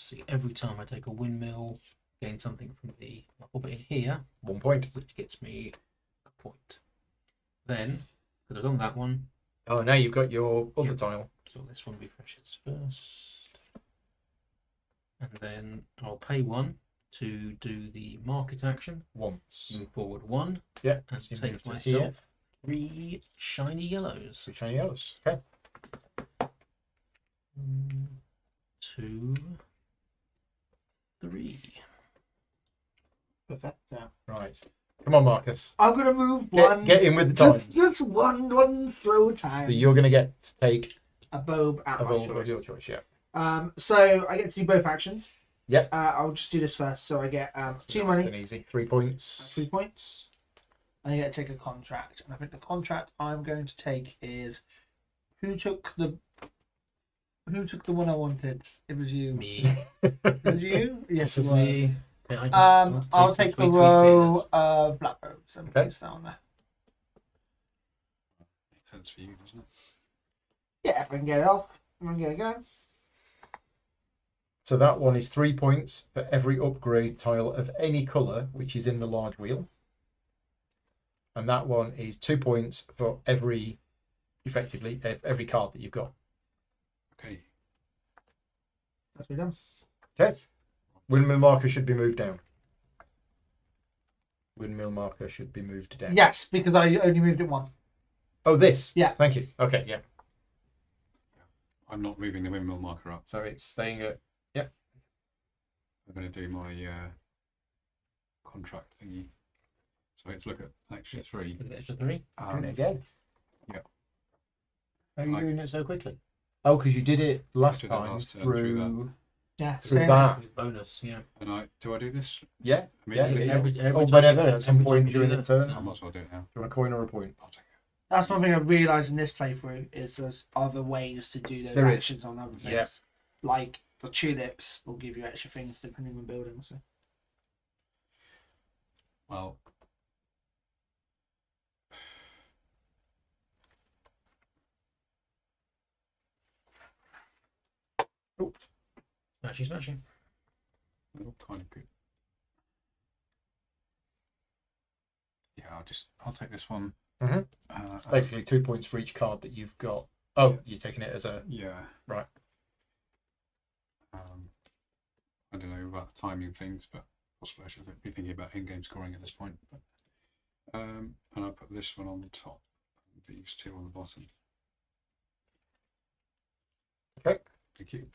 see, every time I take a windmill, gain something from the, I'll pop it in here, 1 point. which gets me a point. Then, because I've done that one, Oh, now you've got your other Yep. tile. so this one refreshes first. And then I'll pay 1 to do the market action. Once. Move forward 1 Yeah. and so you take move to myself 3 shiny yellows. 2 shiny yellows. Okay. 2, 3. Perfecto. Right. Come on, Marcus. I'm gonna move one. Get in with the time. Just one slow time. So you're going to get to take a bulb at a my roll choice. of your choice, yeah. So I get to do both actions. Yep. I'll just do this first. So I get 2 Nice money, and easy. 3 points. 3 points. And I get to take a contract. And I think the contract I'm going to take is who took the one I wanted? It was you. Me. It was you? Yes, it was. Me. Okay, I I'll take a row of black robes and Okay. place that on there. Makes sense for you, doesn't it? Yeah, if I can get it off. If I can get it going. So that one is 3 points for every upgrade tile of any colour which is in the large wheel. And that one is 2 points for every card that you've got. Okay. That's me done. Okay. Windmill marker should be moved down. Windmill marker should be moved down. Yes, because I only moved it 1. Oh, this? Yeah. Thank you. Okay, yeah. I'm not moving the windmill marker up. So it's staying at... I'm going to do my contract thingy. So let's look at an extra 3. Extra 3. Doing it again. Yeah. How are you Like- doing it so quickly? Oh, because you did it last did it time last turn through through Yeah. through same. that. With bonus, yeah. And I do this Yeah. Yeah. immediately? yeah. Every Or time whenever, you- at some every point time you during do the that, turn. I might as well do it now. Do you want a coin or a point? I'll take it. That's one thing I've realised in this playthrough is there's other ways to do those There is. actions on other things. Yeah. Like the tulips will give you extra things depending on buildings. So. Well, Smashing. they look kind of good. Yeah, I'll take this one. Mhm. It's basically 2 points for each card that you've got. Oh, you're taking it as a Yeah. right. I don't know about the timing of things, but possibly I should be thinking about in-game scoring at this point. But, and I'll put this one on the top, and these two on the bottom. Okay. Thank you.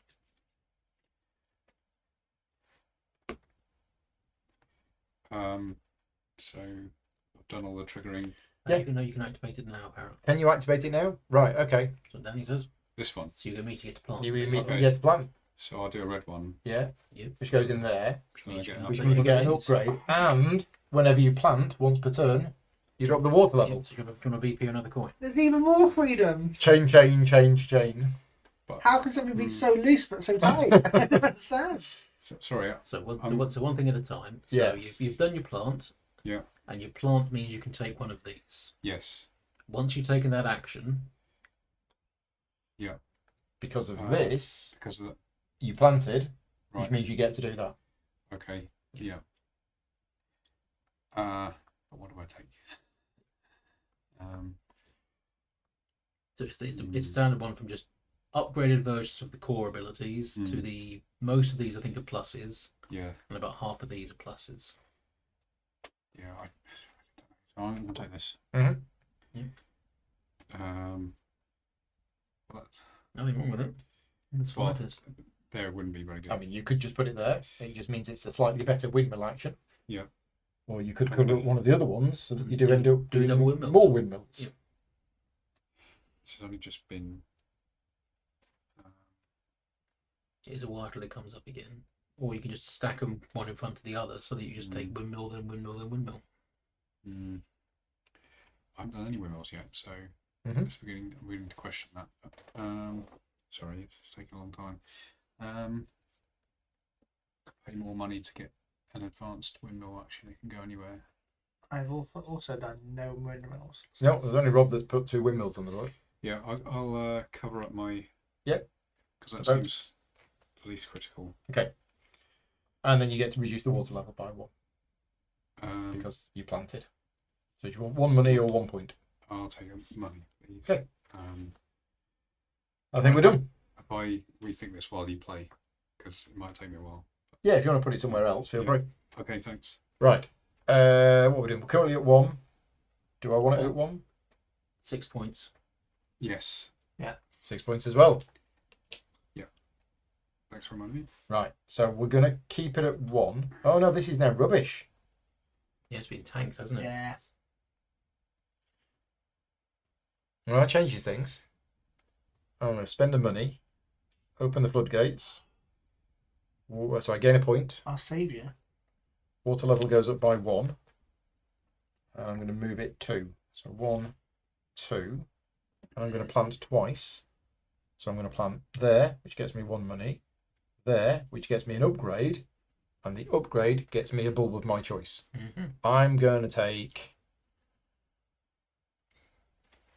So I've done all the triggering. Yeah. You can activate it now, apparently. Can you activate it now? Right. Okay. So Danny says. This one. So you immediately get to plant. You something. immediately Okay. get to plan. So I'll do a red one. Yeah. Yep. Which goes in there. Which means I get an Which upgrade. means you get an upgrade. And whenever you plant, once per turn, you drop the water level. Yep, so you want to BP another coin. There's even more freedom. Chain, chain, change, chain. But, How can something be so loose but so tight? I don't understand. sorry. So one thing at a time. So Yeah. you've done your plant. Yeah. And your plant means you can take one of these. Yes. Once you've taken that action, Because of Ah. this, Because of the you planted, right. which means you get to do that. Okay. Yeah. But what do I take? so it's a standard one from just upgraded versions of the core abilities to Mm. the most of these I think are pluses, Yeah. and about half of these are pluses. Yeah. So I'm gonna take this. Mhm. Yeah. Well, that's, Nothing wrong with it. In the Well, slightest. there wouldn't be very good. I mean, you could just put it there. It just means it's a slightly better windmill action. Yeah. Or you could cover one of the other ones so that you do end up Do doing double windmills. more windmills. Yeah. This has only just been. It is a while till it comes up again. Or you can just stack them one in front of the other so that you just take windmill, then windmill, then windmill. I haven't done any windmills yet, so Mhm. it's I'm beginning to question that. But, sorry, it's taking a long time. Pay more money to get an advanced windmill action. It can go anywhere. I've also done no windmills. No, there's only Rob that's put 2 windmills on the board. Yeah, I'll cover up my. Yep. Because that About- seems the least critical. And then you get to reduce the water level by 1 Um, because you planted. So do you want 1 money or 1 point? I'll take money, please. Okay. I If think we're done. If I rethink this while you play, because it might take me a while. Yeah, if you want to put it somewhere else, feel Yeah. free. Okay, thanks. Right. What we're doing? We're currently at 1. Do I want it at 1? 6 points. Yes. 6 points as well. Thanks for reminding me. Right. So we're going to keep it at 1. Oh no, this is now rubbish. Yeah, it's been tanked, hasn't it? Yeah. Well, that changes things. I'm going to spend the money, open the floodgates. So I gain a point. I'll save you. Water level goes up by 1. And I'm going to move it 2. So 1, 2. And I'm going to plant twice. So I'm going to plant there, which gets me 1 money. There, which gets me an upgrade. And the upgrade gets me a bulb of my choice. Mm-hmm. I'm going to take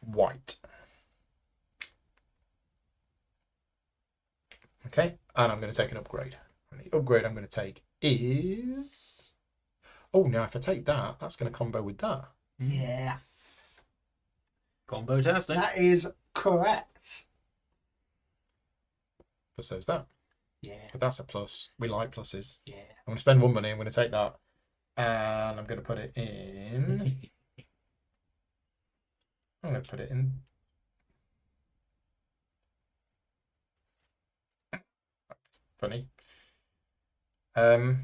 white. Okay, and I'm going to take an upgrade. And the upgrade I'm going to take is... Oh, now if I take that, that's going to combo with that. Yeah. Combo testing. That is correct. But so's that. Yeah. But that's a plus. We like pluses. Yeah. I'm going to spend 1 money. I'm going to take that. And I'm going to put it in... I'm going to put it in... Funny. No,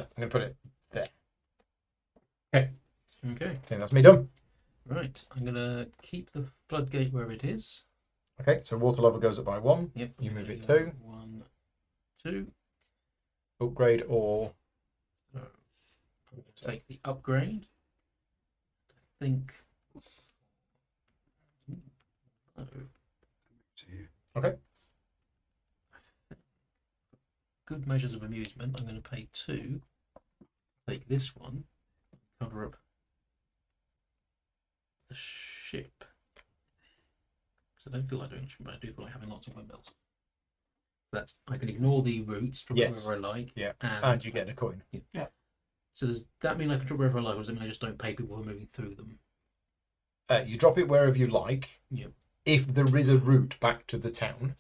I'm going to put it there. Okay. Okay. I think that's me done. Right, I'm gonna keep the floodgate where it is. Okay, so water level goes up by 1. Yep. You I'm move gonna it go 2. 1, 2. Upgrade or So I'm gonna take the upgrade. I think. Oh, To you. okay. good measures of amusement. I'm going to pay 2. Take this one. Cover up the ship. So I don't feel like doing it, but I do feel like having lots of windmills. That's I can ignore the routes, drop Yes. it wherever I like. Yeah. And, And you get a coin. so does that mean I can drop wherever I like, or does it mean I just don't pay people who are moving through them? You drop it wherever you like. Yep. If there is a route back to the town,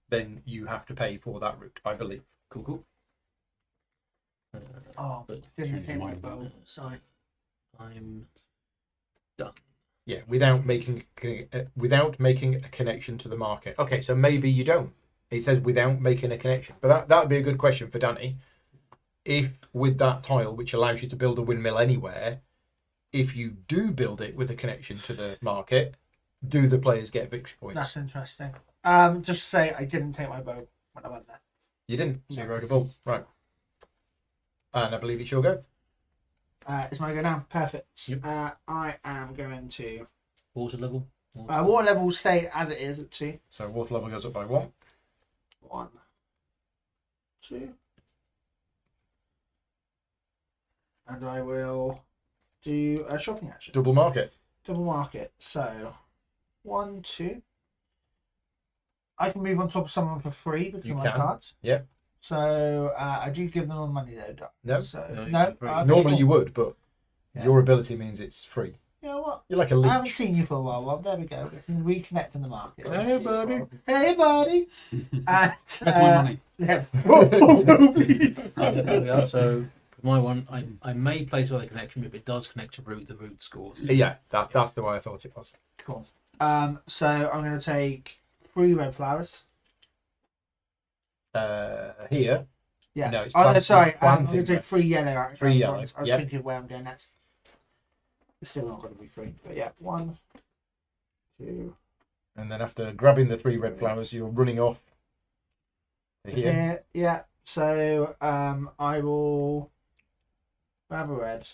then you have to pay for that route, I believe. Cool, cool. Oh, but didn't change take your my mind about bow. it. Sorry. I'm done. Yeah, without making a connection to the market. Okay, so maybe you don't. It says without making a connection, but that would be a good question for Danny. If with that tile, which allows you to build a windmill anywhere, if you do build it with a connection to the market, do the players get victory points? That's interesting. Just to say I didn't take my bow when I went there. You didn't. So No. you rode a bull, right? And I believe it's your go. It's my go now. Perfect. Yep. I am going to. Water level. Water level will stay as it is at 2. So water level goes up by 1. 1, 2. And I will do a shopping action. Double market. Double market. So 1, 2. I can move on top of someone for free because You of my can. cards. Yep. So I do give them all money though. Don't I? No. So No, no. free. Okay, Normally cool. you would, but Yeah. your ability means it's free. You know what? You're like a I haven't leech. seen you for a while, Rob. There we go. We can reconnect in the market. Hey, buddy. Hey, buddy. And Where's my money? Yeah. Oh, please. There we are. So for my one, I may place where the connection, but if it does connect to route, the route scores. Yeah, that's the way I thought it was. Cool. So I'm going to take 3 red flowers. Here. Yeah. No, it's Oh, no, planted- sorry. I'm planted going to take red. 3 yellow. Actually. 3 yellow, I was yep. thinking of where I'm going next. It's still not going to be 3, but yeah. 1, 2. And then after grabbing the 3 red flowers, you're running off to here. Here. Yeah. So I will grab a red.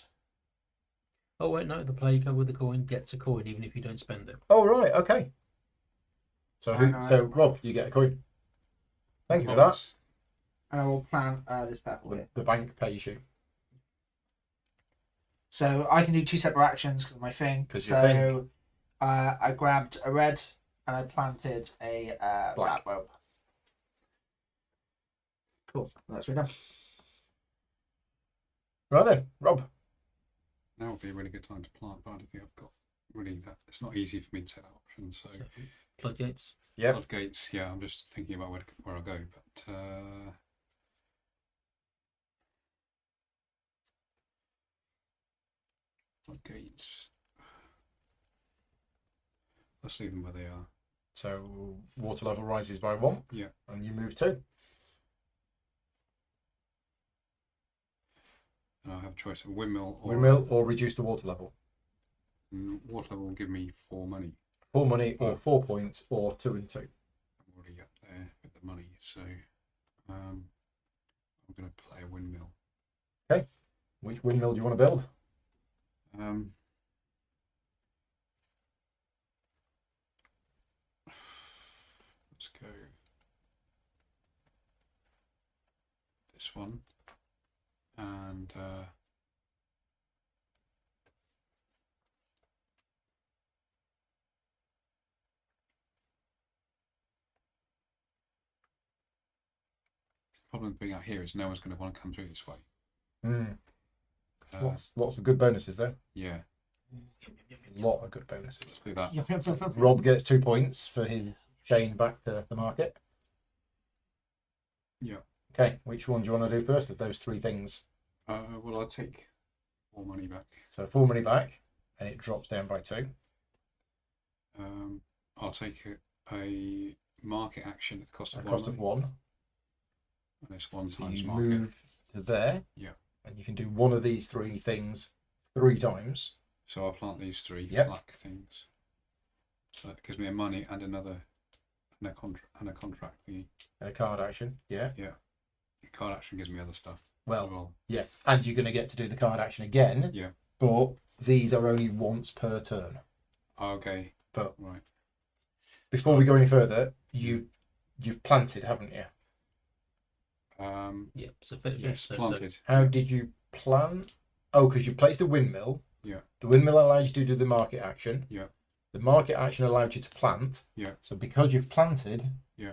Oh wait, no. The player card with the coin gets a coin even if you don't spend it. Oh right, okay. So And Rob, you get a coin. Thank you for that. And I will plant this purple here. The bank pays you. So I can do 2 separate actions because of my thing. 'Cause so your thing. I grabbed a red and I planted a Black. black rope. Cool. That's done. Right then, Rob. Now would be a really good time to plant, but I don't think I've got really that. It's not easy for me to set up options. So So, floodgates. Yep. floodgates, yeah, I'm just thinking about where I go, but floodgates. Let's leave them where they are. So water level rises by 1. Yeah. And you move 2. And I have a choice of windmill or Windmill or reduce the water level. water level will give me 4 money. 4 money or 4 points or 2 and 2. I'm already up there with the money, so I'm going to play a windmill. Which windmill do you want to build? Let's go this one, and the problem being out here is no one's going to want to come through this way. Lots of good bonuses there. Yeah, Lot of good let's bonuses. do that. Rob gets 2 points for his chain back to the market. Yeah. Okay, which one do you want to do first of those 3 things? Well, I'll take 4 money back. So 4 money back, and it drops down by 2. I'll take a market action at the cost At of a cost of 1. And it's 1 So times you market. move to there. Yeah. And you can do one of these 3 things 3 times. So I'll plant these 3 Yep. black things. So that gives me a money and another and a contract thingy. And a card action. Yeah. Yeah. The card action gives me other stuff. Well, yeah. And you're going to get to do the card action again. Yeah. But these are only once per turn. Okay. But right. Before we go any further, you've planted, haven't you? Yeah. So Yes, planted. How did you plant? Oh, because you placed the windmill. Yeah. The windmill allowed you to do the market action. Yeah. The market action allowed you to plant. Yeah. So because you've planted, I'll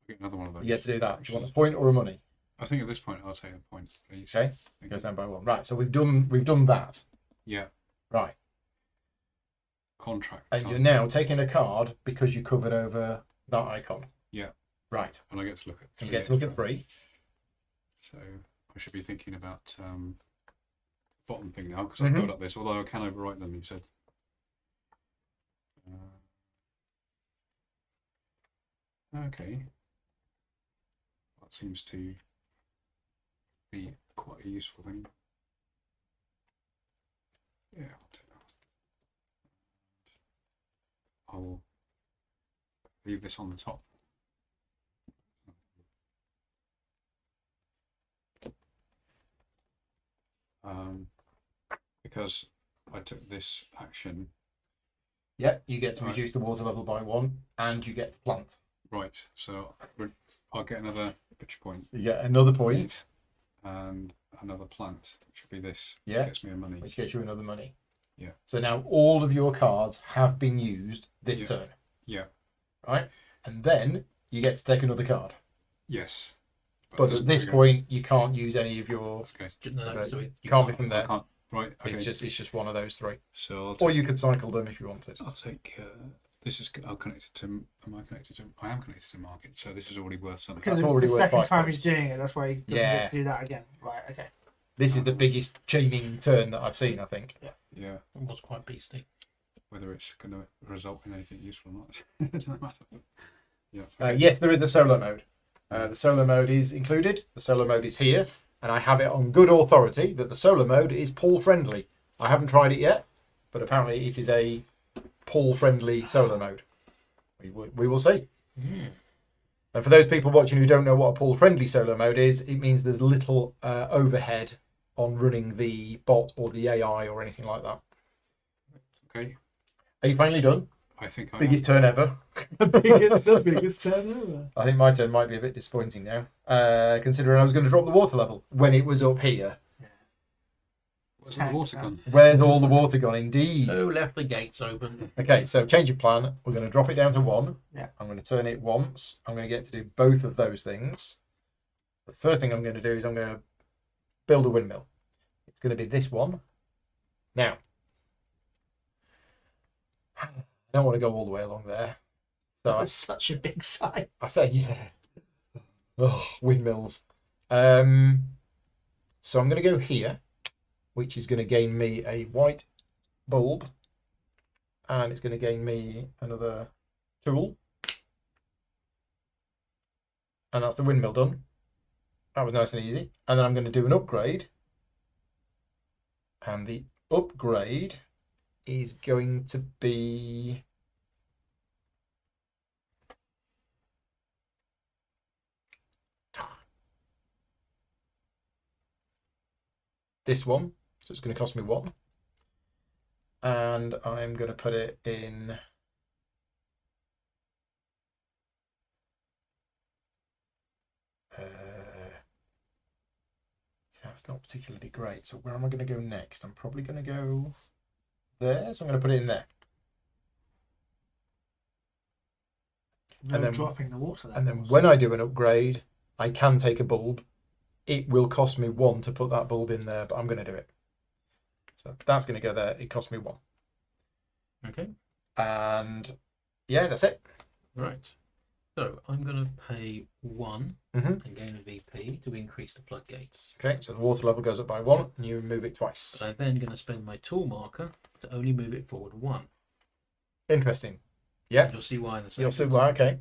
get another one of those. you get to do that. Do you want a point or a money? I think at this point I'll take a point, please. Okay. It goes down by 1. Right. So we've done that. Yeah. Right. Contract. And time. you're now taking a card because you covered over that icon. Yeah. Right. And I get to look at 3. You get to look at extra. 3. So I should be thinking about bottom thing now because Mhm. I've built up this, although I can overwrite them, you said. Okay. That seems to be quite a useful thing. Yeah, I'll do that. I'll leave this on the top. Because I took this action, Yep. You get to Right. reduce the water level by 1, and you get to plant. right? So I'll get another pitch point You get another point, and another plant, which would be this. Yeah. Gets me a money. which gets you another money. Yeah. So now all of your cards have been used this Yeah. turn, Yeah. right? And then you get to take another card. Yes. But doesn't at this trigger- point, you can't use any of your. Okay. No, Okay. so You can't be from I there. can't. Right. Okay. It's just one of those 3. So I'll Or take, you could cycle them if you wanted. I'll take. This is. I'll connect it to. Am I connected to? I am connected to market. So this is already worth something. Because That's already the worth second 5 time points. he's doing it, that's why he doesn't Yeah. get to do that again. Right, okay. This is the biggest chaining turn that I've seen, I think. Yeah. it was quite beastly. Whether it's going to result in anything useful or not, it doesn't matter. Yeah. Yes, there is a solo mode. The solo mode is included. The solo mode is here. And I have it on good authority that the solo mode is Paul friendly. I haven't tried it yet, but apparently it is a Paul friendly solo mode. We will see. And for those people watching who don't know what a Paul friendly solo mode is, it means there's little overhead on running the bot or the AI or anything like that. Okay. Are you finally done? I think I Biggest turn ever. the biggest turn ever. I think my turn might be a bit disappointing now, considering I was going to drop the water level when it was up here. Where's the water gun? Where's all the water gone? Indeed. Oh, left the gates open. Okay, so change of plan. We're going to drop it down to 1. Yeah. I'm going to turn it once. I'm going to get to do both of those things. The first thing I'm going to do is I'm going to build a windmill. It's going to be this one. Now, I don't want to go all the way along there. So That was such a big site. I think, yeah. Oh, windmills. So I'm going to go here, which is going to gain me a white bulb, and it's going to gain me another tool. And that's the windmill done. That was nice and easy. And then I'm going to do an upgrade. And the upgrade is going to be... this one. So it's going to cost me 1. And I'm going to put it in... that's not particularly great. So where am I going to go next? I'm probably going to go there. So I'm going to put it in there. No And then- dropping the water And then levels. when I do an upgrade, I can take a bulb. It will cost me 1 to put that bulb in there, but I'm going to do it. So that's going to go there. It cost me 1. Okay, And yeah, that's it. right. So I'm going to pay 1 Mhm. and gain a VP to increase the floodgates. Okay, so the water level goes up by 1 and you move it twice. But I'm then going to spend my tool marker to only move it forward 1. Interesting. Yeah, You'll see why in a you'll second. see why. Okay,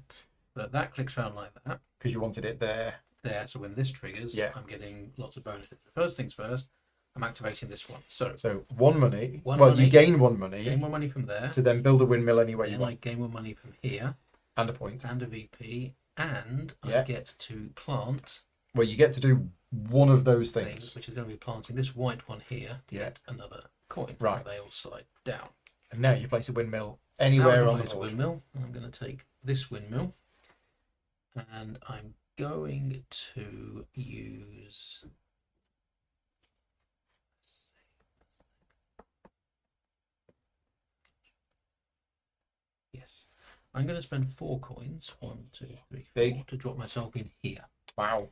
So that clicks around like that. because you wanted it there. There, so when this triggers, Yeah. I'm getting lots of bonuses. First things first, I'm activating this one. So So 1 money. One well, money. you gain 1 money gain 1 money from there. to then build a windmill anywhere you Then I want, gain 1 money from here and a point. and a VP, and I Yeah. get to plant Well, you get to do one of those things, things. which is going to be planting this white one here to Yeah. get another coin. Right. They all slide down. And now you place a windmill Now anywhere I'm on going the to board. windmill. I'm going to take this windmill, and I'm going to use. Yes, I'm going to spend 4 coins. 1, 2, 3, 4 Big. to drop myself in here. Wow.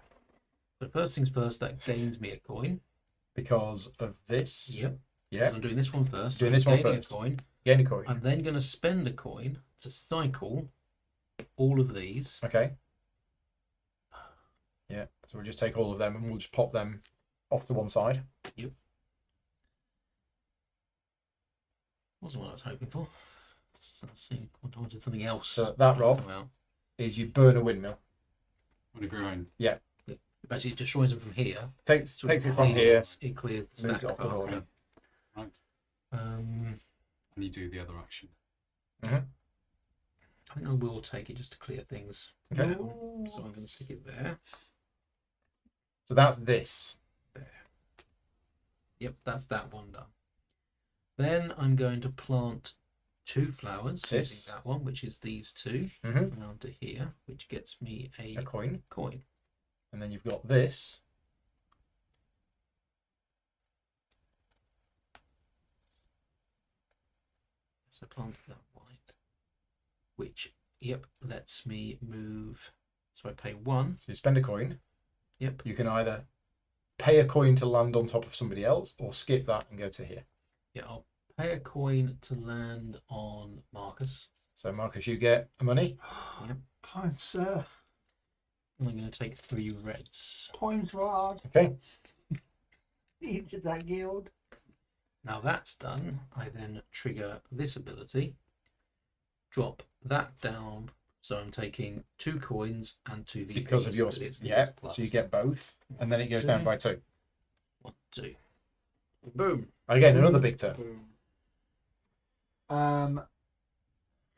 So first things first, that gains me a coin. Because of this. Yep. Yeah. I'm doing this one first. Doing I'm this one gaining first. A coin. Gain a coin. I'm then going to spend a coin to cycle all of these. Okay. Yeah. So we'll just take all of them and we'll just pop them off to one side. Wasn't what I was hoping for. I wanted something else. So that, Rob, Come out. is you burn a windmill. One of your own. It basically destroys them from here. Takes So it from here, It clears the moves stack it off the bar. board. Right. Um, And you do the other action. I think I will take it just to clear things. Okay. So I'm going to stick it there. So that's this. Yep, that's that one done. Then I'm going to plant 2 flowers This. using that one, which is these 2, Mm-hmm. around to here, which gets me a A coin. coin. And then you've got this. So plant that white, which, yep, lets me move. So I pay 1. So you spend a coin. Yep. You can either pay a coin to land on top of somebody else or skip that and go to here. Yeah, I'll pay a coin to land on Marcus. So Marcus, you get a money. Kind sir. And I'm going to take 3 reds. Points hard. Okay. You did that, Guild. Now that's done, I then trigger this ability, drop that down, so I'm taking 2 coins and 2 VPs. Because of yours. Yeah. Plus. So you get both. And then it goes down by 2. 1, 2. Boom. Again, another big turn.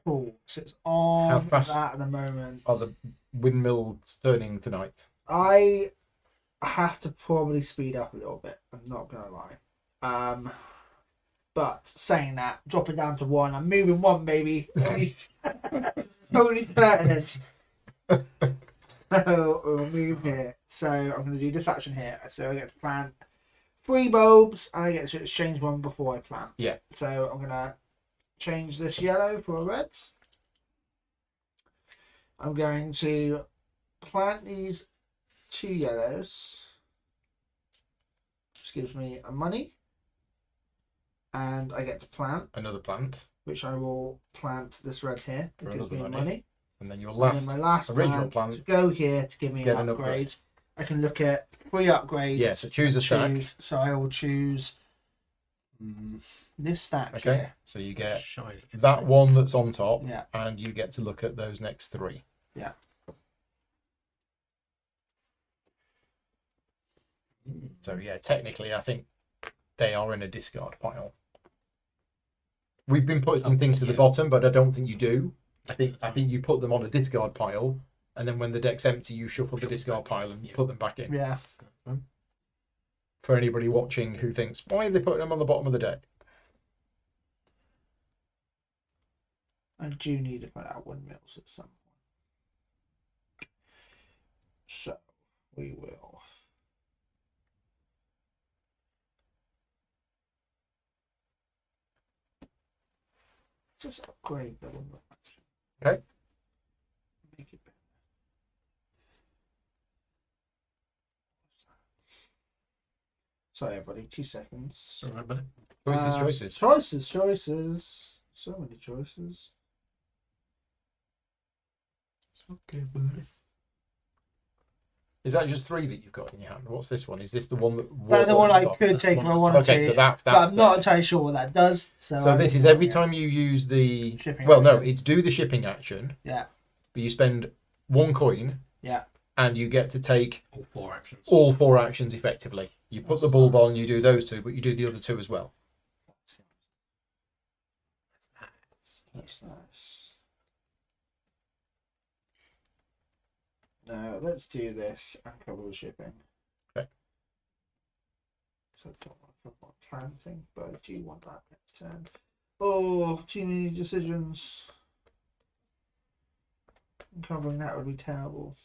Cool. So it's How on fast- that at the moment. Are the windmills turning tonight? I have to probably speed up a little bit. I'm not gonna lie. But saying that, drop it down to 1. I'm moving 1, baby. Only turning. So we'll move here. So I'm gonna do this action here. So I get to plant 3 bulbs, and I get to exchange 1 before I plant. Yeah. So I'm gonna change this yellow for a red. I'm going to plant these 2 yellows, which gives me a money, and I get to plant, Another plant. which I will plant this red here to For give another me money. money. And then your And last. then my last original plant, plant, to go here to give me get an an upgrade. upgrade. I can look at 3 upgrades. Yeah, so choose a stack. So I will choose this stack Okay. here. So you get Shiny. that one that's on top, Yeah. and you get to look at those next 3. Yeah. So yeah, technically, I think they are in a discard pile. We've been putting things to the Yeah. bottom, but I don't think you do. I think you put them on a discard pile, and then when the deck's empty, you shuffle the discard pile and Yeah. put them back in. Yeah. For anybody watching who thinks, why are they putting them on the bottom of the deck? I do need to put out windmills at some point. So we will. Just upgrade the windmill. Okay. Make it better. Sorry, everybody. 2 seconds. All right, buddy. Choices. So many choices. It's okay, buddy. Is that just 3 that you've got in your hand? What's this one? Is this the one that was That's the on one I top? could That's take one if I I- wanted Okay, to. so that's but I'm not there. entirely sure what that does. So This is every time you use the Shipping well, no, action. it's do the shipping action. Yeah. But you spend 1 coin. Yeah. and you get to take All 4 actions. all 4 actions effectively. You put the That's bulb nice. on, you do those 2, but you do the other 2 as well. That's nice. That's nice. Now let's do this and cover the shipping. Okay. So I don't want to cover my plan thing, but I do want that next turn. Oh, too many decisions. Covering that would be terrible.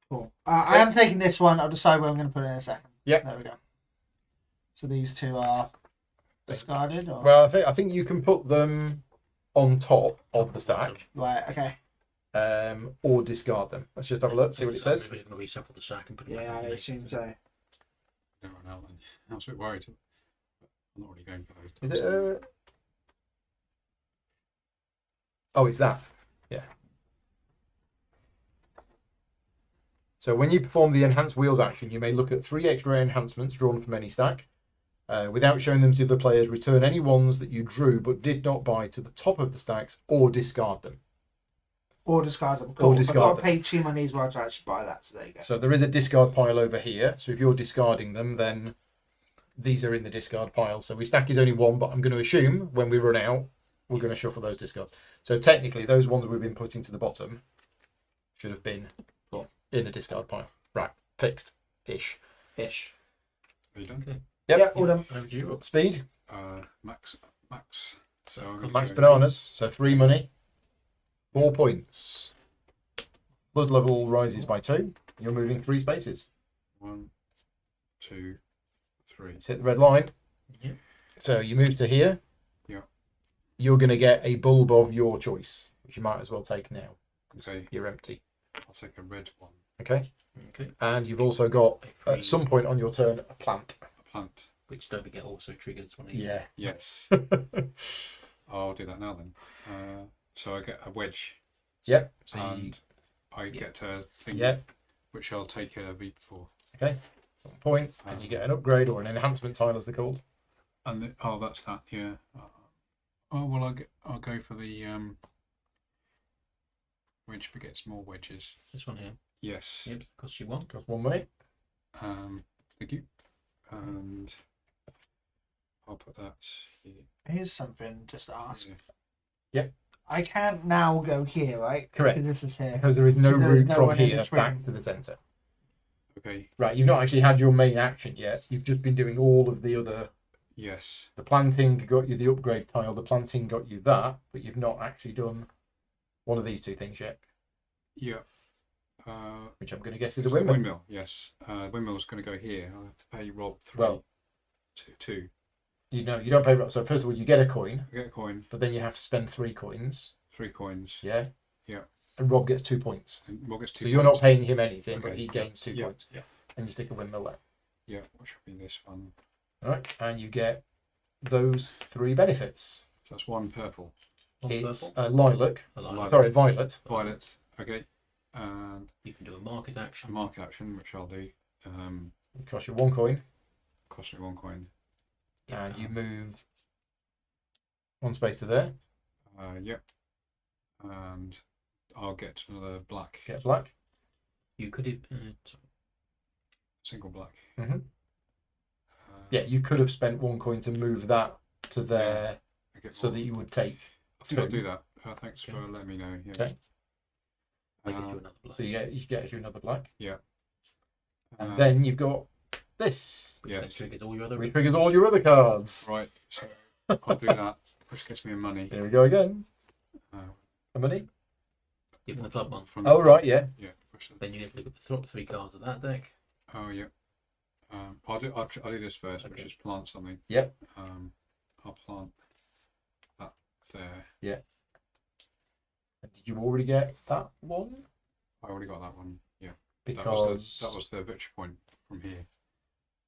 Cool. I am taking this one. I'll decide where I'm going to put it in a second. Yep. There we go. So these 2 are discarded, or Well, I think you can put them on top of the stack, right? Okay. or discard them. Let's just have a look, see what it says. I'm going to reshuffle the stack and put it Yeah, back in I the mix. assume so. No one out then. I was a bit worried. I'm not really going for those. Is it? Oh, it's that. Yeah. So when you perform the enhanced wheels action, you may look at 3 extra enhancements drawn from any stack. Without showing them to the players, return any ones that you drew but did not buy to the top of the stacks or discard them. Or discard them. Cool. discard I've got to them. pay 2 money as well to actually buy that. So there you go. So there is a discard pile over here. So if you're discarding them, then these are in the discard pile. So we stack is only 1, but I'm going to assume when we run out, we're going to shuffle those discards. So technically, those ones we've been putting to the bottom should have been in a discard pile. Right, fixed. Ish. Are you done? Okay. Yep. Yeah, all done. Over to you. Speed. Max. So I'm gonna Max show bananas. So 3 money. 4 points. Blood level rises by 2. You're moving 3 spaces. you 1, 2, 3. Let's hit the red line. Yep. So you move to here. Yeah. You're going to get a bulb of your choice, which you might as well take now. Okay, You're empty. I'll take a red one. Okay. Okay. And you've also got, A at some point on your turn, a plant. A plant. Which don't forget also triggers one of Yeah. Yes. I'll do that now then. So I get a wedge. Yep. So you, And I get a thing Yep. which I'll take a beat for. Okay. 1 point, and you get an upgrade or an enhancement tile, as they're called. And that's that. Yeah. Oh well, I'll go for the wedge but gets more wedges. this one here. Yes. Yep, costs you 1. Costs 1 money. Thank you. And I'll put that here. Here's something just to ask. Yeah. I can't now go here, right? Correct. Because this is here. Because there is no There is route no from one in here between. back to the centre. Okay. Right, you've not actually had your main action yet. You've just been doing all of the other. Yes. The planting got you the upgrade tile. The planting got you that, but you've not actually done one of these 2 things yet, Yeah. which I'm going to guess is a The windmill. windmill. Yes. Windmill's going to go here. I'll have to pay Rob 3. Well- 2. You know, you don't pay. So first of all, you get a coin, I get a coin. but then you have to spend 3 coins. 3 coins. Yeah. Yeah. And Rob gets 2 points. And Rob gets 2 So you're not paying him anything, but Okay. he gains 2 Yeah. points. Yeah. And you stick a windmill there. Yeah. What should be this one? All right. And you get those 3 benefits. So that's 1 purple. One It's purple. a lilac. A lilac. lilac. Sorry, violet. Violet. Okay. And You can do a market a action. market action, which I'll do. It costs you 1 coin. Cost me 1 coin. And you move 1 space to there. Yep. And I'll get another black. Get black. You could have. Single black. Mhm. Yeah, you could have spent 1 coin to move that to there, I get so more. that you would take. I think I'll 2. do that. Thanks Okay. for letting me know. Yeah. Okay. Maybe Uh, do another black. So you get you another black. Yeah. And then you've got this, yeah. Which triggers all your other. which triggers all your other cards. Right. So I'll do that, which gets me a money. Here we go again. Uh, A money. Give them the club one. from Oh, right, yeah. Yeah. Push them. Then you get to look at the 3 cards of that deck. Oh yeah. I'll do this first, which Okay. is plant something. Yep. I'll plant that there. Did you already get that one? I already got that one. Yeah. Because that was the victory point from here.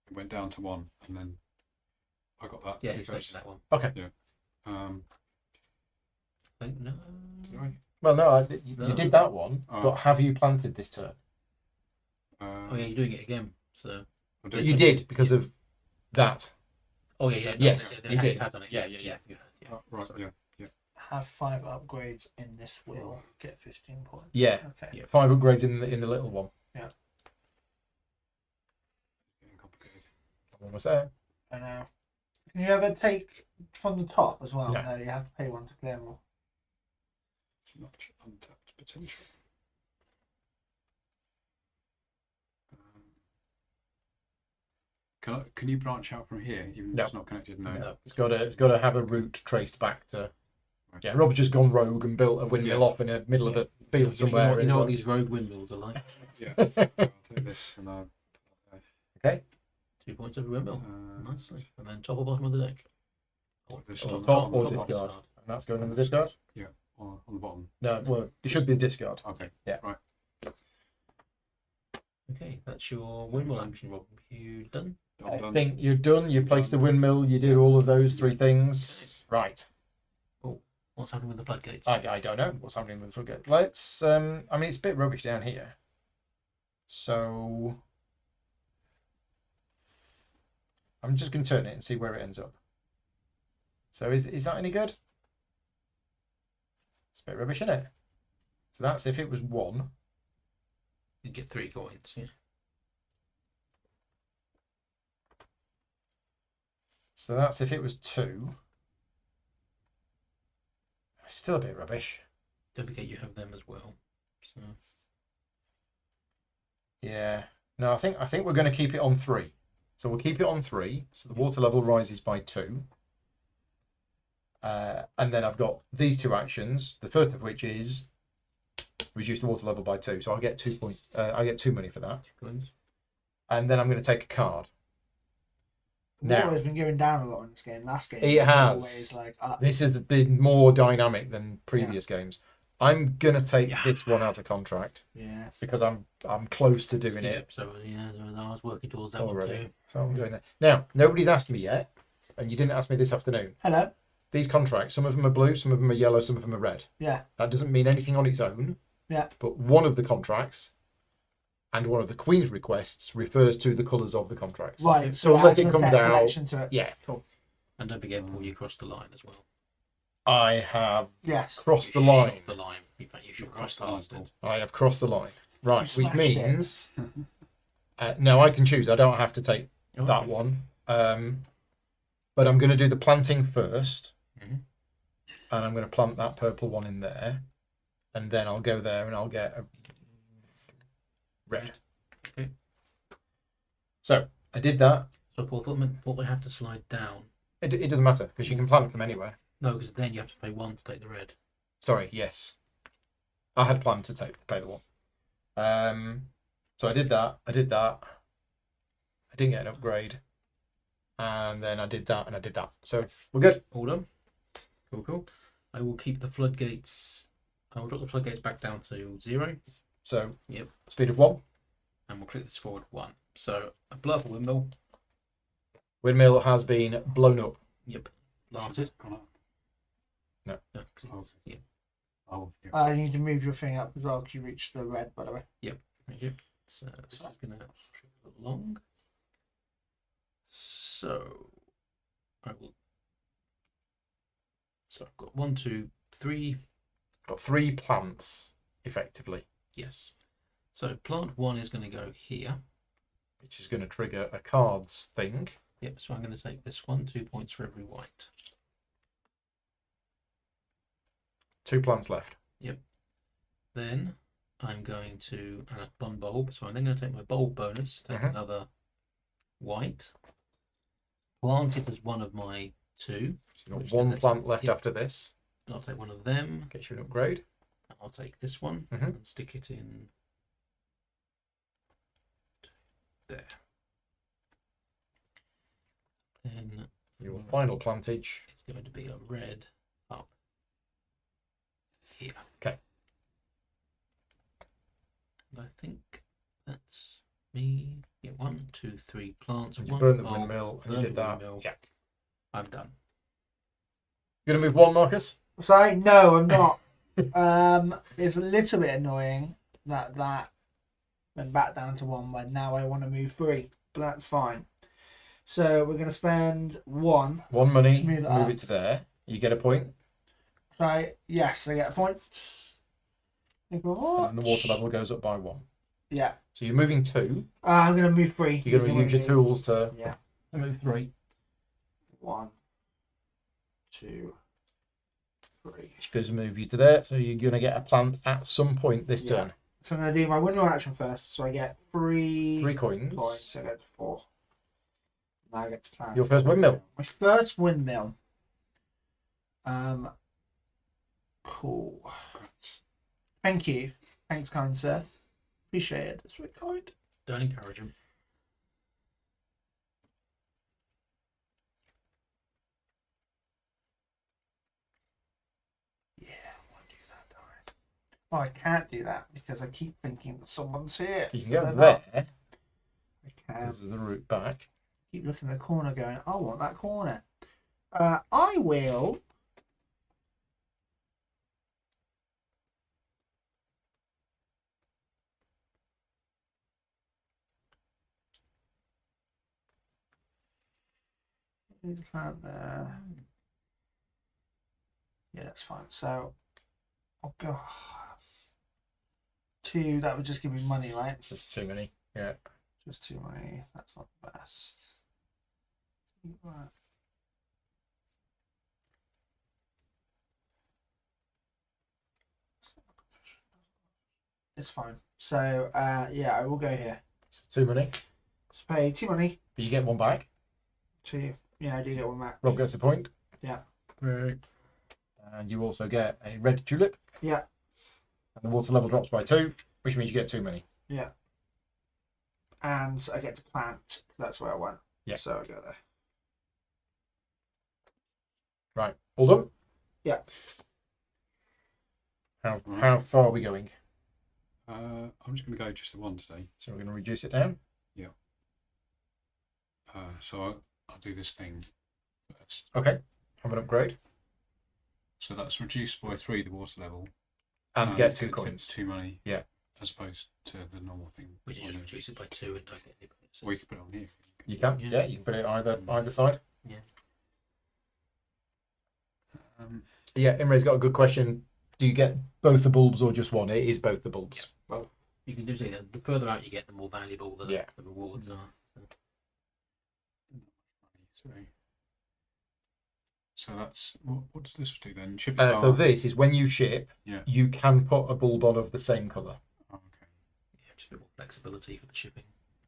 It went down to 1, and then I got that. Yeah, it's because, making that one. okay. I think no. Did I? Well, no, you No. did that one, Oh. but have you planted this turn? Oh yeah, you're doing it again. So I You did because of that. Oh yeah, yeah. No, Yes, they you had did. tapped on it. Yeah, Yeah, yeah, yeah. Oh, right, Sorry. yeah. Have 5 upgrades in this wheel. Get 15 points. Yeah. Okay. Yeah. 5 upgrades in the little one. Getting complicated. That one was there. I know. Can you ever take from the top as well? No. No, you have to pay 1 to clear more. It's much untapped potential. Can you branch out from here, even No. if it's not connected? No. No. It's got to have a route traced back to. Right. Yeah, Rob's just gone rogue and built a windmill off in the middle of a field somewhere. You and know what it's these rogue windmills are like? Yeah. I'll take this and I'll. Okay. 2 points every windmill. Uh, Nicely. And then top or bottom of the deck. This Or on the top bottom, or top discard. And that's going in the discard. on the bottom. No, well, it should be the discard. Okay. Okay, that's your windmill action, Rob. You done? I Done. think you're done. You placed the windmill. You did all of those 3 things. Right. What's happening with the floodgates? I don't know what's happening with the frigate. Let's. I mean, it's a bit rubbish down here. So I'm just going to turn it and see where it ends up. So is that any good? It's a bit rubbish, isn't it? So that's if it was 1. You get 3 coins. Yeah. So that's if it was 2. Still a bit rubbish. Don't forget you have them as well. So Yeah. No, I think we're going to keep it on 3. So we'll keep it on 3. So the water level rises by 2. And then I've got these 2 actions. The first of which is reduce the water level by 2. So I'll get 2 points. I get 2 money for that. 2 coins. And then I'm going to take a card. The Now- water has been going down a lot in this game. Last game, It was has. always like up. This has been more dynamic than previous games. I'm going to take this one as a contract Yeah. because I'm close to doing Yeah, it so yeah, so I was working towards that already. one too. So I'm doing that. Now, nobody's asked me yet, and you didn't ask me this afternoon. Hello. These contracts, some of them are blue, some of them are yellow, some of them are red. Yeah. That doesn't mean anything on its own. Yeah. But one of the contracts and one of the Queen's requests refers to the colours of the contracts. Right. So it unless adds it a comes step out, connection to it. yeah, And don't forget before you cross the line as well. I have Yes. crossed the line. The line. In fact, you should Cross cross the past line, it. I have crossed the line. Right, which smashed it. means no, I can choose. I don't have to take Oh, that okay. one. But I'm going to do the planting first, Mhm. and I'm going to plant that purple one in there, and then I'll go there and I'll get a red. Okay. So I did that. So Paul thought they have to slide down. It doesn't matter because you can plant them anywhere. No, because then you have to pay 1 to take the red. Sorry, yes, I had planned to pay the one. So I did that. I didn't get an upgrade, and then I did that and I did that. So we're good. All done. Cool. I will keep the floodgates. I will drop the floodgates back down to 0, So Yep. speed of 1. and we'll click this forward 1. So I blow up a windmill. Windmill has been blown up. Yep. Planted. Gone up. No, 'cause it's- yeah. Oh, yeah. You need to move your thing up as well because you reached the red, by the way. Thank you. So this is going to trigger along. So I will. So I've got 1, 2, 3. Got 3 plants effectively, Yes. So plant 1 is going to go here. which is going to trigger a cards thing. Yep. So I'm going to take this 1, 2 points for every white. 2 plants left. Then I'm going to add 1 bulb. So I'm then going to take my bulb bonus, take Mhm. another white, plant it as one of my 2. So you've Which got 1 then plant left yep. after this. I'll take one of them. Gets you an upgrade. I'll take this one Mhm. and stick it in there. Then Your final plantage. it's going to be a red up here. Okay. And I think that's me. Yeah, 1, 2, 3 plants. And you one burn the bulb. windmill and you burn did the that. windmill. Yeah. I'm done. You're going to move 1, Marcus? Sorry, no, I'm not. It's a little bit annoying that went back down to 1 when now I want to move 3, but that's fine. So we're going to spend 1. 1 money To move it to move up. it to there. You get a point, So, yes, I get a point. and the water level goes up by 1. Yeah. So you're moving 2. I'm going to move 3. You're going to use your tools to Yeah. move 3. 1, 2, 3. Which goes to move you to there. So you're going to get a plant at some point this Yeah. turn. So I'm going to do my windmill action first. So I get 3 3 coins. So I get 4. Now I get to plan. Your first windmill. My first windmill. Cool. Thank you. Thanks, kind sir. Appreciate it. That's very kind. Don't encourage him. Yeah, I want to do that, don't I? Oh, I can't do that because I keep thinking that someone's here. You can go They're there. not. I can. This is the route back. Keep looking in the corner going, I want that corner. I will. Need a plant there. Yeah, that's fine. So I'll go 2. That would just give me money, right? It's just too many. Yeah. Just 2 money. That's not the best. Right. It's fine. So yeah, I will go here. So 2 money. Let's pay 2 money. But you get 1 back. 2. Yeah, I do get 1 back. Rob gets a point. Yeah. Right. And you also get a red tulip. Yeah. And the water level drops by 2, which means you get 2 money. Yeah. And I get to plant, 'cause that's where I went. Yeah. So I go there. Right. All done? Yeah. How far are we going? I'm just going to go just the 1 today. So we're going to reduce it down. So I'll do this thing first. Okay. Have an upgrade. So that's reduced by 3 the water level. And get 2 to coins. 2 money. Yeah. As opposed to the normal thing. Which is just reduce it by 2 and don't get any points. Or you could put it on here. You can. Yeah. Yeah, you can put it either side. Yeah, Imre's got a good question. Do you get both the bulbs or just one? It is both the bulbs. Well, you can do say that the further out you get, the more valuable the rewards are. So that's what does this do then? Shipping So bar. this is when you ship, Yeah. you can put a bulb on of the same colour. Oh, okay. Yeah, just a bit more flexibility for the shipping.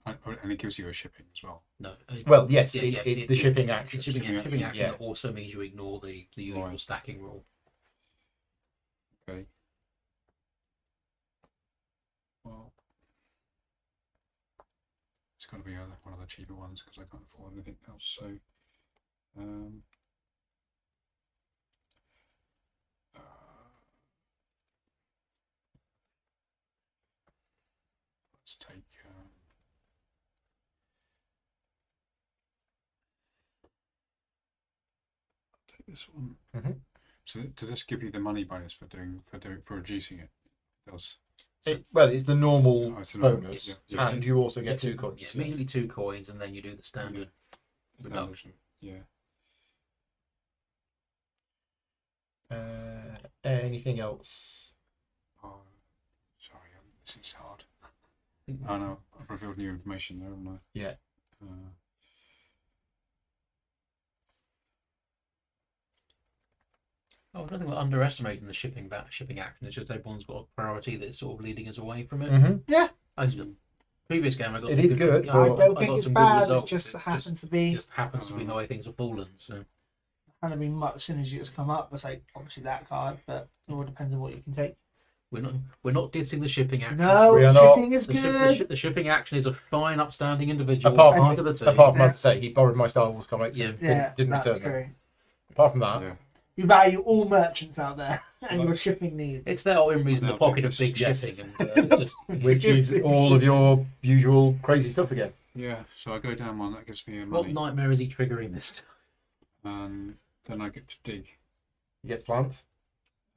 And it gives you a shipping as well. No. Well, yes, Yeah, it's the shipping action. The shipping action Yeah. also means you ignore the usual Right. stacking rule. Okay. Well, it's got to be one of the cheaper ones because I can't afford anything else. So, let's take. I'll take this one. Mhm. So does this give you the money bonus for reducing it? It does. Well, it's the normal Oh, it's a normal- bonus, yeah. and you also get 2 Yeah, coins. immediately 2 coins, and then you do the standard reduction. Yeah. Anything else? Oh, sorry, this is hard. Oh no, I've revealed new information there, haven't I? Yeah. Oh, I don't think we're underestimating the shipping action. It's just everyone's got a priority that's sort of leading us away from it. Mm-hmm. I just, previous game, I got It some is good, I but- I got don't think it's some good bad. It results. just It's happens to be. just happens to be the way things have fallen. So Hadn't been much synergy that's come up. It's like obviously that card, but it all depends on what you can take. we're not dissing the shipping action. No, We are not. shipping is The, good. the shipping action is a fine, upstanding individual. Apart part of the team. Apart from, as I say, he borrowed my Star Wars comics and Yeah, didn't that's return them. true. Apart from that, Yeah. You value all merchants out there and your shipping needs. It's their own reason the Now pocket do of big this. shipping and just which is all of your usual crazy stuff again. Yeah, so I go down one, that gives me a what money. nightmare is he triggering this time? And then I get to dig, You get plants.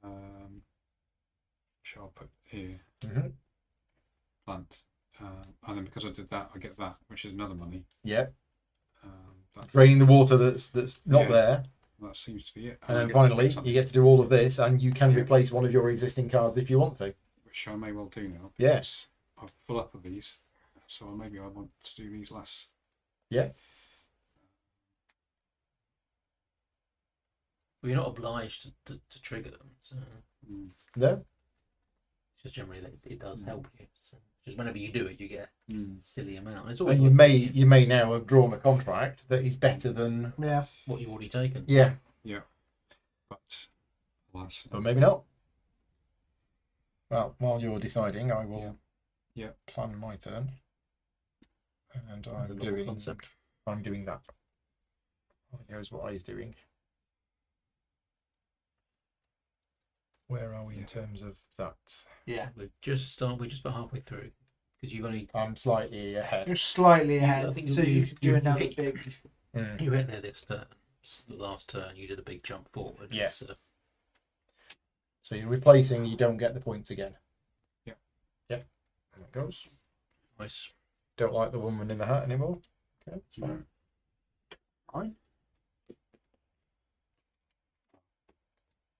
which I'll put here, Mm-hmm. plant. And then because I did that, I get that, which is another money. Yeah. draining the water that's not Yeah. there. That seems to be it. And I then get finally, something, you get to do all of this, and you can Yeah. replace one of your existing cards if you want to. which I may well do now. Yeah. Because I'm full up of these, so maybe I want to do these less. Yeah. Well, you're not obliged to trigger them. So Mm. No? just generally, it does help you. So just whenever you do it, you get a Mm. silly amount. It's always And you worth may doing you may now have drawn a contract that is better than Yeah. what you've already taken. yeah, But alas, but maybe not. Well, while you're deciding, I will Yeah. plan my turn, and That's a I'm novel doing concept. that. Here's what I was doing. Where are we in terms of that? Yeah. We're just about halfway through because you've only I'm slightly ahead. You're slightly ahead, I think so you could do you another hit- big. Mm. you hit there this turn. The last turn, you did a big jump forward. Yeah. So So you're replacing, you don't get the points again. Yeah. Yep. There it goes. nice. Don't like the woman in the hat anymore. Okay, it's fine. Fine.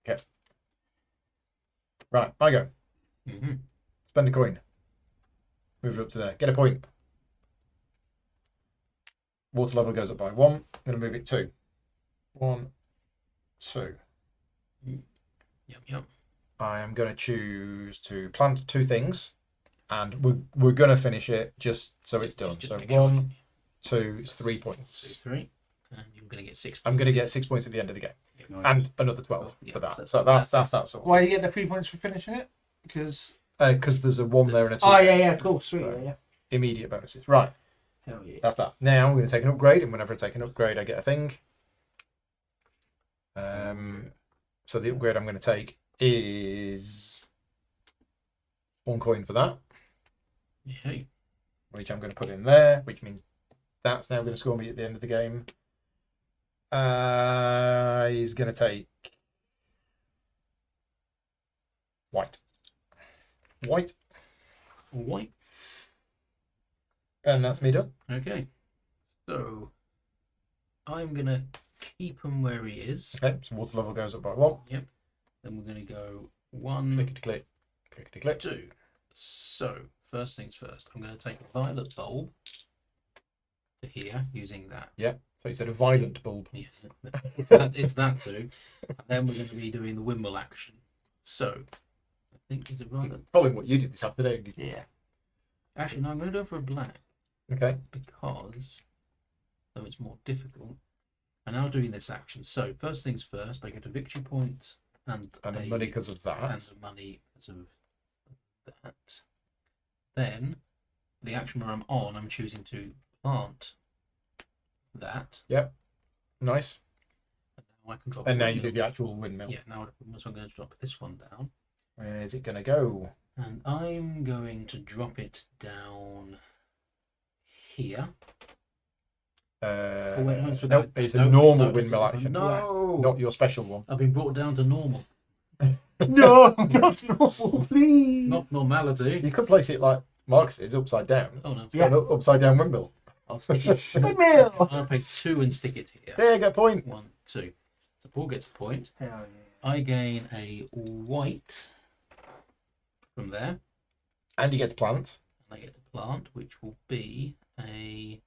Okay. Right, I go. Mm-hmm. Spend a coin. Move it up to there. Get a point. Water level goes up by 1. I'm going to move it 2. 1, 2. Yep. I am going to choose to plant 2 things, and we're going to finish it just so it's done. Just So make sure 1, 2 is 3 points. 3, and you're going to get 6. I'm going to get 6 points at the end of the game, nice. and another 12 Yeah, for that. that's- So that's that's that sort. Why do you get the 3 points for finishing it? Because. Because there's a 1 there and a 2. Oh yeah, cool, sweet, So- yeah. Immediate bonuses. Right. Hell yeah. That's that. Now I'm going to take an upgrade, and whenever I take an upgrade, I get a thing. So the upgrade I'm going to take is 1 coin for that, Yeah. which I'm going to put in there, which means that's now going to score me at the end of the game. He's going to take white, White. and that's me done. Okay. So I'm going to keep him where he is. Okay, so water level goes up by 1. Then we're going to go 1, Clickety click, clickety click. 2. So first things first, I'm going to take a violet bulb to here using that. So you said a violent bulb. Yes, it's that too. And then we're going to be doing the windmill action. So I think it's a rather. Following what you did this afternoon. Yeah. Actually, no, I'm going to do it for a black Okay. because though it's more difficult. I'm now doing this action. So first things first, I get a victory point and And a money because of that. and the money because of that. Then the action where I'm on, I'm choosing to plant that. Nice. And now I can drop. And a now you do windmill. the actual windmill. Yeah. Now so I'm going to drop this one down, Where is it going to go? and I'm going to drop it down here. Uh, Oh, wait, no, so nope, no, it's a no, normal no, windmill it's- action. No, Not your special one. I've been brought down to normal, No, not normal, please. not normality. You could place it like Marcus is, upside down. Oh no, Yeah. An upside down windmill. I'll stick it. Windmill. I'll pick 2 and stick it here. There, get a point. 1, 2. So Paul gets a point. Hell yeah. I gain a white from there, And you get to plant. and I get a plant, which will be a.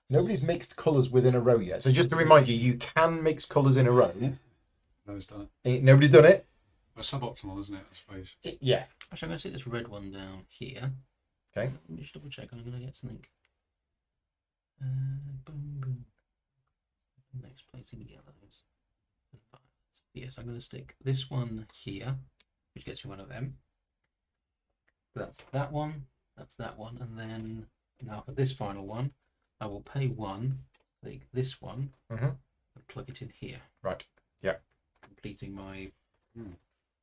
Nobody's mixed colours within a row yet. So just to remind you, you can mix colours in a row. Nobody's done it. Nobody's done it. Well, suboptimal, isn't it? I suppose. Yeah. Actually, I'm going to stick this red one down here. Okay. Let me just double check. I'm going to get something. Boom, boom. Next place in yellows. and violets. Yes, I'm going to stick this one here, which gets me one of them. So that's that one. That's that one, and then now for this final one, I will pay 1. Take this one Mhm. and plug it in here. Right. Yeah. Completing my.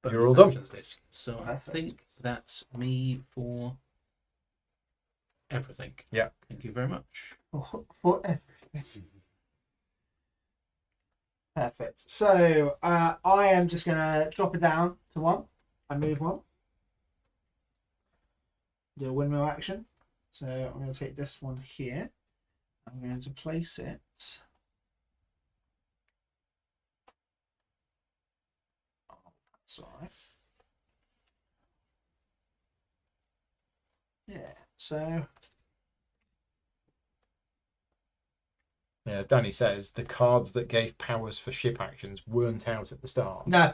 You're all done. actions list. So Perfect. I think that's me for everything. Yeah. Thank you very much. For everything. Perfect. So I am just gonna drop it down to 1. I move 1. Do a windmill action. So I'm gonna take this one here. I'm going to place it. Oh, that's all right. Yeah, so Yeah, as Danny says, the cards that gave powers for ship actions weren't out at the start. no.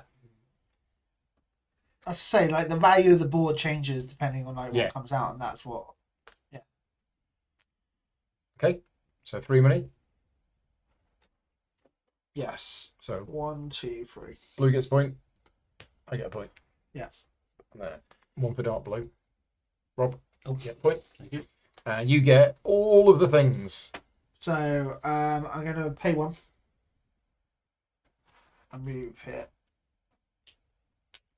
As I say, like the value of the board changes depending on like Yeah. what comes out, and that's what. Okay, so 3 money. Yes. So 1, 2, 3. blue gets a point. I get a point. Yeah. And then 1 for dark blue. Rob, Oh, get a point. thank you. And you get all of the things. So I'm going to pay 1. And move here.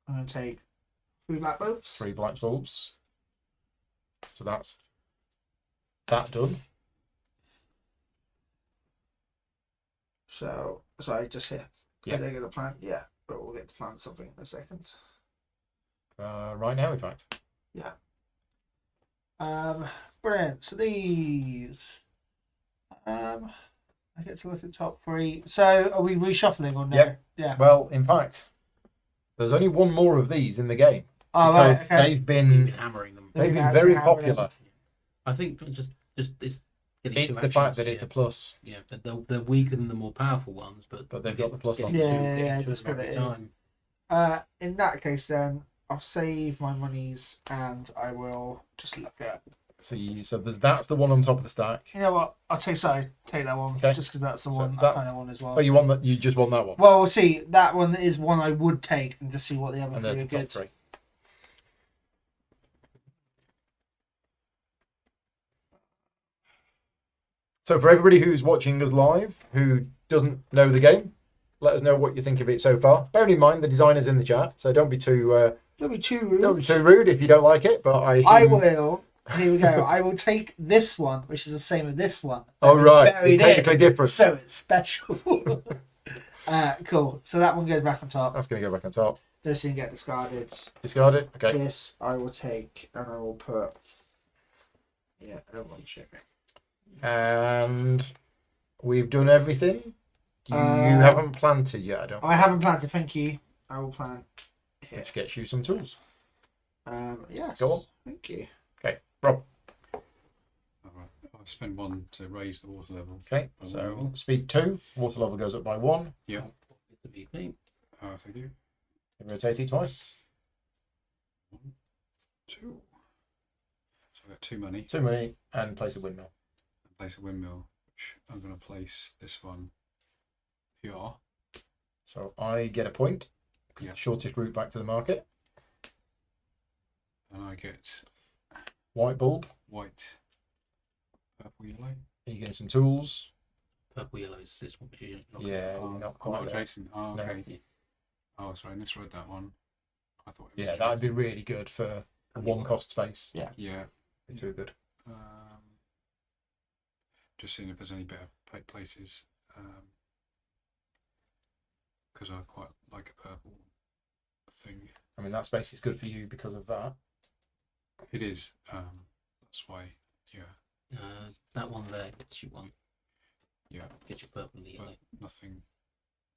I'm going to take 3 black bulbs. 3 black bulbs. So that's that done. So sorry, just here. Yeah. I don't get to plant yet, but we'll get to plant something in a second. Right now, in fact. Yeah. Brilliant. So these. I get to look at the top 3. So are we reshuffling or no? Yep. Yeah. Well, in fact, there's only one more of these in the game. Oh Because right. Okay. they've We've been been hammering them. they've been Yeah, very we have, popular. I think just it's getting It's two the fact actions, that it's yeah. a plus, Yeah, they're weaker than the more powerful ones, but they've got the plus on. getting Yeah, two just of them what every it is. time. In that case, then I'll save my monies and I will just look at. So that's the one on top of the stack. You know what? I'll take take that one Okay. just because that's the So one I that's- kind of want as well. Oh, you want that? You just want that one, Well, we'll see. That one is one I would take and just see what the other and 3 there's are the top good. 3. So for everybody who's watching us live, who doesn't know the game, let us know what you think of it so far. Bearing in mind the designer's in the chat, so don't be too Don't be too rude. don't be too rude if you don't like it. But I I assume- will. Here we go. I will take this one, which is the same as this one. Oh that is right, buried it's technically in, different. so it's special. Cool. So that one goes back on top. That's going to go back on top. Those can get discarded. Discard it. Okay. This I will take and I will put. Yeah, I don't want to ship it. And we've done everything. You Uh, haven't planted yet, I don't. I haven't planted. Thank you. I will plant here. Which gets you some tools. Yes. Go on. Thank you. Okay, Rob. All right. I'll spend 1 to raise the water level. Okay, By so 1 level. speed 2, water level goes up by 1. Yeah. The VP. Thank you. Rotate it twice. 1, 2. So I've got 2 money. 2 money and place a windmill. Place a windmill, which I'm going to place this one here. So I get a point. Yeah. Shortest route back to the market. And I get White bulb. white, purple, yellow. You get some tools. Purple yellow is this one, which is not Yeah, Oh, you're not I'm quite not there. adjacent. Oh, No. okay. Oh, sorry, I misread that one. I thought it was Yeah, that'd be really good for a 1 cost space. Yeah. Be too good. Just seeing if there's any better places. Because I quite like a purple thing. I mean, that space is good for you because of that. It is. That's why. Yeah. that one there gets you 1. Yeah. Gets you purple and yellow. But nothing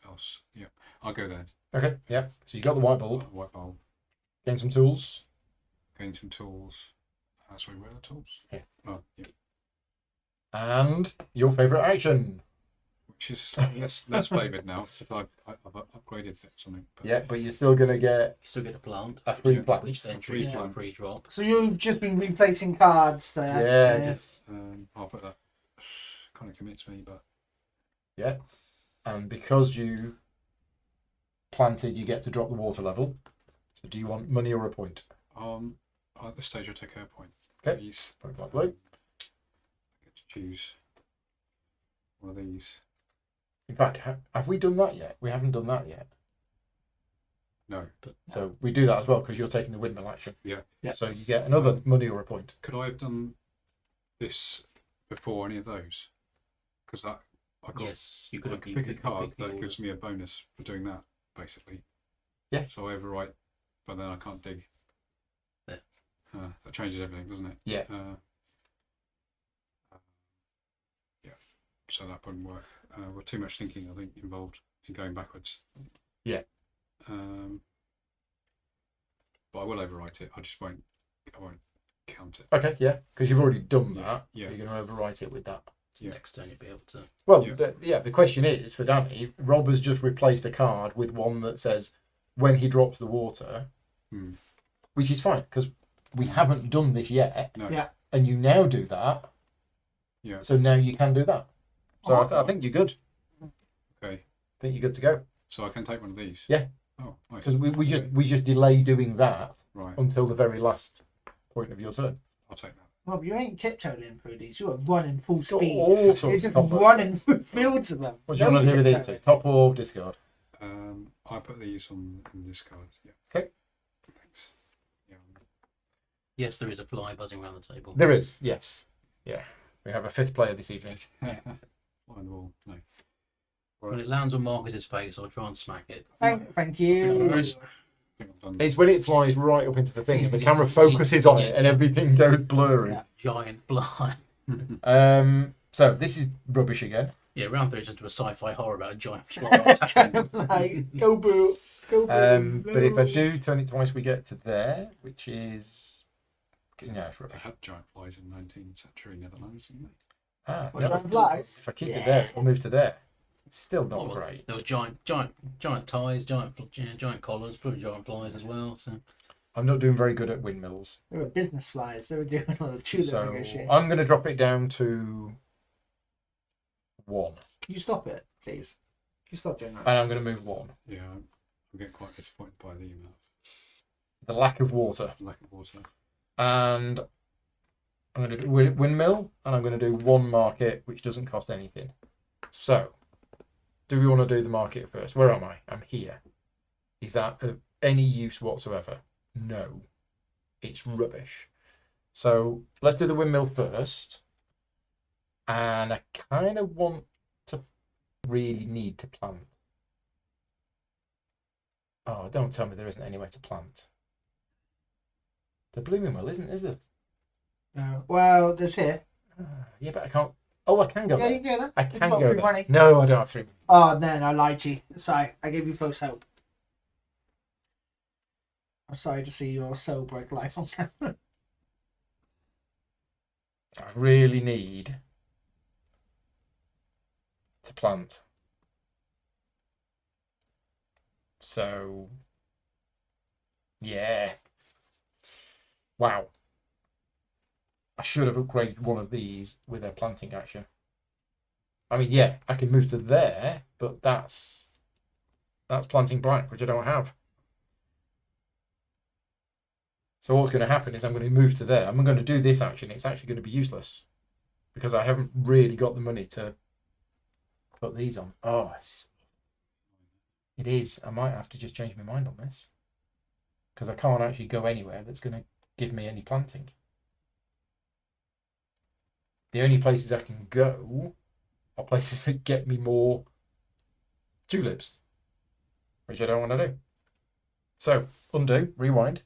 else. Yeah. I'll go there. Okay, yeah. So you got the white bulb. White bulb. Gain some tools. Gain some tools. Sorry, where are the tools? Yeah. Oh, yeah. And your favourite action. Which is less favoured now. If I've upgraded something. But Yeah, but you're still going to get You still get a plant, a free Yeah, plant. which then free triggers a plants. free drop. So you've just been replacing cards there. Yeah, just I'll put that. Kind of commits me, but yeah. And because you planted, you get to drop the water level. So do you want money or a point? at this stage I'll take a point. Okay. Please. Point black blue. I get to choose one of these. In fact, have we done that yet? We haven't done that yet. No. But So we do that as well because you're taking the windmill action. Yeah. Yeah. So you get another money or a point. Could I have done this before any of those? Because that I got. yes, you could I have could pick a card that gives me a bonus for doing that, basically. Yeah. So I overwrite, but then I can't dig. There. That changes everything, doesn't it? Yeah. Yeah. so that wouldn't work. Well, too much thinking, I think, involved in going backwards. Yeah. But I will overwrite it. I won't count it. Okay, yeah, because you've already done Yeah, that, yeah. so you're going to overwrite it with that. Yeah. Next turn you'll be able to. Well, Yeah. the question is for Danny. Rob has just replaced a card with one that says when he drops the water, which is fine because we haven't done this yet. No. Yeah. And you now do that. Yeah. So now you can do that. So I Awesome. think you're good. Okay. I think you're good to go. So I can take one of these. Yeah. Oh, nice. Because we just delay doing that Right. until the very last point of your turn. I'll take that. Rob, you ain't tiptoeing through these. You are running full It's got speed. all You're sorts just of running through fields of them. What do you want to do with these two? Top or discard? I put these on this card. Yeah. Okay. Thanks. Yeah. Yes, there is a fly buzzing around the table. There is, yes. Yeah. We have a fifth player this evening. Fly on the wall. No. When it lands on Marcus's face, I'll try and smack it. Thank you. I think I've done. It's when it flies right up into the thing and the camera focuses on it and everything goes blurry. Yeah. Giant fly. So this is rubbish again. Yeah, round 3 is into a sci-fi horror about a giant fly attacking. Like, go boo. Go boo. But if I do turn it twice, we get to there, which is no, it's They rubbish. had giant flies in 19th century Netherlands, didn't they? What, No. giant flies? If I keep Yeah. it there, it'll move to there. It's still not Oh, well, great. there were giant ties, giant collars, probably giant flies as well. So I'm not doing very good at windmills. They were business flies. They were doing all the tulip So negotiations. I'm going to drop it down to 1. Can you stop it, please? Can you stop doing that? And I'm going to move 1. Yeah. I'm getting quite disappointed by the amount The lack of water. of lack of water. And I'm going to do windmill, and I'm going to do 1 market, which doesn't cost anything. So, do we want to do the market first? Where am I? I'm here. Is that of any use whatsoever? No. It's rubbish. So, let's do the windmill first. And I kind of want to really need to plant. Oh, don't tell me there isn't anywhere to plant. The blooming well isn't, is there? No. Well, there's here. Yeah, but I can't. Oh, I can go Yeah, there. you can go there. I You've can got go free there. money. No, I don't have 3. Oh, no, I lied to you. Sorry, I gave you false hope. I'm sorry to see your soul break life on camera. I really need to plant. So, yeah. Wow. I should have upgraded one of these with a planting action. I mean, yeah, I can move to there, but that's planting black, which I don't have. So what's going to happen is I'm going to move to there. I'm going to do this action. It's actually going to be useless because I haven't really got the money to put these on. Oh, it is. I might have to just change my mind on this because I can't actually go anywhere that's going to give me any planting. The only places I can go are places that get me more tulips, which I don't want to do. So, undo, rewind.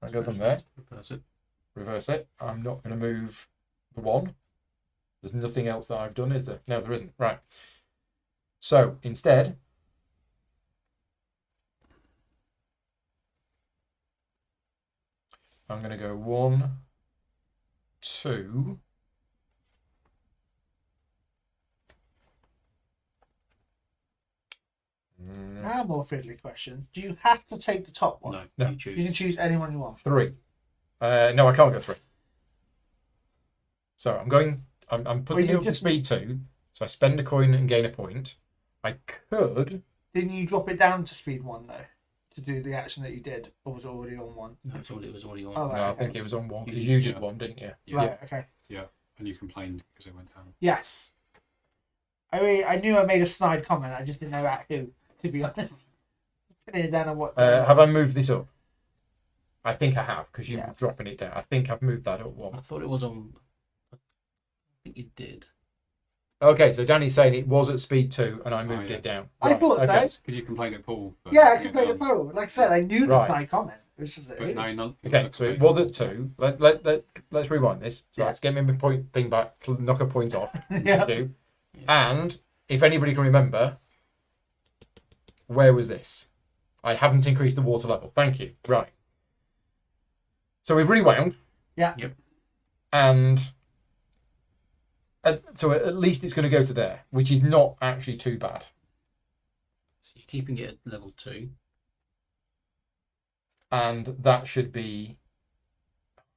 That goes on there. reverse it. Reverse it. I'm not going to move the 1. There's nothing else that I've done, is there? No, there isn't. Right. So, instead, I'm going to go 1, 2. Now, a more fiddly question. Do you have to take the top one? No, No. you choose. You can choose anyone you want. 3. No, I can't go 3. So I'm putting Well, it you up to just- speed 2. So I spend a coin and gain a point. I could. Didn't you drop it down to speed 1 though? To do the action that you did? Or was it already on 1? No, I thought it was already on. Oh, right, No, I okay. think it was on 1 because you did Yeah. 1, didn't you? Yeah. Right, okay. Yeah. And you complained because it went down. Yes. I knew I made a snide comment. I just didn't know at who, to be honest. Putting it down on what. Have I moved this up? I think I have because you Yeah. were dropping it down. I think I've moved that up I 1. thought it was on. I think you did. Okay, so Danny's saying it was at speed 2 and I moved yeah. it down. I thought so. okay. Could you complain at Paul? for Yeah, I putting can it play the down? poll. Like I said, I knew the Right. snide comment. It was just But no, none. Okay, so it was at 2. Let's rewind this. So Yeah. let's get me my point thing back. Knock a point off. Yeah. 2. And if anybody can remember, where was this? I haven't increased the water level. Thank you. Right. So we've rewound. Yeah. Yep. And so at least it's going to go to there, which is not actually too bad. So you're keeping it at level 2. And that should be...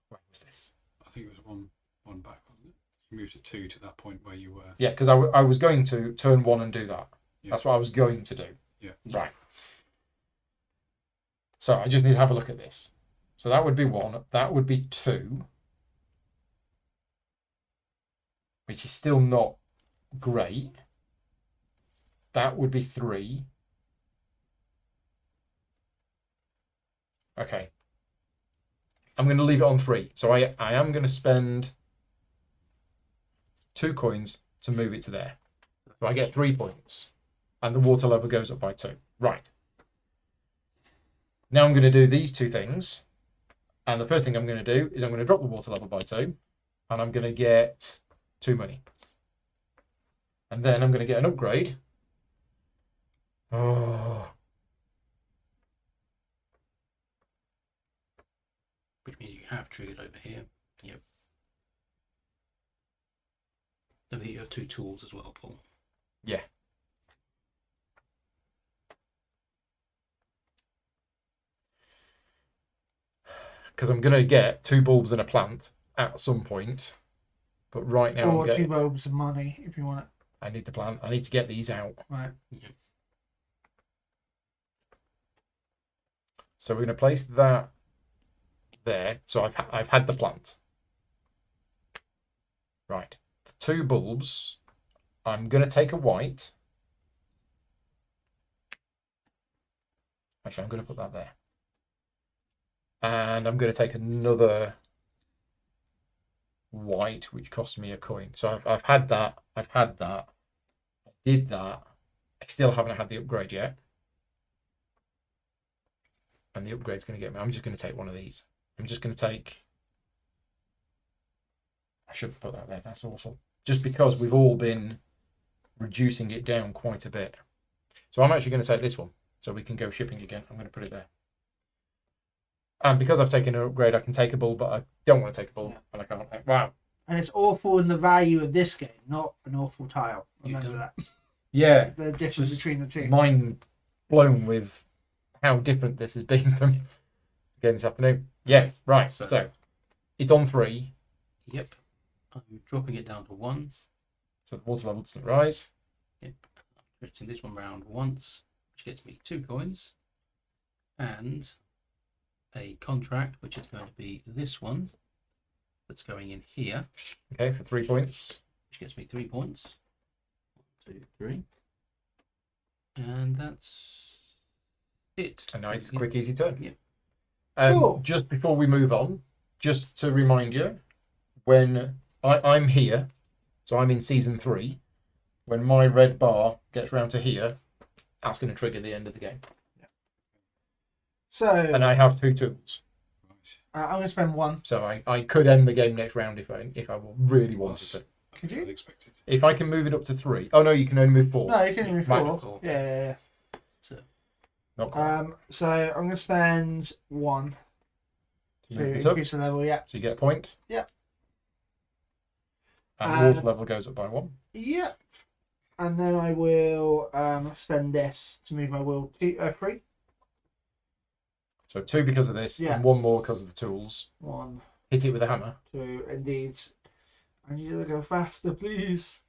Where was this? I think it was one back, wasn't it? You moved it 2 to that point where you were. Yeah, because I was going to turn 1 and do that. Yeah. That's what I was going to do. Yeah. Right. So I just need to have a look at this. So that would be 1. That would be 2. Which is still not great. That would be 3. Okay. I'm going to leave it on 3. So I am going to spend 2 coins to move it to there. So I get 3 points. And the water level goes up by 2. Right. Now I'm going to do these 2 things. And the first thing I'm going to do is I'm going to drop the water level by 2. And I'm going to get 2 money. And then I'm going to get an upgrade. Oh. Which means you have triggered over here. Yep. Don't forget you have 2 tools as well, Paul. Yeah. Because I'm going to get 2 bulbs and a plant at some point. But right now Or 2 bulbs of money if you want it. I need the plant. I need to get these out. Right. Yep. So we're going to place that there. So I've had the plant. Right. The 2 bulbs. I'm going to take a white. Actually, I'm going to put that there. And I'm going to take another white, which cost me a coin. So I've had that. I've had that. I did that. I still haven't had the upgrade yet. And the upgrade's going to get me. I'm just going to take one of these. I'm just going to take... I should put that there. That's awesome. Just because we've all been reducing it down quite a bit. So I'm actually going to take this one. So we can go shipping again. I'm going to put it there. And because I've taken an upgrade, I can take a bulb, but I don't want to take a bulb. And I can't. Wow. And it's awful in the value of this game, not an awful tile. Remember that. Yeah. The difference Just between the two. Mind blown with how different this has been from again this afternoon. Yeah, right. So it's on 3. Yep. I'm dropping it down to 1. So the water level doesn't rise. Yep. I'm switching this one round once, which gets me 2 coins. And a contract, which is going to be this one that's going in here. Okay, for 3 points. Which gets me 3 points. 1, 2, 3. And that's it. A nice, Yep. quick, easy turn. Yep. Cool. Just before we move on, just to remind you, when I'm here, so I'm in season 3, when my red bar gets round to here, that's going to trigger the end of the game. So And I have 2 tools. Right. I'm going to spend 1. So I could end the game next round if I really wanted to. Could you? Unexpected. If I can move it up to 3. Oh no, you can only move 4. No, you can even Right. 4. Yeah. So Not quite. So I'm going to spend 1 to to move this up. increase the level. Yeah. So you get a point. Yeah. And the water level goes up by 1. Yeah. And then I will spend this to move my will 3. So 2 because of this, Yeah. and 1 more because of the tools. 1, Hit it with a hammer. 2, indeed. I need you to go faster, please.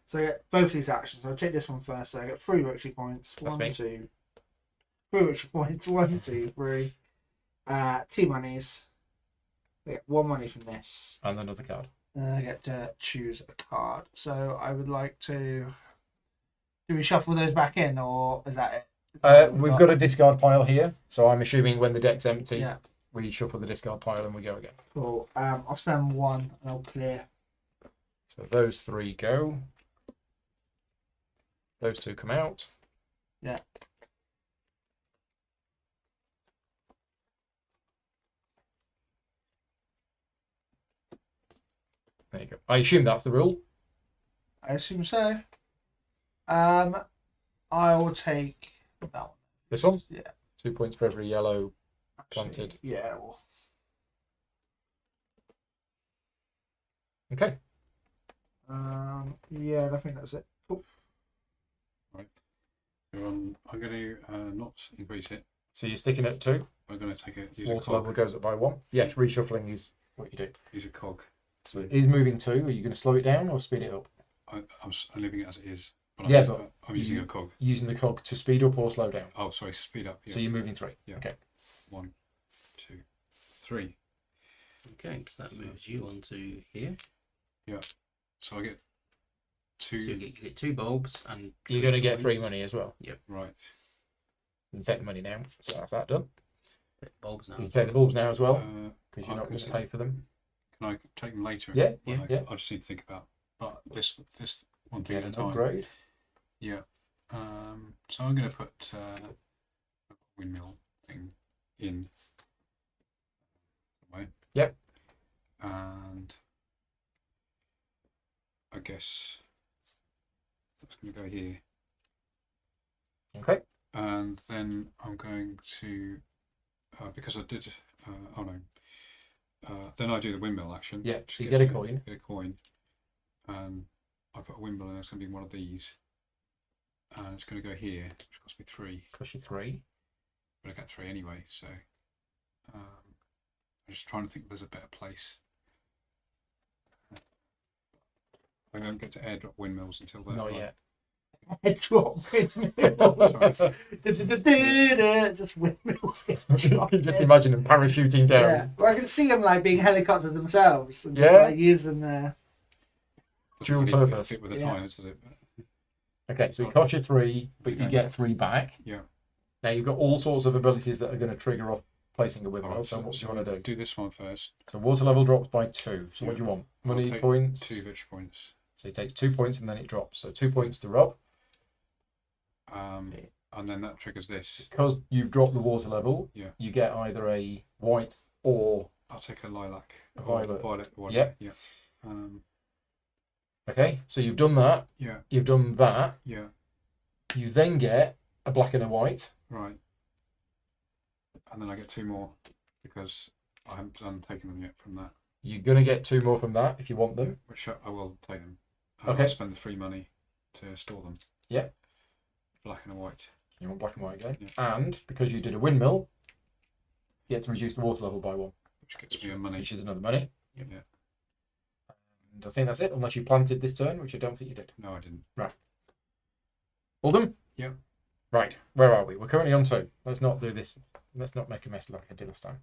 So I get both these actions. I'll take this one first. So I get 3 victory points. That's 1, me. 2. 3 victory points. 1, 2, 3. 2 monies. I get 1 money from this. And another card. I get to choose a card. So I would like to. Do we shuffle those back in, or is that it? Is that what We've got a discard pile here. So I'm assuming when the deck's empty, Yeah. we shuffle the discard pile and we go again. Cool. I'll spend 1 and I'll clear. So those 3 go. Those 2 come out. Yeah. There you go. I assume that's the rule. I assume so. I will take that one. This one? Yeah. 2 points for every yellow Actually, planted. Yeah. Well, Okay. yeah, I think that's it. Cool. So I'm going to not increase it. So you're sticking at 2. I'm going to use Water a level cog. goes up by 1. Yes, reshuffling is what you do. Use a cog. So it is moving 2. Are you going to slow it down or speed it up? I'm leaving it as it is. But Yeah, I'm, but I'm using a cog. Using the cog to speed up or slow down. Oh, sorry, speed up. Yeah. So you're moving 3. Yeah. Okay. 1, 2, 3. Okay, so that moves you onto here. So I get So 2. you get 2 bulbs and You're going to get 3 coins. money as well. Right. You can take the money now. So that's that done. Bulbs now. You can take the bulbs now as well because I you're not going can to pay for them. Can I take them later? Yeah, Well, yeah. I just need to think about. But this one thing Get at a an time. upgrade. Yeah. So I'm going to put a windmill thing in. Way. Yep. And I guess that's going to go here. Okay. And then I'm going to because I did. Oh no. Then I do the windmill action. Yeah. which So you gets get a me- coin. Get a coin. And I put a windmill in. It's going to be one of these. And it's going to go here, which costs me 3. Cost you 3. But I get 3 anyway. So I'm just trying to think if there's a better place. I don't get to airdrop windmills until then. Not right? yet. It's what just windmills. You can just imagine them parachuting down. Yeah, well, I can see them like being helicoptered themselves. And Yeah. just, like, using their. Doesn't Dual really purpose. fit with the Yeah. times, does it? Okay, so it costs you 3, but you Okay. get 3 back. Yeah. Now you've got all sorts of abilities that are going to trigger off placing a windmill. Alright, so what do you want to do? Do this one first. So water level drops by 2. So what Yeah. do you want? I'll Money, take points? 2 victory points. So it takes 2 points and then it drops. So 2 points to Rob. And then that triggers this. Because you've dropped the water level, Yeah. you get either a white or... I'll take a lilac. A or violet. Violet. Yeah. Yeah. Okay, so you've done that. Yeah. You've done that. Yeah. You then get a black and a white. Right. And then I get 2 more because I haven't taken them yet from that. You're going to get 2 more from that if you want them. Which I will take them. Okay. I'll spend the 3 money to store them. Yeah. Black and a white. You want black and white again. Yeah. And because you did a windmill, you get to reduce the water level by 1, Which gets me a money. which is another money. Yeah. And I think that's it, unless you planted this turn, which I don't think you did. No, I didn't. All done? Yeah. Right, where are we? We're currently on 2. Let's not do this. Let's not make a mess like I did last time.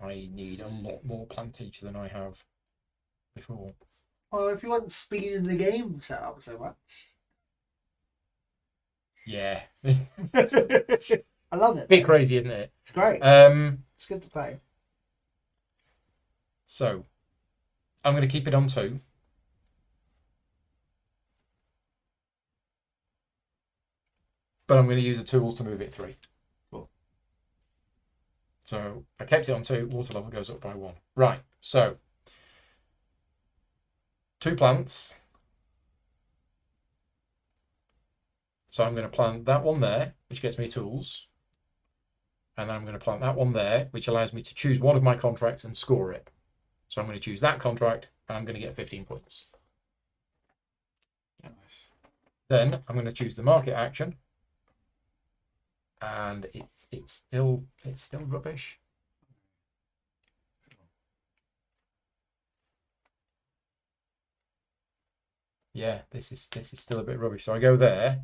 I need a lot more plantage than I have before. Well, if you want speeding the game set up so much, Yeah. I love it. Bit crazy, isn't it? It's great. It's good to play. So, I'm going to keep it on 2. But I'm going to use the tools to move it 3. Cool. So, I kept it on 2. Water level goes up by 1. Right, so 2 plants. So I'm going to plant that one there, which gets me tools. And then I'm going to plant that one there, which allows me to choose one of my contracts and score it. So I'm going to choose that contract, and I'm going to get 15 points. Nice. Then I'm going to choose the market action, and it's still rubbish. Yeah, this is still a bit rubbish. So I go there,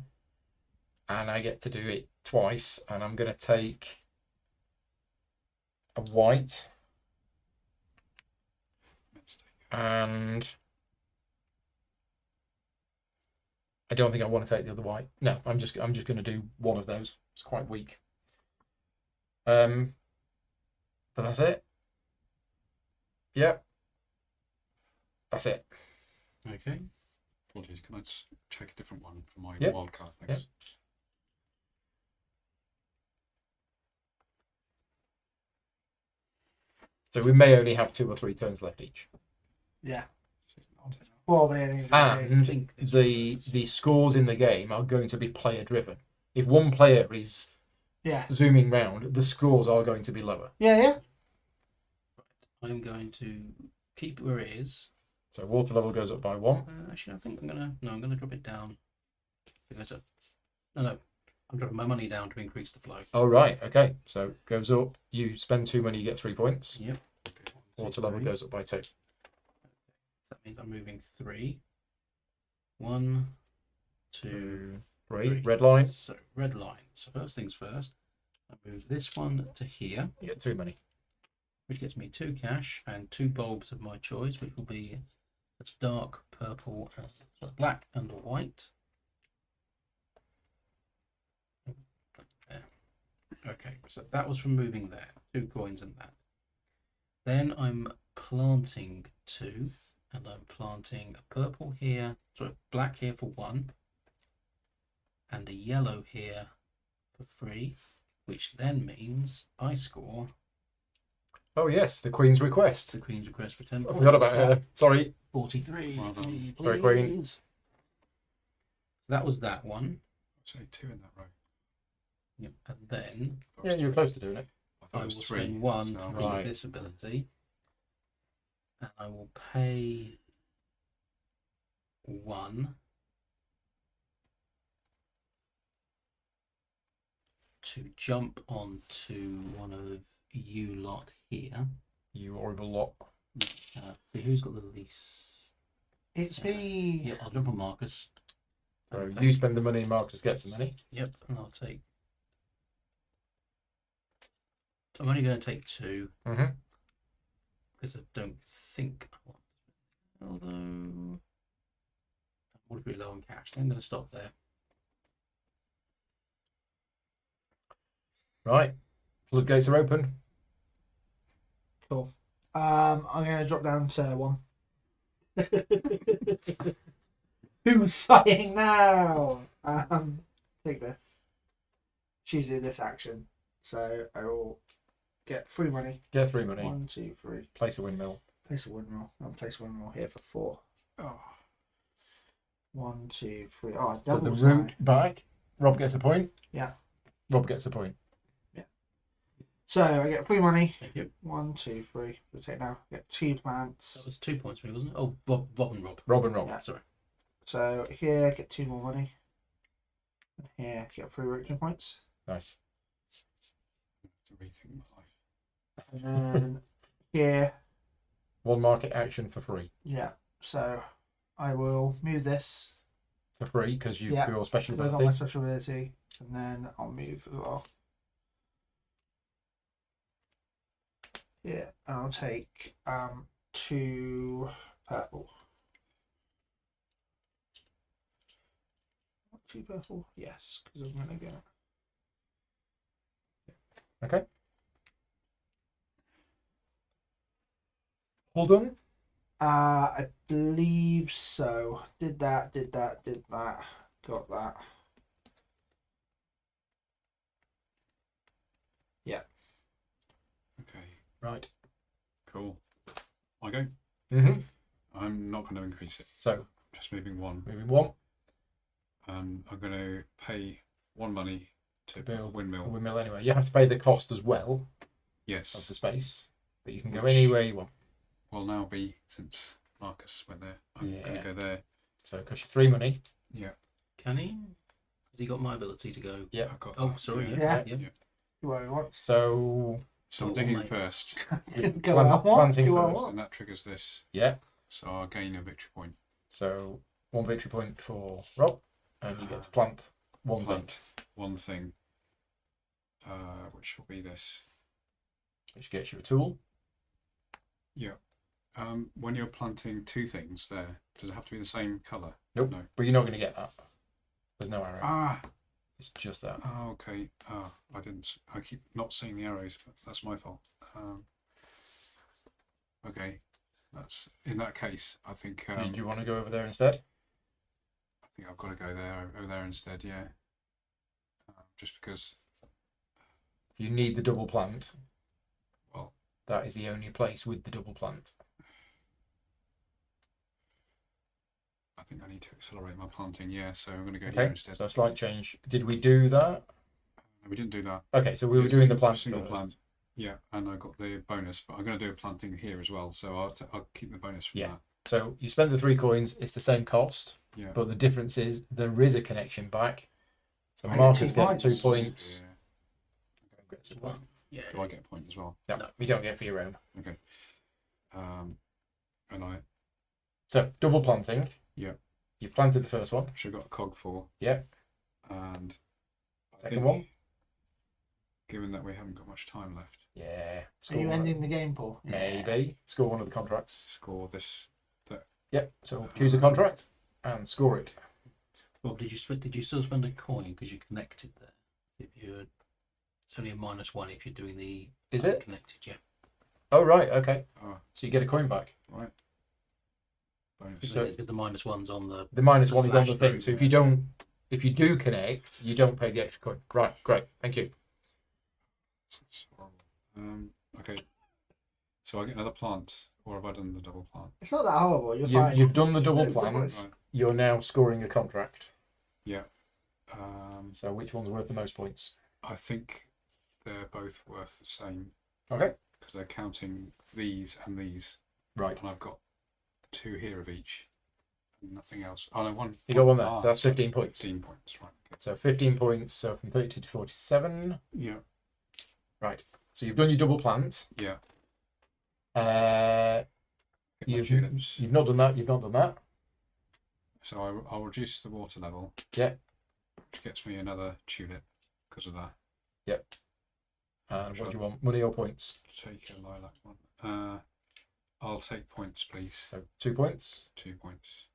and I get to do it twice, and I'm going to take a white and I don't think I want to take the other white. No, I'm just going to do one of those. It's quite weak. But that's it. Yep. That's it. Okay. Apologies. Can I just check a different one for my Yep. wild card? Thanks. So we may only have 2 or 3 turns left each. Yeah. So it's not enough. Probably only And think it's the scores in the game are going to be player driven. If one player is yeah. zooming round, the scores are going to be lower. Yeah. I'm going to keep it where it is. So water level goes up by 1. Actually, I think I'm gonna drop it down because no, I'm dropping my money down to increase the flow. Oh, right. Okay. So goes up. You spend 2 money, you get 3 points. Yep. Water level goes up by 2. So that means I'm moving 3. 1, 2, 3. Red line. So red line. So first things first, I move this one to here, You get 2 money. which gets me 2 cash and 2 bulbs of my choice, which will be a dark purple, black and a white. There. Okay, so that was from moving there. 2 coins and that. Then I'm planting 2, and I'm planting a purple here, sorry, black here for 1, and a yellow here for 3, which then means I score Oh, yes. The Queen's request. the Queen's request for 10 I points. forgot about her. Sorry. 43. Well done. please. Sorry, Queen. So that was that one. Say 2 in that row. Yep. And then Yeah, you were close to doing it. I I thought it will was 3. spend 1 so to I'll read Right. this ability. And I will pay 1 to jump onto one of you lot here. You horrible lot. See who's got the least. It's me. Yeah, I'll jump on Marcus. So And you take- spend the money, Marcus gets the money. Yep, and I'll take. I'm only going to take 2 Mm-hmm. because I don't think I want. Although that would be low on cash. I'm going to stop there. Right. Floodgates are open. Cool. I'm gonna drop down to 1. Who's sighing now? Take this. Choosing this action. So I will get 3 money. Get 3 money. 1, 2, 3. Place a windmill. Place a windmill. I'll place a windmill here for 4. Oh, 1, 2, 3. Oh, Put double the root back. Rob gets a point. Yeah. Rob gets a point. So I get 3 money. Thank you. 1, 2, 3. We'll take now. Get 2 That plants. was 2 points for me, wasn't it? Oh, Rob and Rob. Rob and Rob. Yeah. Sorry. So here, get 2 more money. And here, get 3 rotation points. Nice. to rethink my life. And then here, 1 market action for free. yeah. So I will move this For free because you Yeah, your special because I got my ability. special ability, and then I'll move as well. Yeah, and I'll take 2 purple. 2 purple, yes, because I'm gonna get. Okay. Hold on. I believe so. Did that. Got that. Okay, Right. cool. I go. Mm-hmm. I'm not going to increase it. So Just moving 1. moving 1. I'm going to pay 1 money to build build a windmill. windmill anyway. You have to pay the cost as well of Yes. the space, but you can go Which- anywhere you want. Will now be, since Marcus went there, I'm going Yeah. to go there. So it costs you 3 money. Yeah. Can he? Has he got my ability to go? Yeah. I've got Oh, that. sorry. Yeah. Yeah. Do I want? So So I'm Oh, digging mate. first, Go I want? planting Do I first, want? and that triggers this. yeah. So I'll gain a victory point. So 1 victory point for Rob, and you get to plant 1 thing, Plant 1 thing, which will be this. which gets you a tool. Yeah. When you're planting 2 things there, does it have to be the same colour? Nope. No. But you're not going to get that. There's no arrow. Ah. It's just that. Oh, okay. I didn't. I keep not seeing the arrows. That's my fault. Okay. That's in that case. I think. Did you want to go over there instead? I think I've got to go there over there instead. Yeah. Just because. If you need the double plant, Well, that is the only place with the double plant. I think I need to accelerate my planting. Yeah, so I'm going to go here Okay, instead. so a slight change. Did we do that? We didn't do that. Okay, so we were doing the plant single first. plant. Yeah, and I got the bonus, but I'm going to do a planting here as well. So I'll keep the bonus from Yeah. that. So you spend the 3 coins. It's the same cost, Yeah. but the difference is there is a connection back. So I get Marcus 2 gets 2 points. points. Yeah. Gets 1. Yeah. Do I get a point as well? No, you don't get for your own. Okay. And I So double planting. Yeah. You planted the first one. should have got a cog 4. Yep. And I Second think, one. given that we haven't got much time left, Yeah. Are you ending the game, Paul? Maybe. Score one of the contracts. score this. Yep. So choose a contract and score it. Bob, did you still spend a coin because you connected there? If you're, it's only a -1 if you're doing the Is it? connected, yeah. Oh, right. Okay. Oh, So you get a coin back. right. Bonus. So- Because the -1's on the. The -1 is on the Slash thing. through, So yeah. if you do connect, you don't pay the extra coin. Right. Great. Thank you. It's horrible. Okay. So I get another plant, or have I done the double plant? It's not that horrible. You're fine. You've done the double It's not plants. Right. You're now scoring a contract. Yeah. So which one's worth the most points? I think they're both worth the same Okay. because they're counting these and these, Right. and I've got 2 here of each, and nothing else. Oh no, one. You got one there. Ah, So that's sorry, 15 points. 15 points, right? Okay. So 15 points. So from 32 to 47. Yeah. Right. So you've done your double plant. Yeah. Uh, Get my you've, tulips. you've not done that. You've not done that. So I'll reduce the water level. Yeah. Which gets me another tulip because of that. And what do you want? Money or points? Take a lilac one. I'll take points, please. So 2 points. 2 points.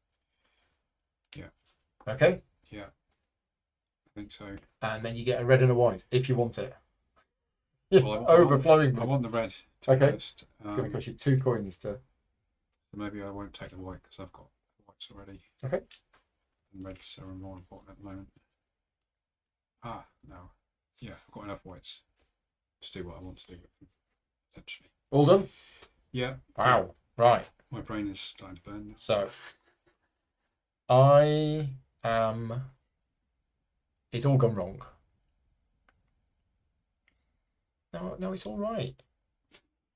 Okay. Yeah. I think so. And then you get a red and a white if you want it. Yeah, Well, overflowing. I want the red. Okay. First. It's going to cost you 2 coins to. Maybe I won't take the white because I've got whites already. Okay. And reds are more important at the moment. Ah, no. Yeah, I've got enough whites to do what I want to do with them, essentially. All done? Yeah. Wow. Right. My brain is starting to burn now. So I am. It's all gone wrong. No, it's all right.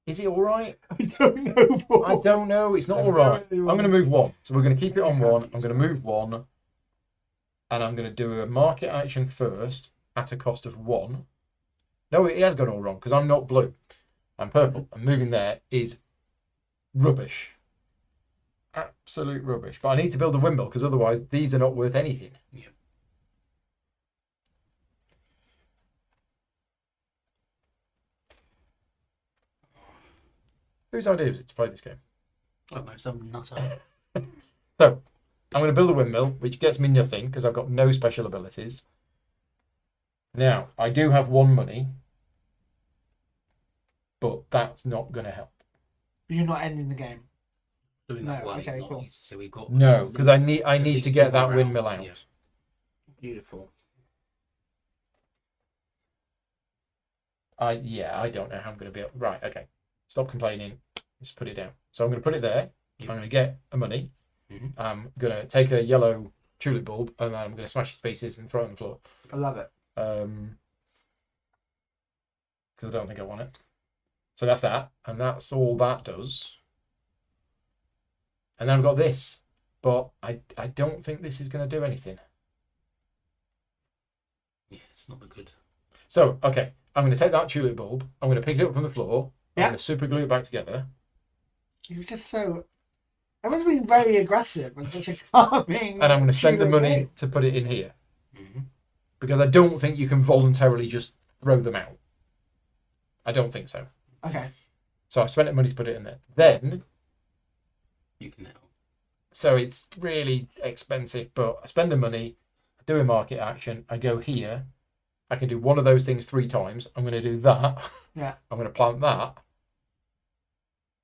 Is it all right? I don't know, Paul. I don't know. It's not all right. I'm going to move 1. So we're going to keep it on 1. I'm going to move 1. And I'm going to do a market action first at a cost of 1. No, it has gone all wrong because I'm not blue. I'm purple. And moving there is rubbish. Absolute rubbish. But I need to build a windmill because otherwise these are not worth anything. Yeah. Whose idea was it to play this game? I don't know, some nutter. So I'm going to build a windmill, which gets me nothing because I've got no special abilities. Now, I do have 1 money, but that's not going to help. You're not ending the game. Doing that No, one. okay, is not cool. easy, so we've got No, because I need the to big get that round, windmill out. yeah. Beautiful. I don't know how I'm going to be able. Right, okay. Stop complaining. Just put it down. So I'm going to put it there. Yeah. I'm going to get a money. Mhm. I'm going to take a yellow tulip bulb and then I'm going to smash it to pieces and throw it on the floor. I love it. Because I don't think I want it. So that's that. And that's all that does. And then I've got this. But I don't think this is going to do anything. Yeah, it's not good. So, okay. I'm going to take that tulip bulb. I'm going to pick it up from the floor. I'm Yeah. going to super glue it back together. You're just so. Everyone's been very aggressive and such a calming. And I'm going to spend the tulip money game. to put it in here. Mm-hmm. Because I don't think you can voluntarily just throw them out. I don't think so. Okay. So I spent the money to put it in there. Then, You can now. so it's really expensive, but I spend the money, I do a market action, I go here, I can do one of those things 3 times. I'm going to do that. Yeah. I'm going to plant that.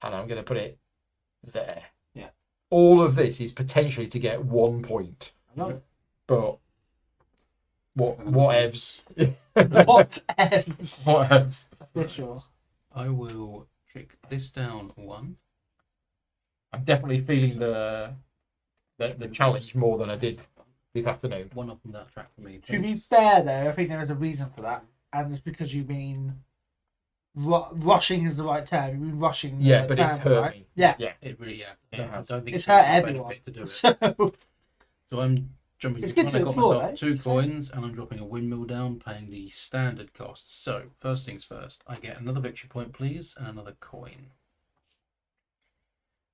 And I'm going to put it there. Yeah. All of this is potentially to get 1 point. I love it. But whatevs. What ends? Whatevs. For sure. I will trick this down 1. I'm definitely feeling the challenge more than I did this afternoon. 1 up on that track for me. To be please. fair, though, I think there is a reason for that, and it's because you've been rushing is the right term. You've been rushing. Yeah, but it's turns, hurt right? me. Yeah. Yeah. It really, yeah. It I has. don't think It's there's hurt a everyone. benefit to do it. So So I'm jumping. It's good when to I got explore, myself eh? 2 coins, and I'm dropping a windmill down, paying the standard costs. So first things first, I get another victory point, please, and another coin,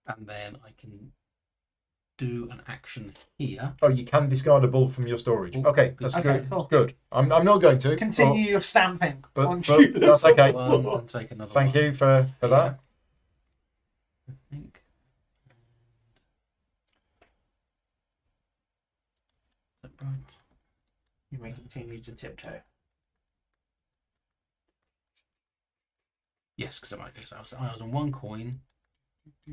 and then I can do an action here. Oh, you can discard a bulb from your storage. Oh, Okay, good. that's Okay, good. cool. Good. I'm not going to. continue your stamping. But onto the that's okay. floor. 1 and take another. Thank one you for here, that. I think. Is that right? You may continue to tiptoe. Yes, because I was on 1 coin,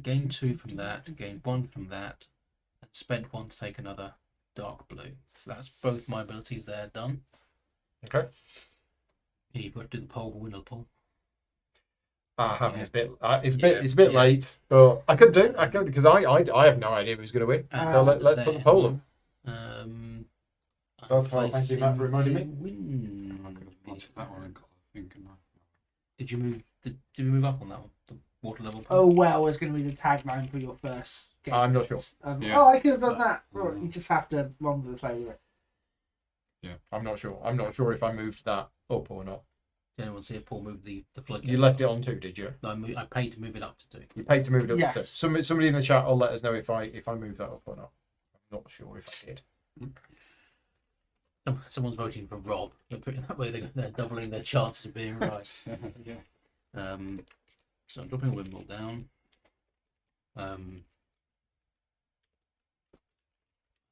gained 2 from that, gained 1 from that, and spent 1 to take another dark blue. So that's both my abilities there done. Okay. You've got to do the pole winner pull. It's a bit Yeah. late, but I could because I have no idea who's going to win. So let's put the poll up. Starts I'm well, thank you, Matt, for reminding me. I could have planted that one and got the thing, couldn't I? Did you move? Did we move up on that one? The water level. Oh well, is going to be the tagline for your first game. I'm not sure. Yeah. Oh, I could have done that. Mm. You just have to run with the play with it. I'm not sure. I'm not sure if I moved that up or not. Did anyone see a Paul move the floodgate? You left it on 2, did you? No, I paid to move it up to 2. You paid to move it up Yes. to 2. Somebody in the chat will let us know if I moved that up or not. I'm not sure if I did. Someone's voting for Rob. They're putting it that way. They're doubling their chances of being right. Yeah. So I'm dropping a windmill down.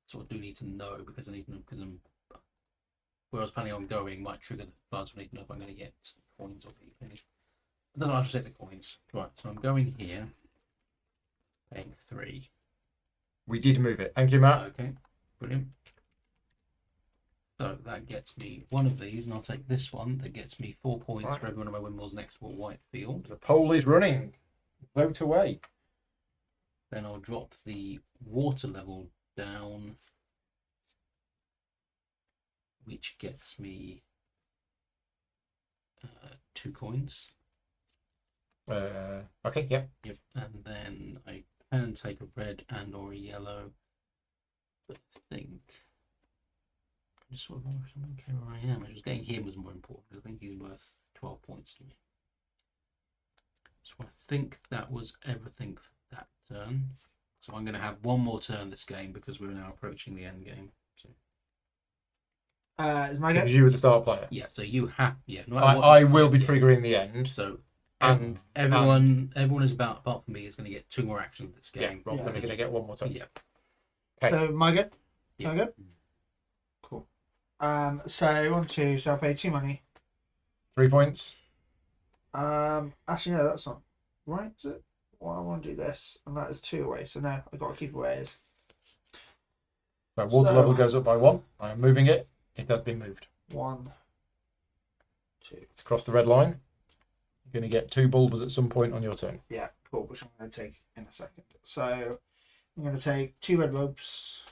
So I do need to know because I'm where I was planning on going might trigger the floods. I need to know if I'm going to get coins or anything. I don't know. I'll just take the coins. Right. So I'm going here. Paying 3. We did move it. Thank you, Matt. Okay. Brilliant. So that gets me 1 of these, and I'll take this one. That gets me 4 points Right. for every one of my windmills next to a white field. The poll is running. Vote away. Then I'll drop the water level down, which gets me 2 coins. Okay, yeah. Yep. And then I can take a red and or a yellow, but I think I just sort of don't care where I am. I was getting him was more important. I think he's worth 12 points to me. So I think that was everything for that turn. So I'm going to have 1 more turn this game because we're now approaching the end game. So Is my Because go? you were the star player. yeah, so you have no matter what- I will be triggering the end. So And everyone is about apart from me is going to get 2 more actions this Yeah, game. Rob's only going to get 1 more time. Yeah. Okay. So my go? Yeah. My go? Cool. So on to, so I'll pay 2 money. 3 points. Actually no, that's not right, is it? Well, I want to do this, and that is 2 away, so no, I've got to keep away as So water level goes up by 1. I am moving it. It has been moved. 1, 2. It's across the red line. You're going to get 2 bulbs at some point on your turn. Yeah, cool, which I'm going to take in a second. So I'm going to take 2 red ropes.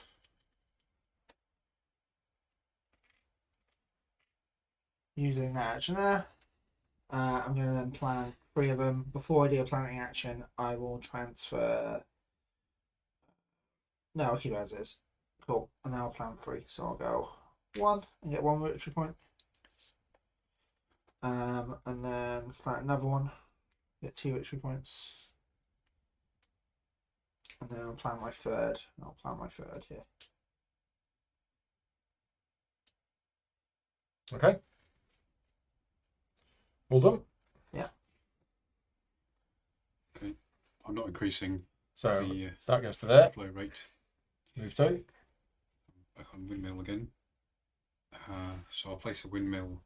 Using that action there. I'm going to then plan 3 of them. Before I do a planning action, I will transfer. No, I'll keep it as is. Cool. And then I'll plan 3. So I'll go 1 and get 1 victory point. And then plan another one, get 2 victory points. And then I'll plan my 3rd. I'll plan my 3rd here. Okay. Well done. I'm not increasing So the that goes to there. flow rate. Move 2. Back on windmill again. So I'll place a windmill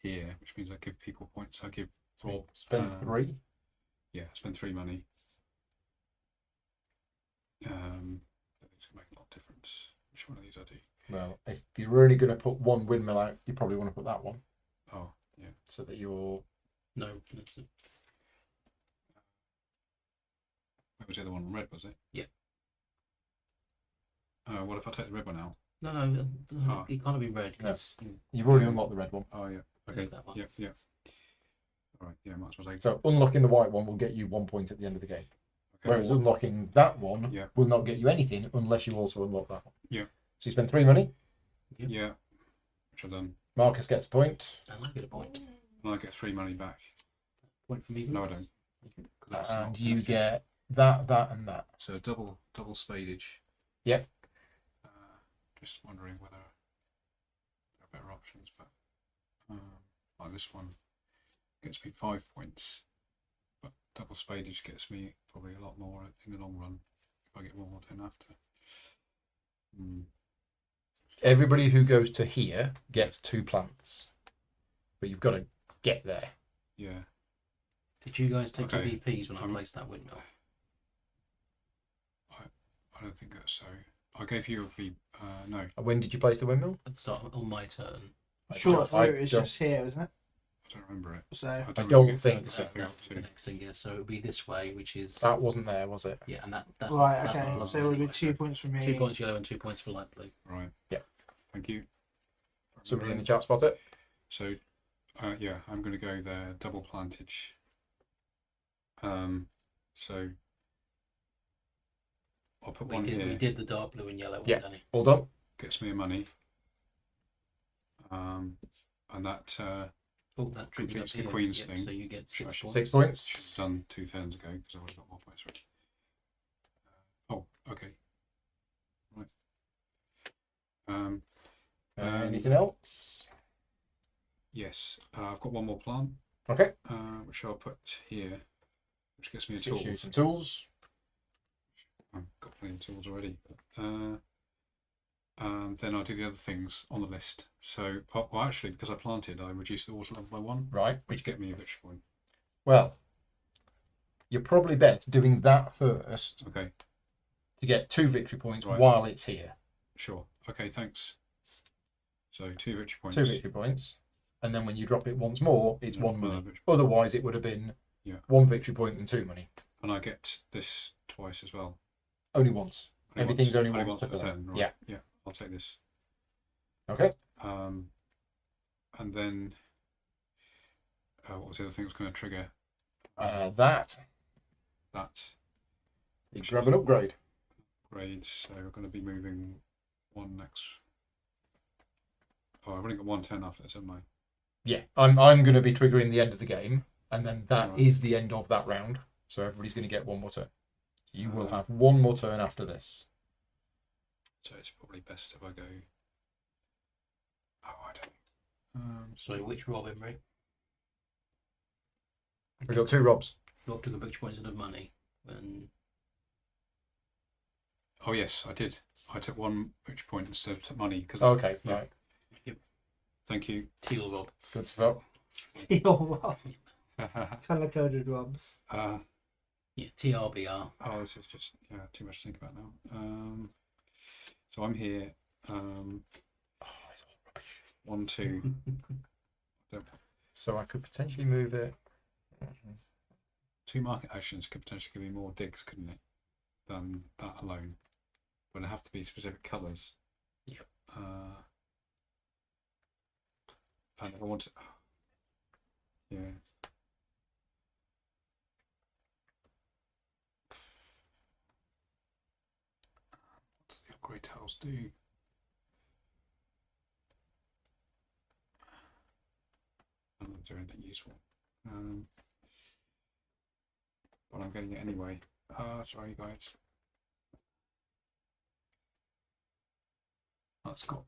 here, which means I give people points. I give So spend 3. yeah, spend 3 money. It's gonna make a lot of difference. Which one of these I do? Well, if you're only going to put 1 windmill out, you probably want to put that one Oh, yeah. so that you're. No, that's it. was the other one on red, was it? Yeah. What if I take the red one out? No, Oh. it can't have been red because You've already unlocked the red one. Oh yeah. Okay. that one. Yep. Yep. All right. Yeah. Might as well take. So unlocking the white one will get you 1 point at the end of the game. Okay. Whereas unlocking that one Yeah. will not get you anything unless you also unlock that one. Yeah. So you spend 3 money. Yeah. Which I've done. Marcus gets a point. And I get a point. And I get 3 money back. Point for me. No, I don't. 'Cause that's And not- you get that, and that. So double spadage. Yep. Just wondering whether there are better options, but like this one gets me 5 points, but double spadage gets me probably a lot more in the long run if I get one more turn after. Everybody who goes to here gets 2 plants. But you've got to get there. Yeah. Did you guys take Okay. your VPs when I I'm- placed that windmill? I don't think that's so. I gave you a V. No, And when did you place the windmill? At the start on my turn. Sure, I it's don't- just here, isn't it? I don't remember it. So I really don't get think that so. thing up That's the to. next thing, yeah. So it'll be this way, which is That wasn't there, was it? yeah, and that's right, that's okay. not So it would be anyway, 2 points for me. 2 points yellow and 2 points for light blue. Right. Yeah. Thank you. Somebody in the chat spot it. So, yeah, I'm going to go there, double plantage. So I'll put one We here. did the dark blue and yellow one, Yeah. Danny. All done. Gets me a money. And that Oh, that triggers completes up the here. Queen's Yep, thing. So you get 6 Smash. points. 6 Should points. have done 2 turns ago because I've already got more points for it. Okay. Right. Anything else? Yes, I've got one more plant, Okay. which I'll put here, which gets me a Let's get you tools. some tools. I've got plenty of tools already. And then I'll do the other things on the list. So, well, actually, because I planted, I reduced the water level by 1, Right. which get me a victory point. Well, you're probably better doing that first Okay, to get 2 victory points Right. while it's here. sure. Okay, thanks. So 2 victory points. 2 victory points. And then when you drop it once more, it's Yeah, 1 another money. victory. Otherwise, it would have been Yeah. 1 victory point and 2 money. And I get this twice as well. Only once. Everything's only once per per turn. Right. Yeah. Yeah, I'll take this. Okay. And then what was the other thing that was going to trigger That. that You grab an upgrade. grade? So we're going to be moving 1 next. Oh, I've only got 1 turn after this, haven't I? Yeah. I'm going to be triggering the end of the game. And then that is Right. the end of that round. So everybody's going to get 1 more turn. You will Uh, have 1 more turn after this. So it's probably best if I go. Oh, I don't. So which Rob Emery? We've got 2 Robs. Rob took a victory point instead of money. And Oh yes, I did. I took 1 victory point instead of money because. Okay. Yeah. Right. Thank you. teal Rob. Good stuff. Color coded Robs. Yeah, TRBR. Oh, this is just too much to think about now. So I'm here. Oh, it's all rubbish. 1, 2. So I could potentially move it. 2 market actions could potentially give me more digs, couldn't it? Than that alone. But it have to be specific colours. Yep. And I want to. Yeah. What does the upgrade tiles do? I don't do anything useful. But I'm getting it anyway. Sorry guys. That's got.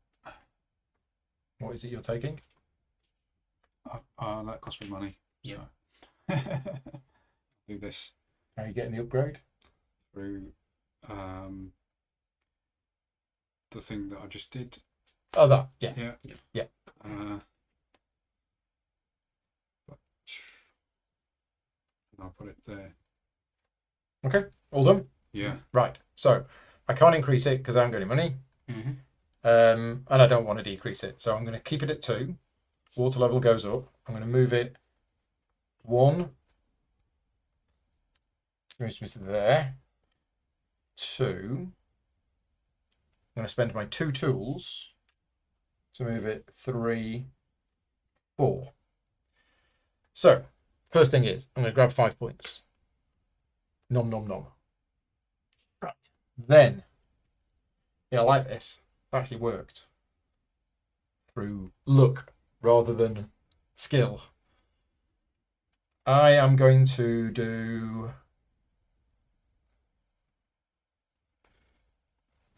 What is it you're taking? That cost me money. Yeah. So. Do this How are you getting the upgrade? through the thing that I just did. Oh, that. Yeah. Yeah. Yeah. Yeah. But I'll put it there. Okay. All done. Yeah. Right. So I can't increase it because I haven't got any money. Mm-hmm. And I don't want to decrease it. So I'm going to keep it at 2. Water level goes up. I'm going to move it 1. Moves me to there. I'm going to spend my 2 tools to move it 3, 4. So, first thing is, I'm going to grab 5 points. Nom nom nom. Right. Then, I like this. It actually worked. Through luck rather than skill. I am going to do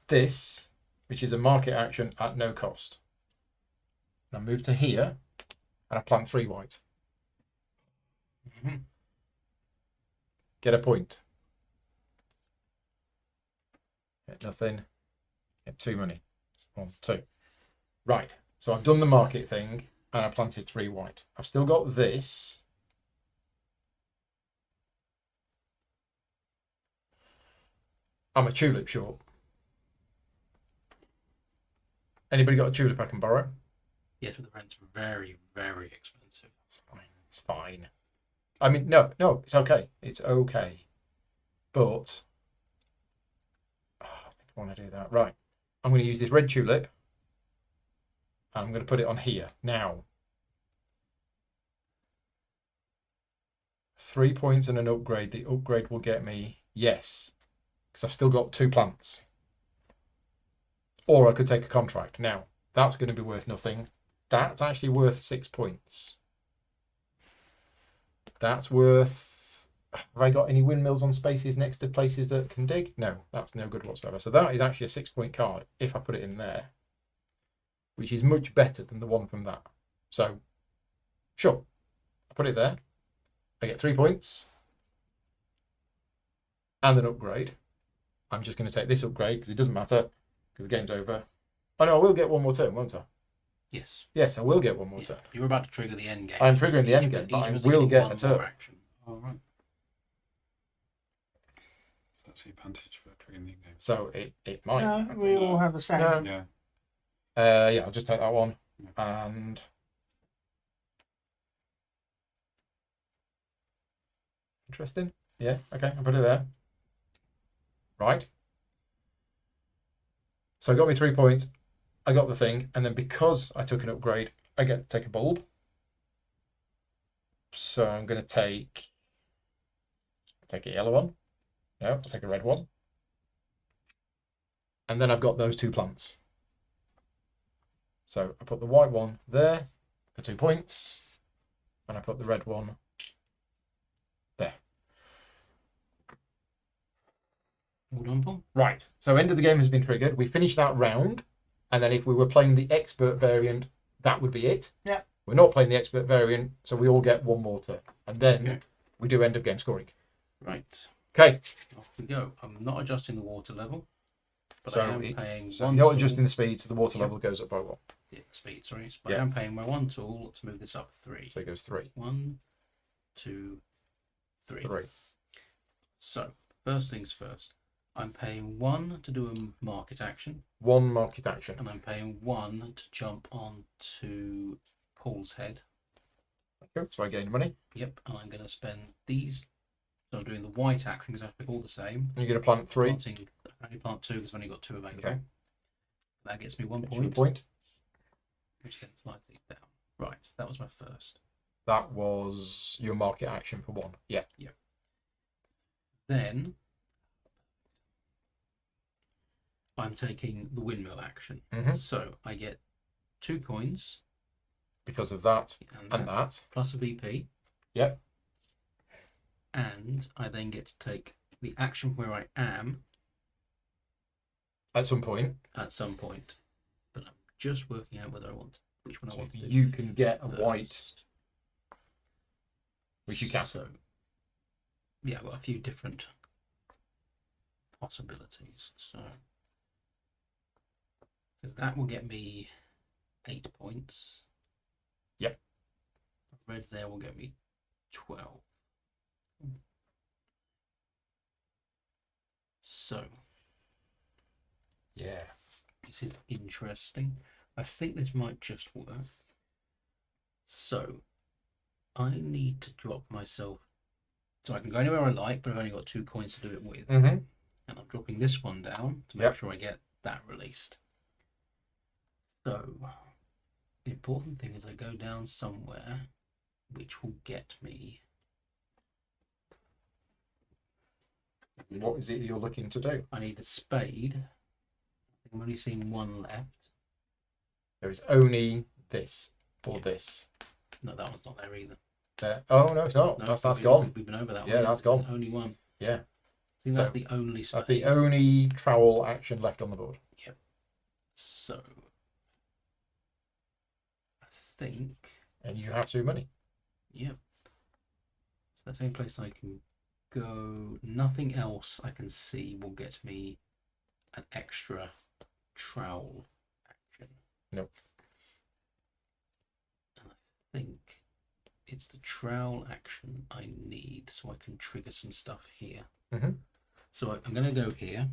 this, which is a market action at no cost. And I move to here, and I plant 3 white. Get a point. Get nothing. Get 2 money. 1, 2. Right. So I've done the market thing, and I planted 3 white. I've still got this. I'm a tulip short. Anybody got a tulip I can borrow? Yes, but the rent's very, very expensive. It's fine. It's fine. I mean, no, it's okay. It's okay. But I think I want to do that. Right. I'm going to use this red tulip. And I'm going to put it on here. Now, 3 points and an upgrade. The upgrade will get me yes. Because I've still got 2 plants. Or I could take a contract. Now, that's going to be worth nothing. That's actually worth 6 points. That's worth... Have I got any windmills on spaces next to places that can dig? No, that's no good whatsoever. So that is actually a 6-point card if I put it in there. Which is much better than the one from that. So, sure. I put it there. I get 3 points. And an upgrade. I'm just going to take this upgrade because it doesn't matter. Because the game's over. Oh no, I will get 1 more turn, won't I? Yes. Yes, I will get 1 more turn. You're about to trigger the end game. I'm triggering the end game, but I will get a turn. All right. So that's the advantage for triggering the game. So it might. No, we all have a say. No. Yeah. Yeah, I'll just take that one. And interesting. Yeah, okay, I'll put it there. Right. So I got me 3 points. I got the thing, and then because I took an upgrade, I get to take a bulb. So I'm going to take a yellow one. No, I'll take a red one. And then I've got those 2 plants. So I put the white one there for 2 points, and I put the red one there. All done, Paul? Right, so end of the game has been triggered. We finished that round, and then if we were playing the expert variant, that would be it. Yeah. We're not playing the expert variant, so we all get 1 more turn. And then we do end of game scoring. Right. Okay. Off we go. I'm not adjusting the water level. But So I am paying So one you're not tool. adjusting the speed, so the water level goes up by 1. Yeah, speed, sorry. But I am paying my 1 tool to move this up 3. So it goes 3. 1, 2, 3. 3. So, first things first. I'm paying 1 to do a market action, 1 market action. and I'm paying 1 to jump onto Paul's head. Okay, so I gain money. Yep, and I'm going to spend these. So I'm doing the white action because I have to pick all the same. And you're going to plant 3. I can only plant 2 because I've only got 2 available. Okay. That gets me 1 Gets you a point, point. which then slides these down. Right, that was my first. That was your market action for 1. Yeah. Then I'm taking the windmill action. Mhm. So I get 2 coins Because of that and and that. plus a VP. Yep. And I then get to take the action where I am At some point, at some point. But I'm just working out whether I want which one I so want to do. you can get a first. white, which you can. So yeah, I've got a few different possibilities. So because that will get me 8 points. Yep. Red there will get me 12. So Yeah. this is interesting. I think this might just work. So I need to drop myself so I can go anywhere I like, but I've only got 2 coins to do it with. Mm-hmm. and I'm dropping this one down to make Yep. sure I get that released. So the important thing is I go down somewhere which will get me. What is it you're looking to do? I need a spade. I think I'm only seeing one left. There is only this or this. No, that one's not there either. There. Oh no, it's not. No, that's we've- gone. We've been over that one. Yeah, that's gone. Only one. Yeah, I think that's So, the only spade. that's the only trowel action left on the board. So I think, And you have 2 money. yep. So that's the only place I can go. Nothing else I can see will get me an extra trowel action. Nope. And I think it's the trowel action I need so I can trigger some stuff here. Mhm. So I'm going to go here.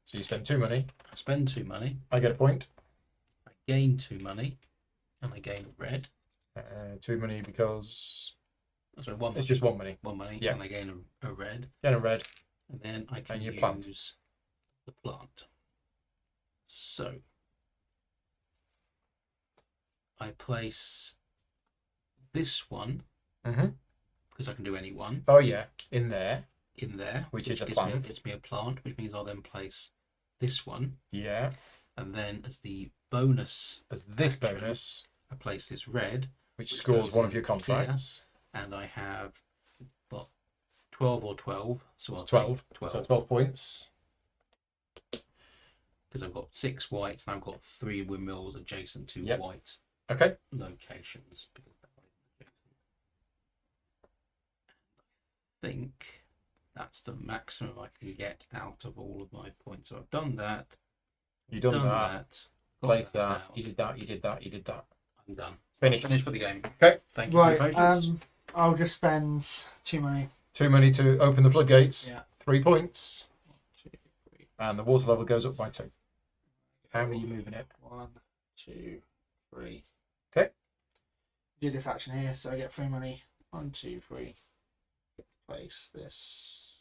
So you spend 2 money. I spend 2 money. I get a point. I gain 2 money. And I gain red. 2 money because Oh, sorry, 1 it's money. just 1 money. 1 money. Yeah. And I gain a red. Get a red. And then I can And you use plant. the plant. So I place this one Mm-hmm. because I can do any one Oh yeah, in there. in there, Which is a gives me, plant. gets me a plant, which means I'll then place this one, Yeah. and then as the bonus, As this action, bonus, I place this red, which which scores goes one of in your contracts. and I have what 12 or 12, so I'll It's 12. take 12 So 12 points. because I've got 6 whites and I've got 3 windmills adjacent to Yep. white Okay. locations. Because that one isn't adjacent. I think that's the maximum I can get out of all of my points. So I've done that. You done that. got Place that. out, You did that. You did that. You did that. I'm done. Finished. Finished for the game. Okay. Thank you for Right. your patience. I'll just spend 2 money. 2 money to open the floodgates. Yeah. 3 points. 2, 3. And the water level goes up by 2. How are you moving it? 1, 2, 3. Okay. Do this action here, so I get 3 money. 1, 2, 3. Place this.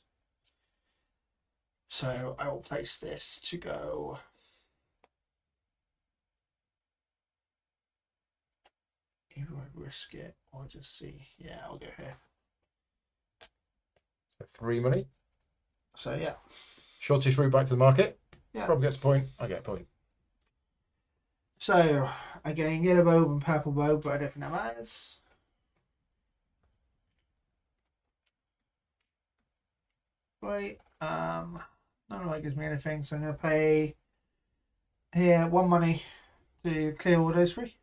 So I will place this to go. Either I risk it or just see. Yeah, I'll go here. So 3 money. So yeah. Shortest route back to the market. Yeah. Rob gets a point. I get a point. So again, yellow bulb and purple bulb, but I don't think that matters. Right. None of that gives me anything, so I'm gonna pay here 1 money to clear all those 3.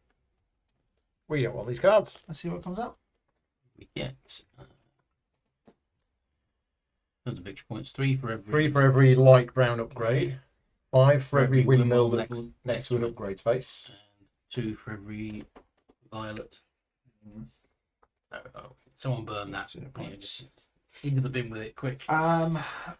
We don't want these cards. Let's see what comes up. We get loads of victory points. 3 for every. 3 for every light brown upgrade. 5 for every windmill that's next- next to an upgrade space. And 2 for every violet. Oh, someone burn that. Two Yeah, points. just into the bin with it, quick, And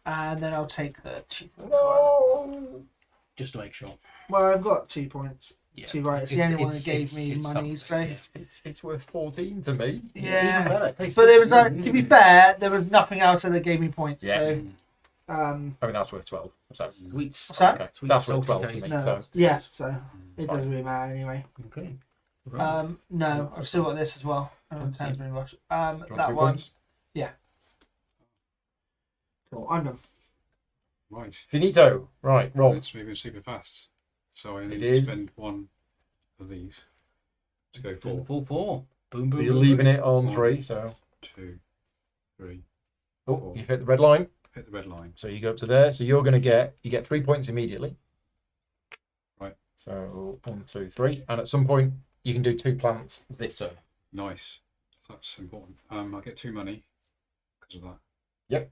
then I'll take the 2. No. just to make sure. Well, I've got 2 points. Yeah, 2 right. It's the only one that gave me money, so It's worth 14 to me. yeah. Even better. It takes But there was 15. to be fair, there was nothing else that gave me points. Yeah. So Mm. I mean, that's worth 12. So, Sweet. What's that? okay. Sweet That's worth salty 12 to taste. me. no, So, yeah. So it fine. doesn't really matter anyway. Okay. Right. No, I've still got this as well. Time's been rushed. do you want That 2 one. points? Cool. I'm done. Right. Finito. Right, Rob. It's moving super fast. So I need It to is. spend 1 of these to go Full 4. 4. Boom, boom. So you're boom, leaving boom. it on One. 3. So, 2, 3. oh, you've hit the red line. Hit the red line. So you go up to there. So you're going to get 3 points immediately. Right. So 1, 2, 3. And at some point, you can do 2 plants this turn. Nice. That's important. I get 2 money because of that. Yep.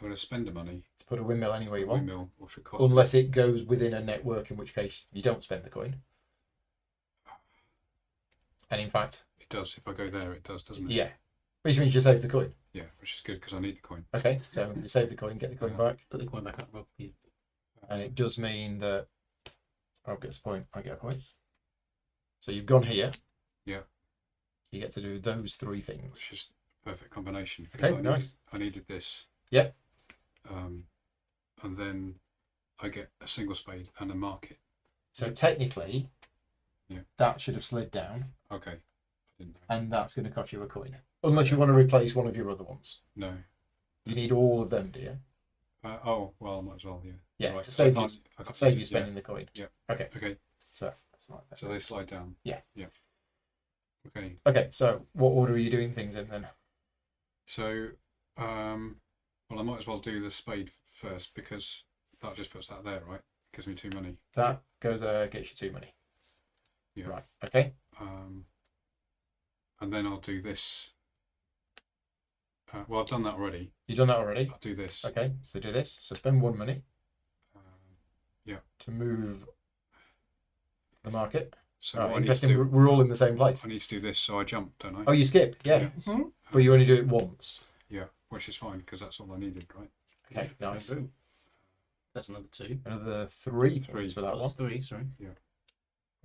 I'm going to spend the money. To put a windmill anywhere you want. Windmill, or should cost Unless it goes within a network, in which case you don't spend the coin. And in fact, It does. If I go there, it does, doesn't it? yeah. Which means you save the coin. Yeah, which is good because I need the coin. Okay, so you save the coin, get the coin back. Put the coin back up, Rob. Yeah. And it does mean that Rob gets a point, I get a point. So you've gone here. Yeah. You get to do those 3 things. Which is perfect combination. Okay, I nice. I needed this. Yep. and then I get a single spade and a market. So technically, Yeah. that should have slid down, Okay. I didn't know. and that's going to cost you a coin. Unless you want to replace one of your other ones. No. You need all of them, do you? Oh, well, I might as well, yeah. Yeah, Right, to so I save you, can't- I to can't save use you it, spending the coin. Yeah. Okay, Okay, so it's like that. so they slide down. Yeah. Yeah. Okay, Okay, so what order are you doing things in then? so, well, I might as well do the spade first because that just puts that there, right? Gives me 2 money. That goes there, gets you 2 money. Yeah. Right. Okay. And then I'll do this. Well, I've done that already. You've done that already. I'll do this. Okay. So do this. So spend 1 money Yeah. to move the market. So Oh, what I need to interesting. do, We're all in the same place. I need to do this, so I jump, don't I? Oh, you skip. Yeah. Mhm. But you only do it once. Yeah, which is fine because that's all I needed, right? Okay. Nice. Boom. That's another 2. Another 3 Three. points for that Oh, one. that's 3, sorry.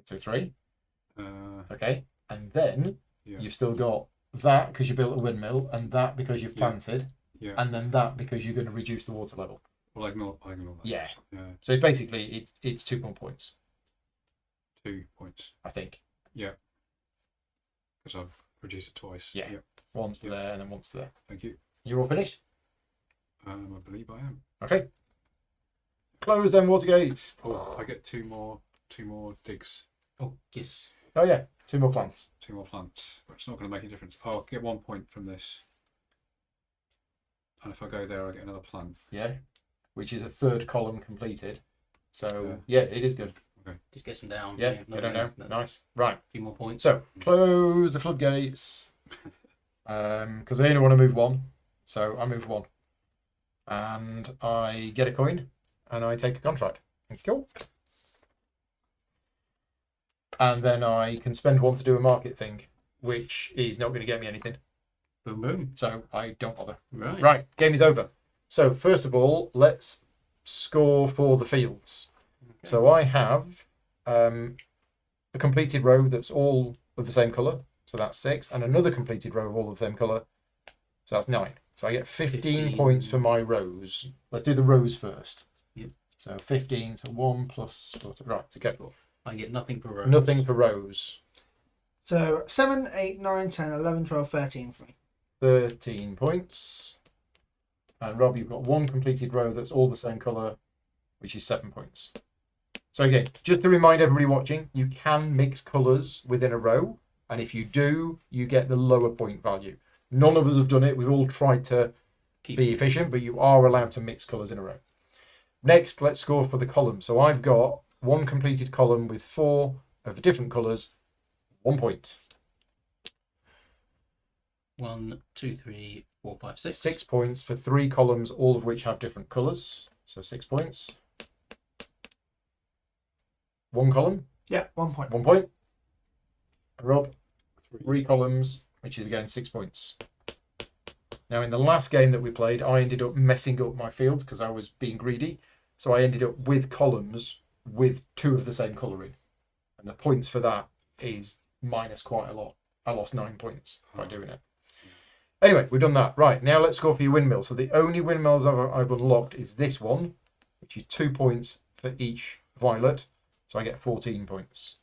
So 3. Uh, Okay. And then yeah. you've still got that because you built a windmill, and that because you've Yeah. planted, Yeah. and then that because you're going to reduce the water level. Well, I ignore that. Yeah. Yeah. So basically, it's 2 more points, 2 points I think. because I've reduced it twice. Yeah. Once to Yeah. there and then once to there. Thank you. You're all finished? I believe I am. Okay. Close them water gates. Oh, I get two more digs, Oh, yes. Oh yeah, 2 more plants. 2 more plants, but it's not going to make a difference. Oh, I'll get 1 point from this. And if I go there, I get another plant. Yeah. Which is a 3rd column completed. So yeah, it is good. Just gets them down. Yeah, I don't know. That's Nice. Right. A few more points. So close the floodgates. Because I only want to move 1. So I move 1. And I get a coin and I take a contract. Cool. And then I can spend 1 to do a market thing, which is not going to get me anything. Boom, boom. So I don't bother. Right. Right, game is over. So first of all, let's score for the fields. Okay. So I have a completed row that's all of the same colour. So that's 6. And another completed row of all of the same colour. So that's 9. So I get 15 points for my rows. Let's do the rows first. Yep. So 15, so 1 plus... Right, okay. I get nothing per row. Nothing for rows. So 7, 8, 9, 10, 11, 12, 13 for me. 13 points. And Rob, you've got 1 completed row that's all the same colour, which is 7 points. So again, just to remind everybody watching, you can mix colours within a row. And if you do, you get the lower point value. None of us have done it. We've all tried to be efficient, but you are allowed to mix colours in a row. Next, let's score for the column. So I've got 1 completed column with 4 of different colours, 1 point. 1, 2, 3, 4, 5, 6. 6 points for 3 columns, all of which have different colours. So 6 points. 1 column, Yeah, 1 point. 1 point. And Rob, 3 columns, which is again 6 points. Now in the last game that we played, I ended up messing up my fields because I was being greedy. So I ended up with columns with 2 of the same colour in. And the points for that is minus quite a lot. I lost 9 points by doing it. Anyway, we've done that. Right, now let's go for your windmill. So the only windmills I've unlocked is this one, which is 2 points for each violet. So I get 14 points.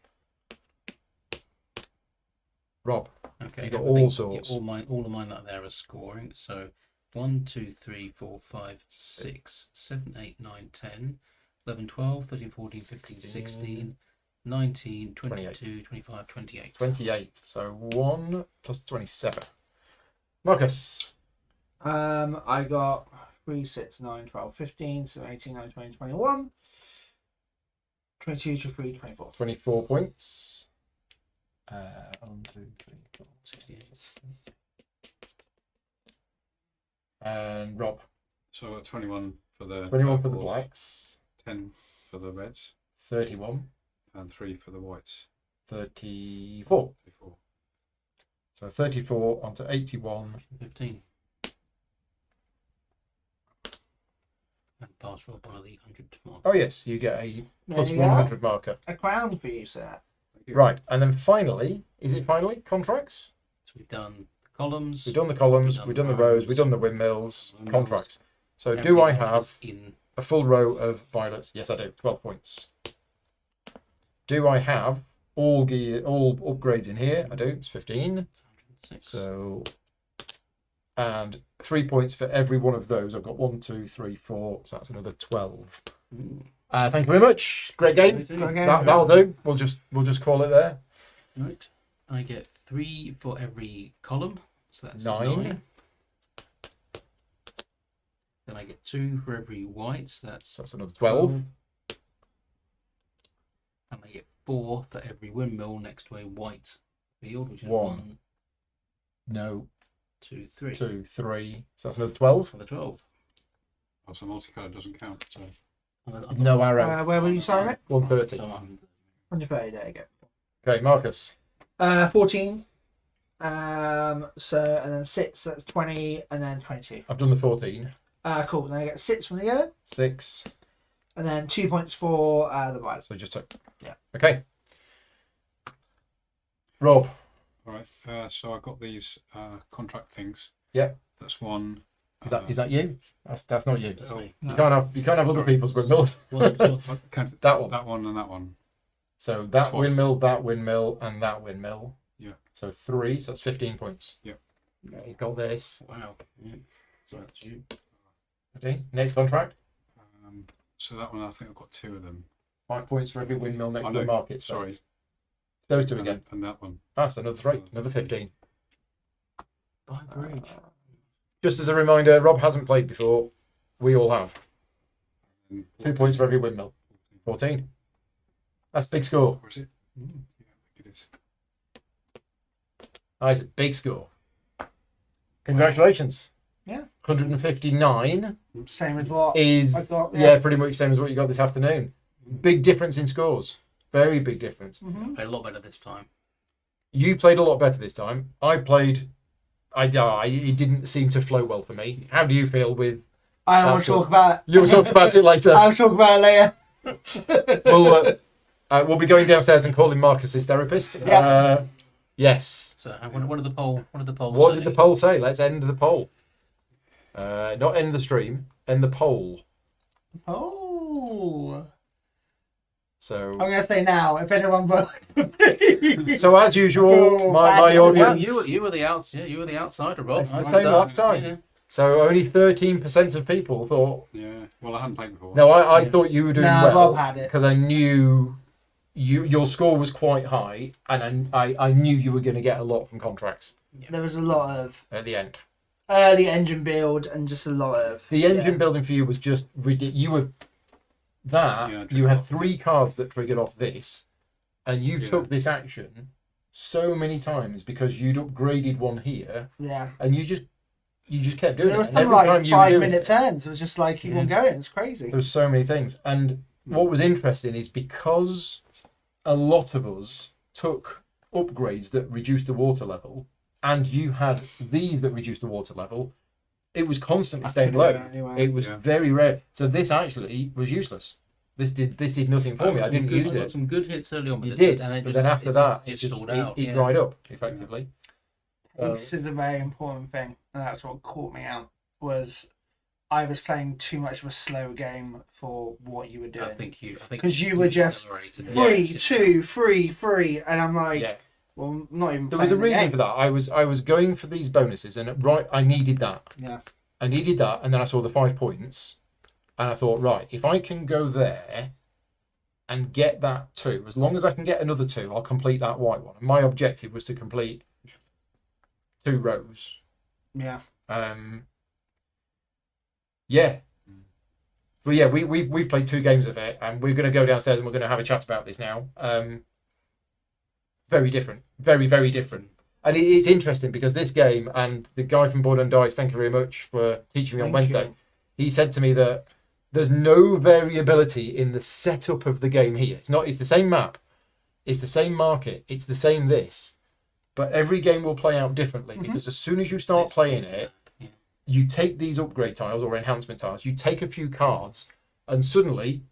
Rob, Okay. you got everything- all sorts. Yeah, all of mine that are there are scoring. So 1, 2, 3, 4, 5, 6, 7, 8, 9, 10, 11, 12, 13, 14, 15, 16, 19, 22, 25, 28. 28. So 1 plus 27. Marcus. I got 3, 6, 9, 12, 15, 17, 18, 19, 20, 21, 22, 23, 24. 24 points. 1, 2, 3, 4, 68. and Rob. So I got 21 for the 21 for the purples, blacks. 10 for the reds, 31. and 3 for the whites. 34. 34. So 34 onto 81. 15. And pass Rob one of the 100 mark. Oh yes, you get a plus There you 100 marker. A crown for you, sir. Thank you. Right, and then finally, is it finally contracts? So we've done the columns. We've done the columns, we've done the rows, we've done the windmills, contracts. So do I have in a full row of violets. Yes, I do. 12 points. Do I have all upgrades in here? I do. It's 15. So, and 3 points for every one of those. I've got 1, 2, 3, 4. So that's another 12. Thank you very much. Great game. That'll do. We'll just call it there. Right. I get 3 for every column. So that's 9. 9. Then I get 2 for every white. So that's another 12. And I get 4 for every windmill next to a white field, which is 1. 1. No. 2, 3. 2, 3. So that's another 12. For the 12. Oh, so multicolour doesn't count. So No arrow. Where will you sign it? 130. So 130, there you go. Okay, Marcus. 14. So, and then 6, so that's 20, and then 22. I've done the 14. Cool. Then I get 6 from the yellow, 6. and then 2 points for the violet. So just 2. Yeah. Okay. Rob. all right. So I've got these contract things. Yeah. That's one. Is that you? That's not you. That's me. You can't have other people's windmills. That That one. That one and that one. So that Twice. windmill, and that windmill. Yeah. So 3. So that's 15 points. Yeah. He's got this. Wow. Yeah. So that's you. Okay. Next contract. So that one, I think I've got 2 of them. 5 points for every windmill next I to a know, market sorry. space. Those 2 again. And that one. So another 3. Another 15. By bridge. Just as a reminder, Rob hasn't played before. We all have. And 2 points for every windmill. 14. That's big score. Or is it? Yeah, I think it is. Nice, big score. Congratulations. Yeah. 159 Same as what is I thought, yeah, pretty much same as what you got this afternoon. Big difference in scores. Very big difference. Mm-hmm. Played a lot better this time. You played a lot better this time. It didn't seem to flow well for me. How do you feel with? I don't want That's to cool. talk about it. You'll talk about it later. I'll talk about it later. We'll be going downstairs and calling Marcus's therapist. Yeah. Yes. So what did the poll? What did the poll? What say? did the poll say? Let's end the poll. Not end the stream. End the poll. Oh. So. I'm going to say now, if anyone voted. So as usual, Oh, my bad. Well, audience. you were the you were the outsider, Rob. It's the I- same last time. Yeah. So only 13% of people thought. Yeah. Well, I hadn't played before. No, I thought you were doing No, well Rob had it. because I knew your score was quite high, and I knew you were going to get a lot from contracts There was a lot of at the end. early engine build and just a lot of... The engine building for you was just ridiculous. You were you had 3 cards that triggered off this, and you took this action so many times because you'd upgraded one here, Yeah. and you just kept doing There it. was And some every like time you were doing 5-minute it, turns. It was just like, keep on going. It's crazy. there was so many things. And what was interesting is because a lot of us took upgrades that reduced the water level, and you had these that reduced the water level, it was constantly staying low. Anyway. It was very rare. So this actually was useless. This did nothing for me. I didn't use I got it. some good hits early on. You But did, and but then after that, it it just stalled out. it dried up effectively. This is a very important thing, and that's what caught me out, was I was playing too much of a slow game for what you were doing. I think because you were just accelerated it. 3, Yeah, 2, 3, 3, and I'm like, Yeah. well, not even. There was a playing the reason game. for that. I was going for these bonuses, and I needed that. Yeah. I needed that, and then I saw the 5 points, and I thought, right, if I can go there and get that 2, as long as I can get another 2, I'll complete that white one. And my objective was to complete 2 rows. Yeah. Yeah. But yeah, we've played 2 games of it, and we're going to go downstairs and we're going to have a chat about this now. Very different, very, very different. And it's interesting because this game, and the guy from Board and Dice, thank you very much for teaching me on Thank Wednesday. you. He said to me that there's no variability in the setup of the game here. It's the same map, it's the same market, it's the same this, but every game will play out differently because as soon as you start playing it, you take these upgrade tiles or enhancement tiles, you take a few cards, and suddenly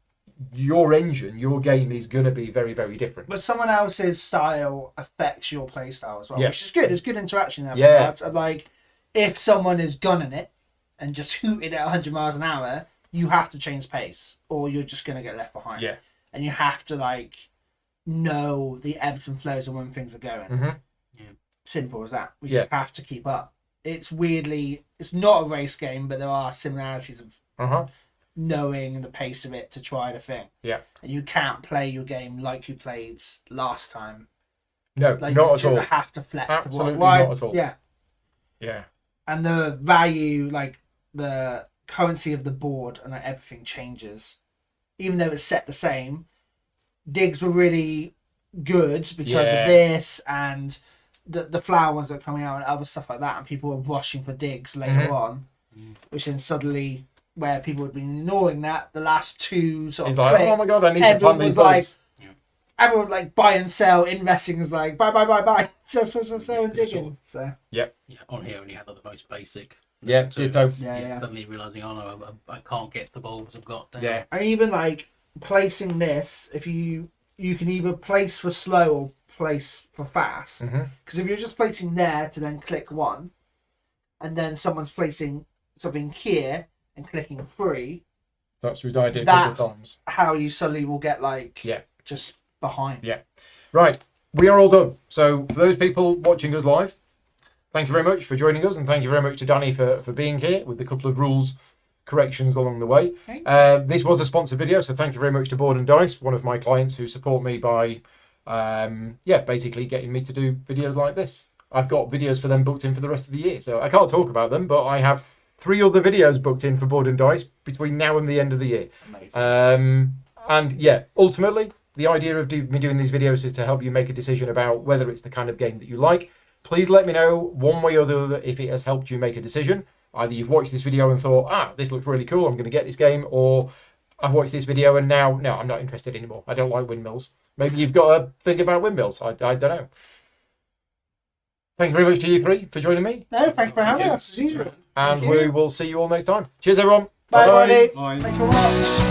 your engine, your game is going to be very, very different. But someone else's style affects your play style as well, Yeah. which is good. It's good interaction there. Yeah. Of like, if someone is gunning it and just hooting at 100 miles an hour, you have to change pace or you're just going to get left behind. Yeah. And you have to like know the ebbs and flows of when things are going. Mm-hmm. Simple as that. We Yeah. just have to keep up. It's not a race game, but there are similarities of knowing the pace of it to try the thing. Yeah. And you can't play your game like you played last time. No, Like not you at all. have to flex. Absolutely Why? not at all. Yeah. Yeah. And the value, like the currency of the board and like, everything changes. Even though it's set the same, digs were really good because of this and the flower ones that are coming out and other stuff like that, and people were rushing for digs later on, which then suddenly, where people had been ignoring that, the last two sort He's of like, plays, oh my god, I need to everyone plant these was like, bulbs. everyone would like buy and sell, investing is like buy, sell and digging. So Yeah, on here only had the most basic. Yeah, So ditto. Yeah. Suddenly realizing, oh no, I can't get the bulbs I've got down. Yeah. and even like placing this, if you can either place for slow or place for fast. Because if you're just placing there to then click one, and then someone's placing something here and clicking free, That's what I did a couple that's of times. how you suddenly will get like Yeah. just behind. Yeah. Right. We are all done. So for those people watching us live, thank you very much for joining us, and thank you very much to Danny for being here with a couple of rules corrections along the way. This was a sponsored video, so thank you very much to Board and Dice, one of my clients who support me by basically getting me to do videos like this. I've got videos for them booked in for the rest of the year, so I can't talk about them, but I have 3 other videos booked in for Board and Dice between now and the end of the year. Amazing. And yeah, ultimately the idea of me doing these videos is to help you make a decision about whether it's the kind of game that you like. Please let me know one way or the other if it has helped you make a decision. Either you've watched this video and thought, this looks really cool, I'm going to get this game, or I've watched this video and now, no, I'm not interested anymore. I don't like windmills. Maybe you've got to think about windmills. I don't know. Thank you very much to you 3 for joining me. No, thank you for having us as usual. And Thank you. we will see you all next time. Cheers, everyone. Bye, Bye-bye. buddies. Bye. Thank you very much.